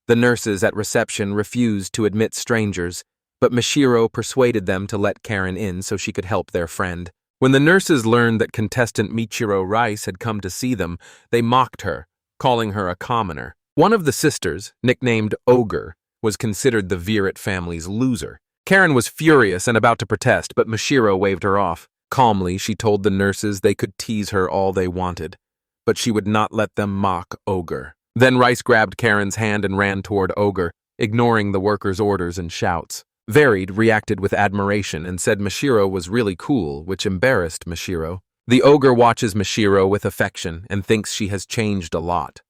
The nurses at reception refused to admit strangers, but Mishiro persuaded them to let Karen in so she could help their friend. When the nurses learned that contestant Michiro Rice had come to see them, they mocked her, calling her a commoner. One of the sisters, nicknamed Ogre, was considered the Verret family's loser. Karen was furious and about to protest, but Mishiro waved her off. Calmly, she told the nurses they could tease her all they wanted, but she would not let them mock Ogre. Then Rice grabbed Karen's hand and ran toward Ogre, ignoring the workers' orders and shouts. Varied reacted with admiration and said Mishiro was really cool, which embarrassed Mishiro. The ogre watches Mishiro with affection and thinks she has changed a lot.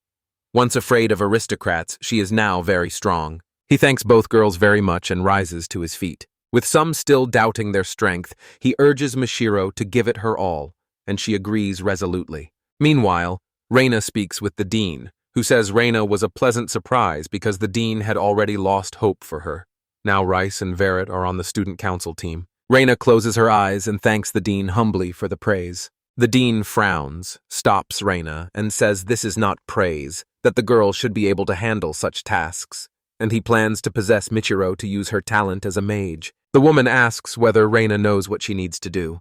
Once afraid of aristocrats, she is now very strong. He thanks both girls very much and rises to his feet. With some still doubting their strength, he urges Mishiro to give it her all, and she agrees resolutely. Meanwhile, Raina speaks with the dean, who says Raina was a pleasant surprise because the dean had already lost hope for her. Now Rice and Verret are on the student council team. Raina closes her eyes and thanks the dean humbly for the praise. The dean frowns, stops Raina, and says this is not praise, that the girl should be able to handle such tasks, and he plans to possess Michiro to use her talent as a mage. The woman asks whether Raina knows what she needs to do.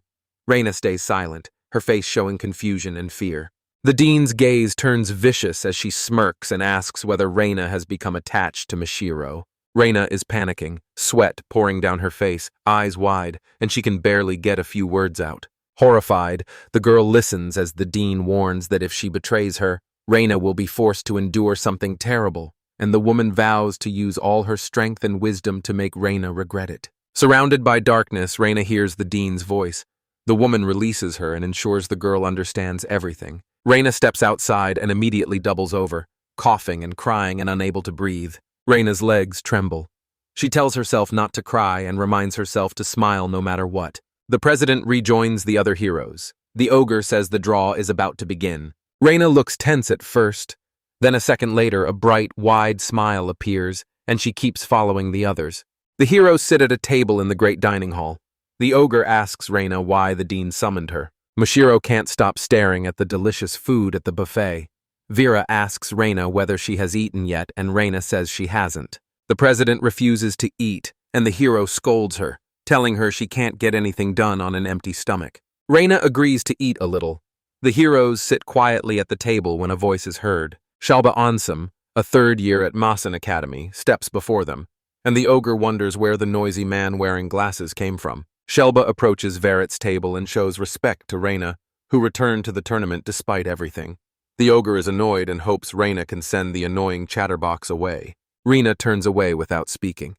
Raina stays silent, her face showing confusion and fear. The dean's gaze turns vicious as she smirks and asks whether Raina has become attached to Michiro. Raina is panicking, sweat pouring down her face, eyes wide, and she can barely get a few words out. Horrified, the girl listens as the dean warns that if she betrays her, Raina will be forced to endure something terrible, and the woman vows to use all her strength and wisdom to make Raina regret it. Surrounded by darkness, Raina hears the dean's voice. The woman releases her and ensures the girl understands everything. Raina steps outside and immediately doubles over, coughing and crying and unable to breathe. Raina's legs tremble. She tells herself not to cry and reminds herself to smile no matter what. The president rejoins the other heroes. The ogre says the draw is about to begin. Raina looks tense at first. Then a second later, a bright, wide smile appears, and she keeps following the others. The heroes sit at a table in the great dining hall. The ogre asks Raina why the dean summoned her. Mishiro can't stop staring at the delicious food at the buffet. Vera asks Raina whether she has eaten yet, and Raina says she hasn't. The president refuses to eat, and the hero scolds her, telling her she can't get anything done on an empty stomach. Raina agrees to eat a little. The heroes sit quietly at the table when a voice is heard. Shalba Ansem, a third year at Masan Academy, steps before them, and the ogre wonders where the noisy man wearing glasses came from. Shelba approaches Verret's table and shows respect to Raina, who returned to the tournament despite everything. The ogre is annoyed and hopes Raina can send the annoying chatterbox away. Raina turns away without speaking.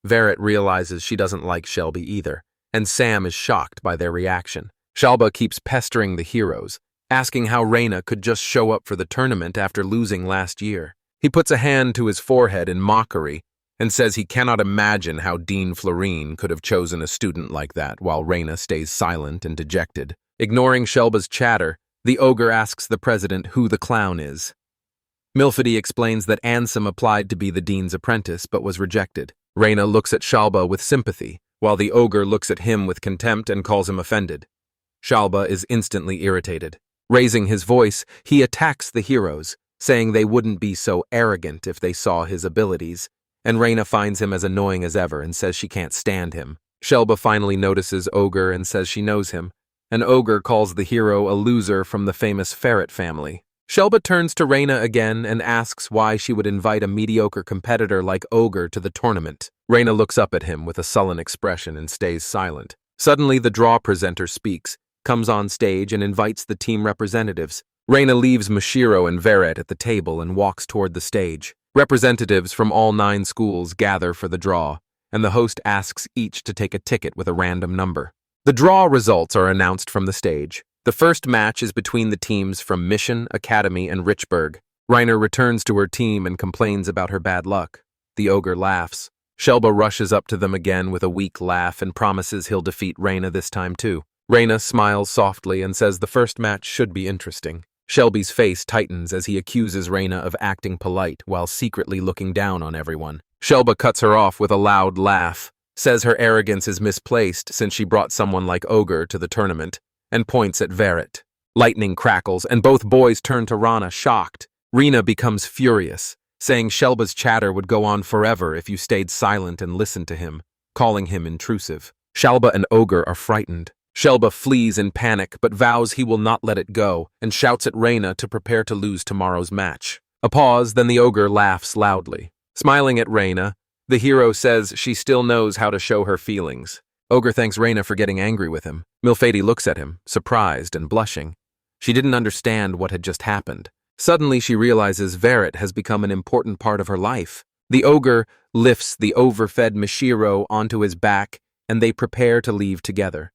Verret realizes she doesn't like Shelby either, and Sam is shocked by their reaction. Shalba keeps pestering the heroes, asking how Raina could just show up for the tournament after losing last year. He puts a hand to his forehead in mockery and says he cannot imagine how Dean Florin could have chosen a student like that, while Raina stays silent and dejected. Ignoring Shelba's chatter, the ogre asks the president who the clown is. Milfady explains that Ansem applied to be the dean's apprentice but was rejected. Raina looks at Shalba with sympathy, while the ogre looks at him with contempt and calls him offended. Shalba is instantly irritated. Raising his voice, he attacks the heroes, saying they wouldn't be so arrogant if they saw his abilities, and Raina finds him as annoying as ever and says she can't stand him. Shalba finally notices Ogre and says she knows him, and Ogre calls the hero a loser from the famous ferret family. Shalba turns to Raina again and asks why she would invite a mediocre competitor like Ogre to the tournament. Raina looks up at him with a sullen expression and stays silent. Suddenly, the draw presenter speaks, comes on stage and invites the team representatives. Raina leaves Mashiro and Verret at the table and walks toward the stage. Representatives from all 9 schools gather for the draw, and the host asks each to take a ticket with a random number. The draw results are announced from the stage. The first match is between the teams from Mission, Academy, and Richburg. Raina returns to her team and complains about her bad luck. The ogre laughs. Shelba rushes up to them again with a weak laugh and promises he'll defeat Raina this time too. Raina smiles softly and says the first match should be interesting. Shelby's face tightens as he accuses Raina of acting polite while secretly looking down on everyone. Shelba cuts her off with a loud laugh, says her arrogance is misplaced since she brought someone like Ogre to the tournament, and points at Verret. Lightning crackles, and both boys turn to Rana, shocked. Rina becomes furious, saying Shelba's chatter would go on forever if you stayed silent and listened to him, calling him intrusive. Shalba and Ogre are frightened. Shelba flees in panic but vows he will not let it go and shouts at Raina to prepare to lose tomorrow's match. A pause, then the ogre laughs loudly. Smiling at Raina, the hero says she still knows how to show her feelings. Ogre thanks Raina for getting angry with him. Milfady looks at him, surprised and blushing. She didn't understand what had just happened. Suddenly she realizes Verret has become an important part of her life. The ogre lifts the overfed Mashiro onto his back and they prepare to leave together.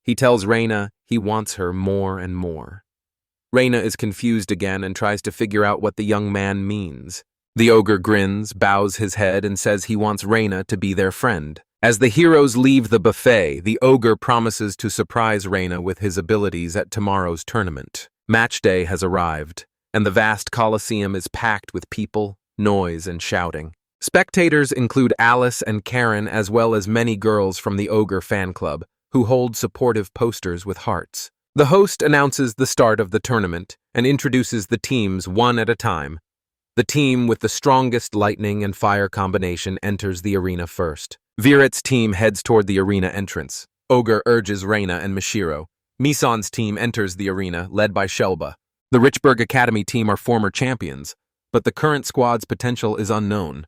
He tells Raina he wants her more and more. Raina is confused again and tries to figure out what the young man means. The ogre grins, bows his head, and says he wants Raina to be their friend. As the heroes leave the buffet, the ogre promises to surprise Raina with his abilities at tomorrow's tournament. Match day has arrived, and the vast coliseum is packed with people, noise, and shouting. Spectators include Alice and Karen as well as many girls from the ogre fan club, who hold supportive posters with hearts. The host announces the start of the tournament and introduces the teams one at a time. The team with the strongest lightning and fire combination enters the arena first. Viret's team heads toward the arena entrance. Ogre urges Raina and Mashiro. Mison's team enters the arena, led by Shelba. The Richburg Academy team are former champions, but the current squad's potential is unknown.